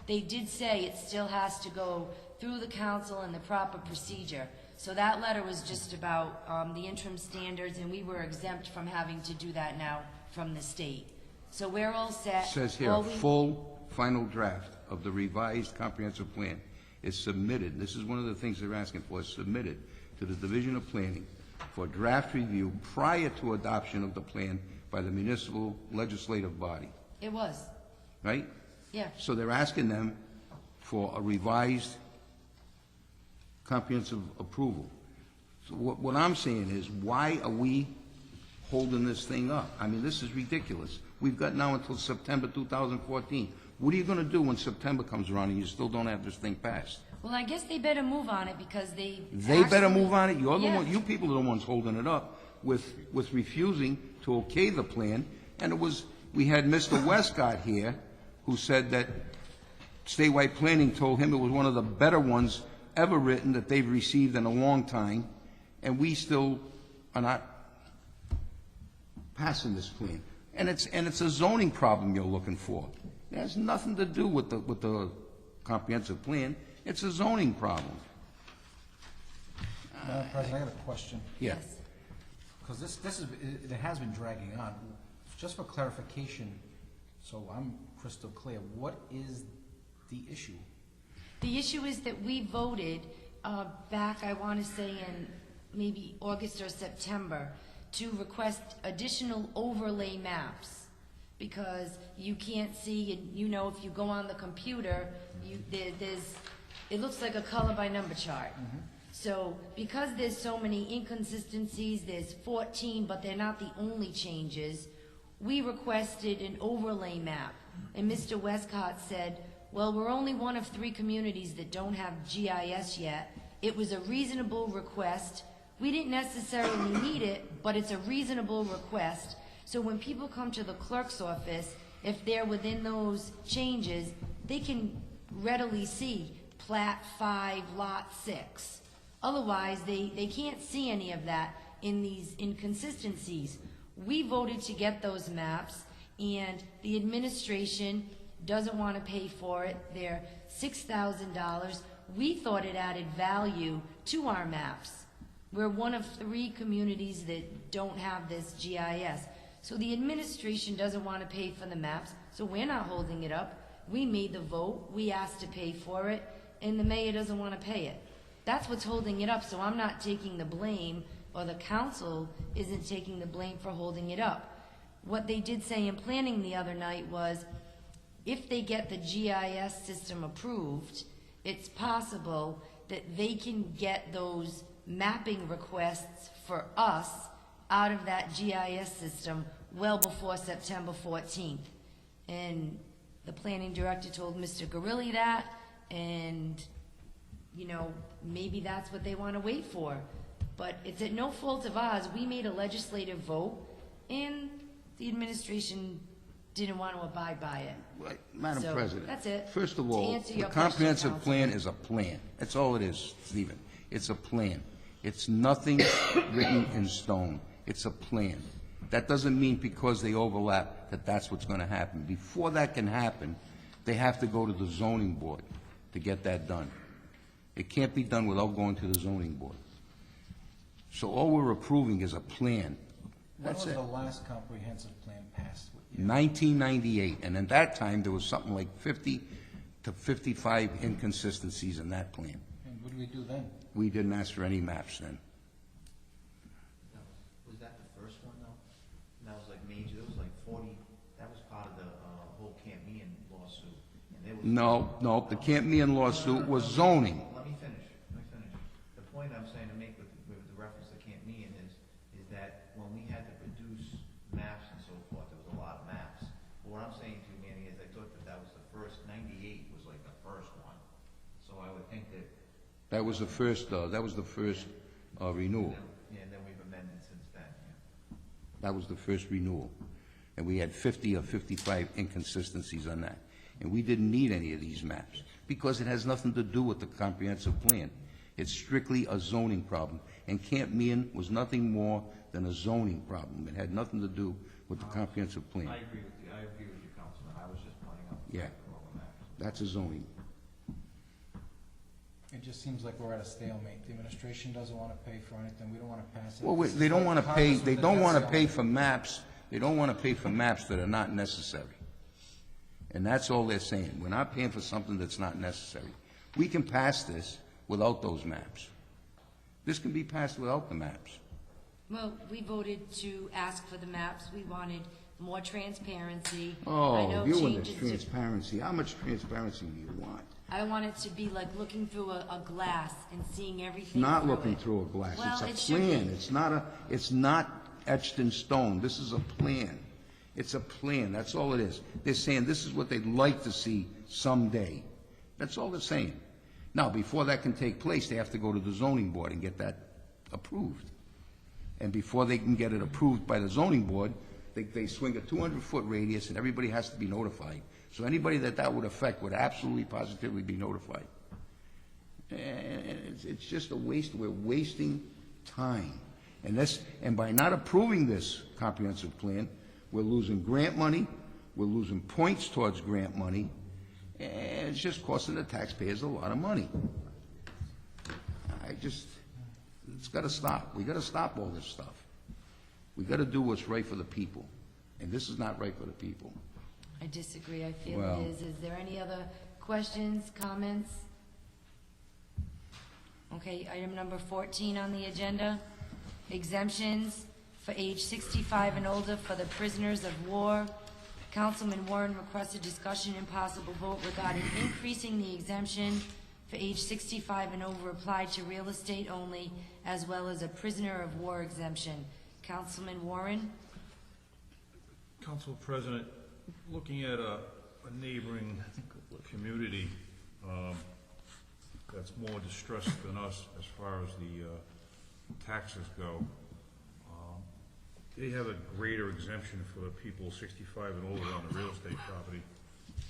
Speaker 1: they did say it still has to go through the council and the proper procedure. So that letter was just about the interim standards, and we were exempt from having to do that now from the state. So we're all set.
Speaker 5: It says here, a full final draft of the revised comprehensive plan is submitted. This is one of the things they're asking for, is submitted to the Division of Planning for draft review prior to adoption of the plan by the municipal legislative body.
Speaker 1: It was.
Speaker 5: Right?
Speaker 1: Yeah.
Speaker 5: So they're asking them for a revised comprehensive approval. So what I'm saying is, why are we holding this thing up? I mean, this is ridiculous. We've got now until September 2014. What are you going to do when September comes around and you still don't have this thing passed?
Speaker 1: Well, I guess they better move on it, because they
Speaker 5: better move on it? You're the
Speaker 1: Yeah.
Speaker 5: one, you people are the ones holding it up with refusing to okay the plan. And we had Mr. Westcott here who said that statewide planning told him it was one of the better ones ever written that they've received in a long time, and we still are not passing this plan. And it's a zoning problem you're looking for. It has nothing to do with the comprehensive plan. It's a zoning problem.
Speaker 8: Madam President, I got a question.
Speaker 5: Yeah.
Speaker 8: Because it has been dragging on. Just for clarification, so I'm crystal clear, what is the issue?
Speaker 1: The issue is that we voted back, I want to say in maybe August or September, to request additional overlay maps, because you can't see, and you know, if you go on the computer, it looks like a color by number chart. So because there's so many inconsistencies, there's 14, but they're not the only changes, we requested an overlay map. And Mr. Westcott said, well, we're only one of 3 communities that don't have GIS yet. It was a reasonable request. We didn't necessarily need it, but it's a reasonable request. So when people come to the clerk's office, if they're within those changes, they can readily see Plat 5, Lot 6. Otherwise, they can't see any of that in these inconsistencies. We voted to get those maps, and the administration doesn't want to pay for it. They're $6,000. We thought it added value to our maps. We're one of 3 communities that don't have this GIS. So the administration doesn't want to pay for the maps, so we're not holding it up. We made the vote, we asked to pay for it, and the mayor doesn't want to pay it. That's what's holding it up, so I'm not taking the blame, or the council isn't taking the blame for holding it up. What they did say in planning the other night was, if they get the GIS system approved, it's possible that they can get those mapping requests for us out of that GIS system well before September 14th. And the planning director told Mr. Gorilli that, and, you know, maybe that's what they want to wait for. But it's at no fault of ours. We made a legislative vote, and the administration didn't want to abide by it.
Speaker 5: Right, Madam
Speaker 1: So,
Speaker 5: President.
Speaker 1: that's it.
Speaker 5: First of
Speaker 1: To
Speaker 5: all,
Speaker 1: answer
Speaker 5: the
Speaker 1: your question,
Speaker 5: comprehensive
Speaker 1: Counsel.
Speaker 5: plan is a plan. That's all it is, Stephen. It's a plan. It's nothing written in stone. It's a plan. That doesn't mean because they overlap that that's what's going to happen. Before that can happen, they have to go to the zoning board to get that done. It can't be done without going to the zoning board. So all we're approving is a plan.
Speaker 8: When
Speaker 5: That's
Speaker 8: was
Speaker 5: it.
Speaker 8: the last comprehensive plan passed?
Speaker 5: 1998, and at that time, there was something like 50 to 55 inconsistencies in that plan.
Speaker 8: And what did we do then?
Speaker 5: We didn't ask for any maps then.
Speaker 6: Was that the first one, though? That was like major, there was like 40, that was part of the whole Camp Meehan lawsuit. And there was.
Speaker 5: No, the Camp Meehan lawsuit was zoning.
Speaker 6: Let me finish. The point I'm saying to make with the reference to Camp Meehan is that when we had to produce maps and so forth, there was a lot of maps. But what I'm saying to you, Manny, is I thought that was the first, 98 was like the first one. So I would think that.
Speaker 5: That was the first renewal.
Speaker 6: Yeah, and then we've amended since then, yeah.
Speaker 5: That was the first renewal. And we had 50 or 55 inconsistencies on that. And we didn't need any of these maps, because it has nothing to do with the comprehensive plan. It's strictly a zoning problem. And Camp Meehan was nothing more than a zoning problem. It had nothing to do with the comprehensive plan.
Speaker 6: I agree with you, Councilman. I was just pointing out.
Speaker 5: Yeah.
Speaker 6: all the maps.
Speaker 5: That's a zoning.
Speaker 8: It just seems like we're at a stalemate. The administration doesn't want to pay for anything. We don't want to pass it.
Speaker 5: Well, they don't want to pay, they don't want to pay for maps, they don't want to pay for maps that are not necessary. And that's all they're saying. We're not paying for something that's not necessary. We can pass this without those maps. This can be passed without the maps.
Speaker 1: Well, we voted to ask for the maps. We wanted more transparency. I
Speaker 5: Oh,
Speaker 1: know
Speaker 5: you and
Speaker 1: changes
Speaker 5: this
Speaker 1: to-
Speaker 5: transparency. How much transparency do you want?
Speaker 1: I want it to be like looking through a glass and seeing everything
Speaker 5: Not
Speaker 1: through
Speaker 5: looking
Speaker 1: it.
Speaker 5: through a glass.
Speaker 1: Well, it
Speaker 5: It's a
Speaker 1: should be.
Speaker 5: plan. It's not etched in stone. This is a plan. It's a plan. That's all it is. They're saying this is what they'd like to see someday. That's all they're saying. Now, before that can take place, they have to go to the zoning board and get that approved. And before they can get it approved by the zoning board, they swing a 200-foot radius, and everybody has to be notified. So anybody that would affect would absolutely positively be notified. And it's just a waste. We're wasting time. And by not approving this comprehensive plan, we're losing grant money, we're losing points towards grant money, and it's just costing the taxpayers a lot of money. It's got to stop. We got to stop all this stuff. We got to do what's right for the people, and this is not right for the people.
Speaker 1: I disagree. I feel
Speaker 5: Well-
Speaker 1: it is. Is there any other questions, comments? Okay, item number 14 on the agenda, exemptions for age 65 and older for the prisoners of war. Councilman Warren requested discussion and possible vote regarding increasing the exemption for age 65 and over applied to real estate only, as well as a prisoner of war exemption. Councilman Warren?
Speaker 4: Council President, looking at a neighboring community that's more distressed than us as far as the taxes go, they have a greater exemption for the people 65 and older on the real estate property.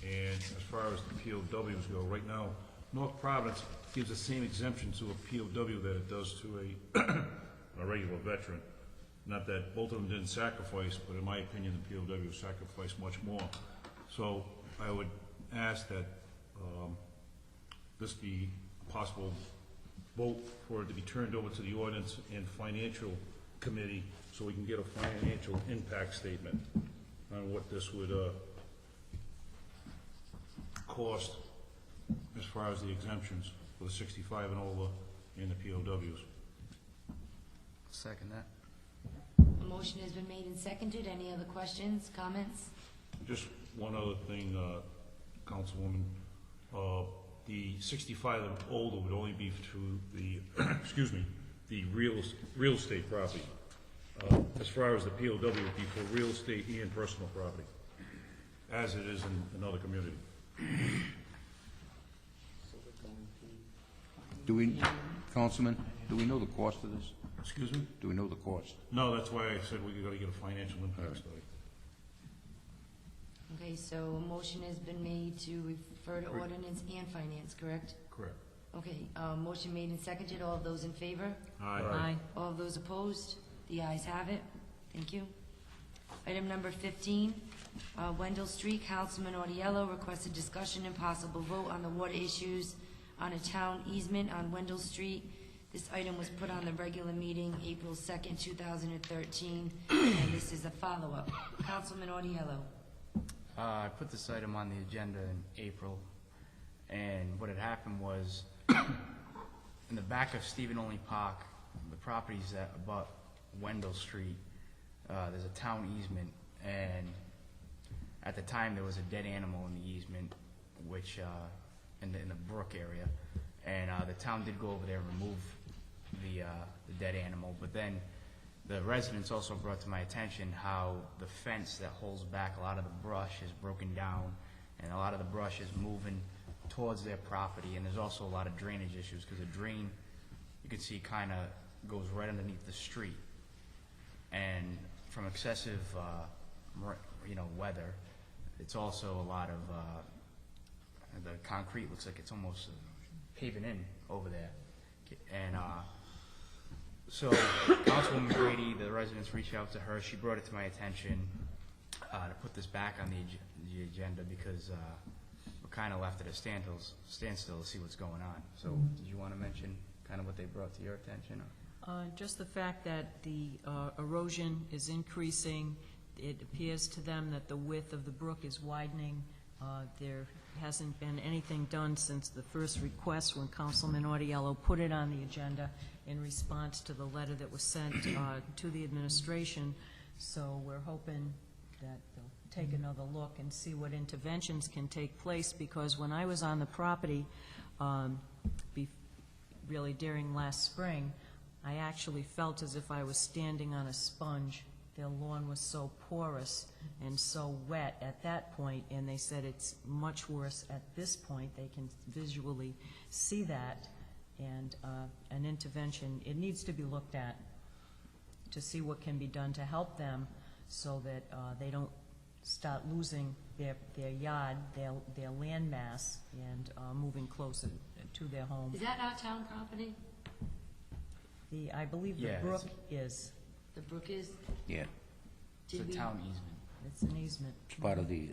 Speaker 4: And as far as the POWs go, right now, North Providence gives the same exemption to a POW that it does to a regular veteran. Not that both of them didn't sacrifice, but in my opinion, the POW sacrificed much more. So I would ask that this be a possible vote for it to be turned over to the Ordinance and Financial Committee so we can get a financial impact statement on what this would cost as far as the exemptions for the 65 and older and the POWs.
Speaker 17: Second that.
Speaker 1: A motion has been made and seconded. Any other questions, comments?
Speaker 4: Just one other thing, Councilwoman, the 65 and older would only be to the, excuse me, the real estate property. As far as the POW would be for real estate and personal property, as it is in another community.
Speaker 5: Do we, Councilman, do we know the cost of this?
Speaker 4: Excuse me?
Speaker 5: Do we know the cost?
Speaker 4: No, that's why I said we gotta get a financial impact study.
Speaker 1: Okay, so a motion has been made to refer to ordinance and finance, correct?
Speaker 4: Correct.
Speaker 1: Okay, motion made and seconded. All of those in favor?
Speaker 4: Aye.
Speaker 13: Aye.
Speaker 1: All of those opposed? The ayes have it. Thank you. Item number 15, Wendell Street, Councilman Audiello requested discussion and possible vote on the water issues on a town easement on Wendell Street. This item was put on the regular meeting April 2nd, 2013, and this is a follow-up. Councilman Audiello.
Speaker 17: I put this item on the agenda in April, and what had happened was, in the back of Stephen Olney Park, the properties that abut Wendell Street, there's a town easement, and at the time there was a dead animal in the easement, which in the brook area, and the town did go over there and remove the dead animal, but then the residents also brought to my attention how the fence that holds back a lot of the brush is broken down, and a lot of the brush is moving towards their property, and there's also a lot of drainage issues, because the drain, you can see, kind of goes right underneath the street. And from excessive, weather, it's also a lot of, the concrete looks like it's almost paving in over there. And so Councilwoman Grady, the residents reached out to her. She brought it to my attention to put this back on the agenda because we're kind of left at a standstill to see what's going on. So did you want to mention kind of what they brought to your attention?
Speaker 13: Just the fact that the erosion is increasing. It appears to them that the width of the brook is widening. There hasn't been anything done since the first request when Councilman Audiello put it on the agenda in response to the letter that was sent to the administration. So we're hoping that they'll take another look and see what interventions can take place, because when I was on the property, really during last spring, I actually felt as if I was standing on a sponge. Their lawn was so porous and so wet at that point, and they said it's much worse at this point. They can visually see that, and an intervention, it needs to be looked at to see what can be done to help them so that they don't start losing their yard, their land mass, and moving closer to their home.
Speaker 1: Is that our town property?
Speaker 13: I believe the brook is.
Speaker 1: The brook is?
Speaker 5: Yeah.
Speaker 17: It's a town easement.
Speaker 13: It's an easement.
Speaker 5: It's part of the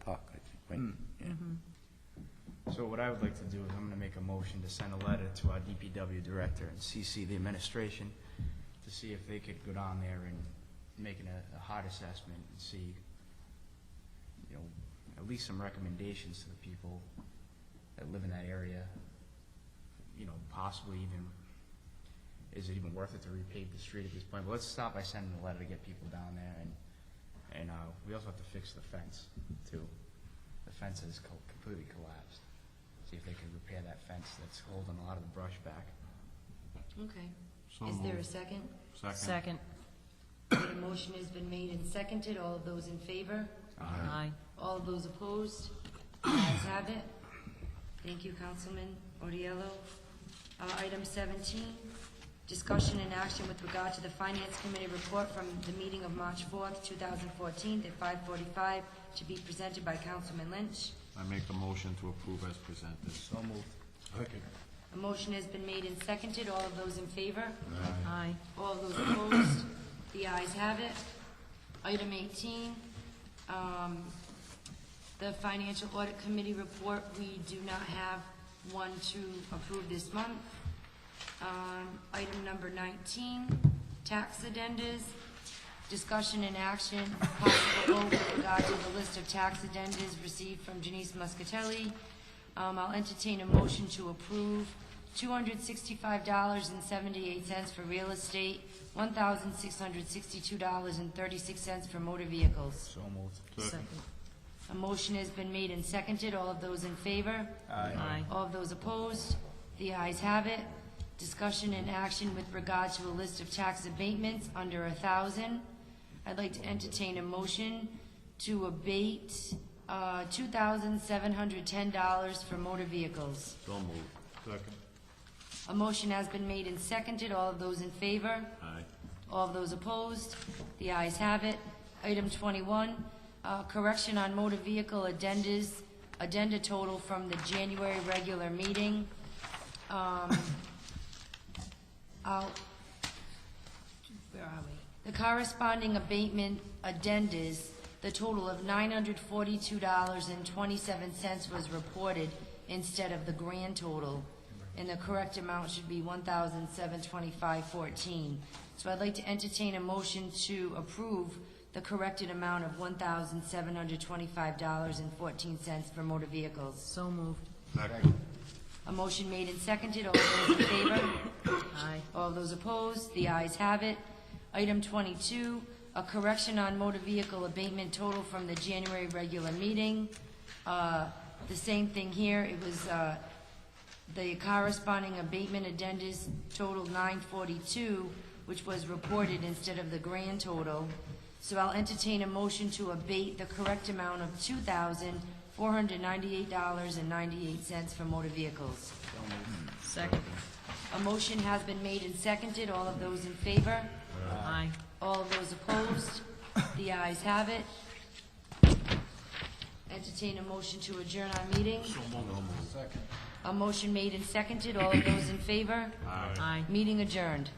Speaker 5: park, I think, right? Yeah.
Speaker 17: So what I would like to do is I'm going to make a motion to send a letter to our DPW director and CC the administration to see if they could go down there and make a hard assessment and see, at least some recommendations to the people that live in that area. Possibly even, is it even worth it to repave the street at this point? But let's start by sending a letter to get people down there, and we also have to fix the fence too. The fence has completely collapsed. See if they can repair that fence that's holding a lot of the brush back.
Speaker 1: Okay.
Speaker 2: So
Speaker 1: Is there a
Speaker 2: moved.
Speaker 1: second?
Speaker 13: Second.
Speaker 1: The motion has been made and seconded. All of those in favor?
Speaker 13: Aye.
Speaker 1: All of those opposed? The ayes have it. Thank you, Councilman Audiello. Item 17, discussion and action with regard to the Finance Committee report from the meeting of March 4th, 2014 at 5:45 to be presented by Councilman Lynch.
Speaker 2: I make the motion to approve as presented.
Speaker 17: So moved.
Speaker 2: Second.
Speaker 1: A motion has been made and seconded. All of those in favor?
Speaker 13: Aye.
Speaker 1: All of those opposed? The ayes have it. Item 18, the Financial Audit Committee report. We do not have one to approve this month. Item number 19, tax addendas. Discussion and action, possible vote with regard to the list of tax addendas received from Janice Muscatelli. I'll entertain a motion to approve $265.78 for real estate, $1,662.36 for motor vehicles.
Speaker 4: So moved.
Speaker 13: Second.
Speaker 1: A motion has been made and seconded. All of those in favor?
Speaker 13: Aye.
Speaker 1: All of those opposed? The ayes have it. Discussion and action with regard to a list of tax abatements under 1,000. I'd like to entertain a motion to abate $2,710 for motor vehicles.
Speaker 4: So moved. Second.
Speaker 1: A motion has been made and seconded. All of those in favor?
Speaker 4: Aye.
Speaker 1: All of those opposed? The ayes have it. Item 21, correction on motor vehicle addenda total from the January regular meeting. Where are we? The corresponding abatement addendas, the total of $942.27 was reported instead of the grand total, and the correct amount should be $1,725.14. So I'd like to entertain a motion to approve the corrected amount of $1,725.14 for motor vehicles.
Speaker 13: So moved.
Speaker 4: Second.
Speaker 1: A motion made and seconded. All those in favor?
Speaker 13: Aye.
Speaker 1: All those opposed? The ayes have it. Item 22, a correction on motor vehicle abatement total from the January regular meeting. The same thing here. It was the corresponding abatement addendas totaled $942, which was reported instead of the grand total. So I'll entertain a motion to abate the correct amount of $2,498.98 for motor vehicles.
Speaker 13: Second.
Speaker 1: A motion has been made and seconded. All of those in favor?
Speaker 13: Aye.
Speaker 1: All of those opposed? The ayes have it. Entertain a motion to adjourn our meeting.
Speaker 8: Second.
Speaker 1: A motion made and seconded. All of those in favor?
Speaker 13: Aye.
Speaker 1: Meeting adjourned.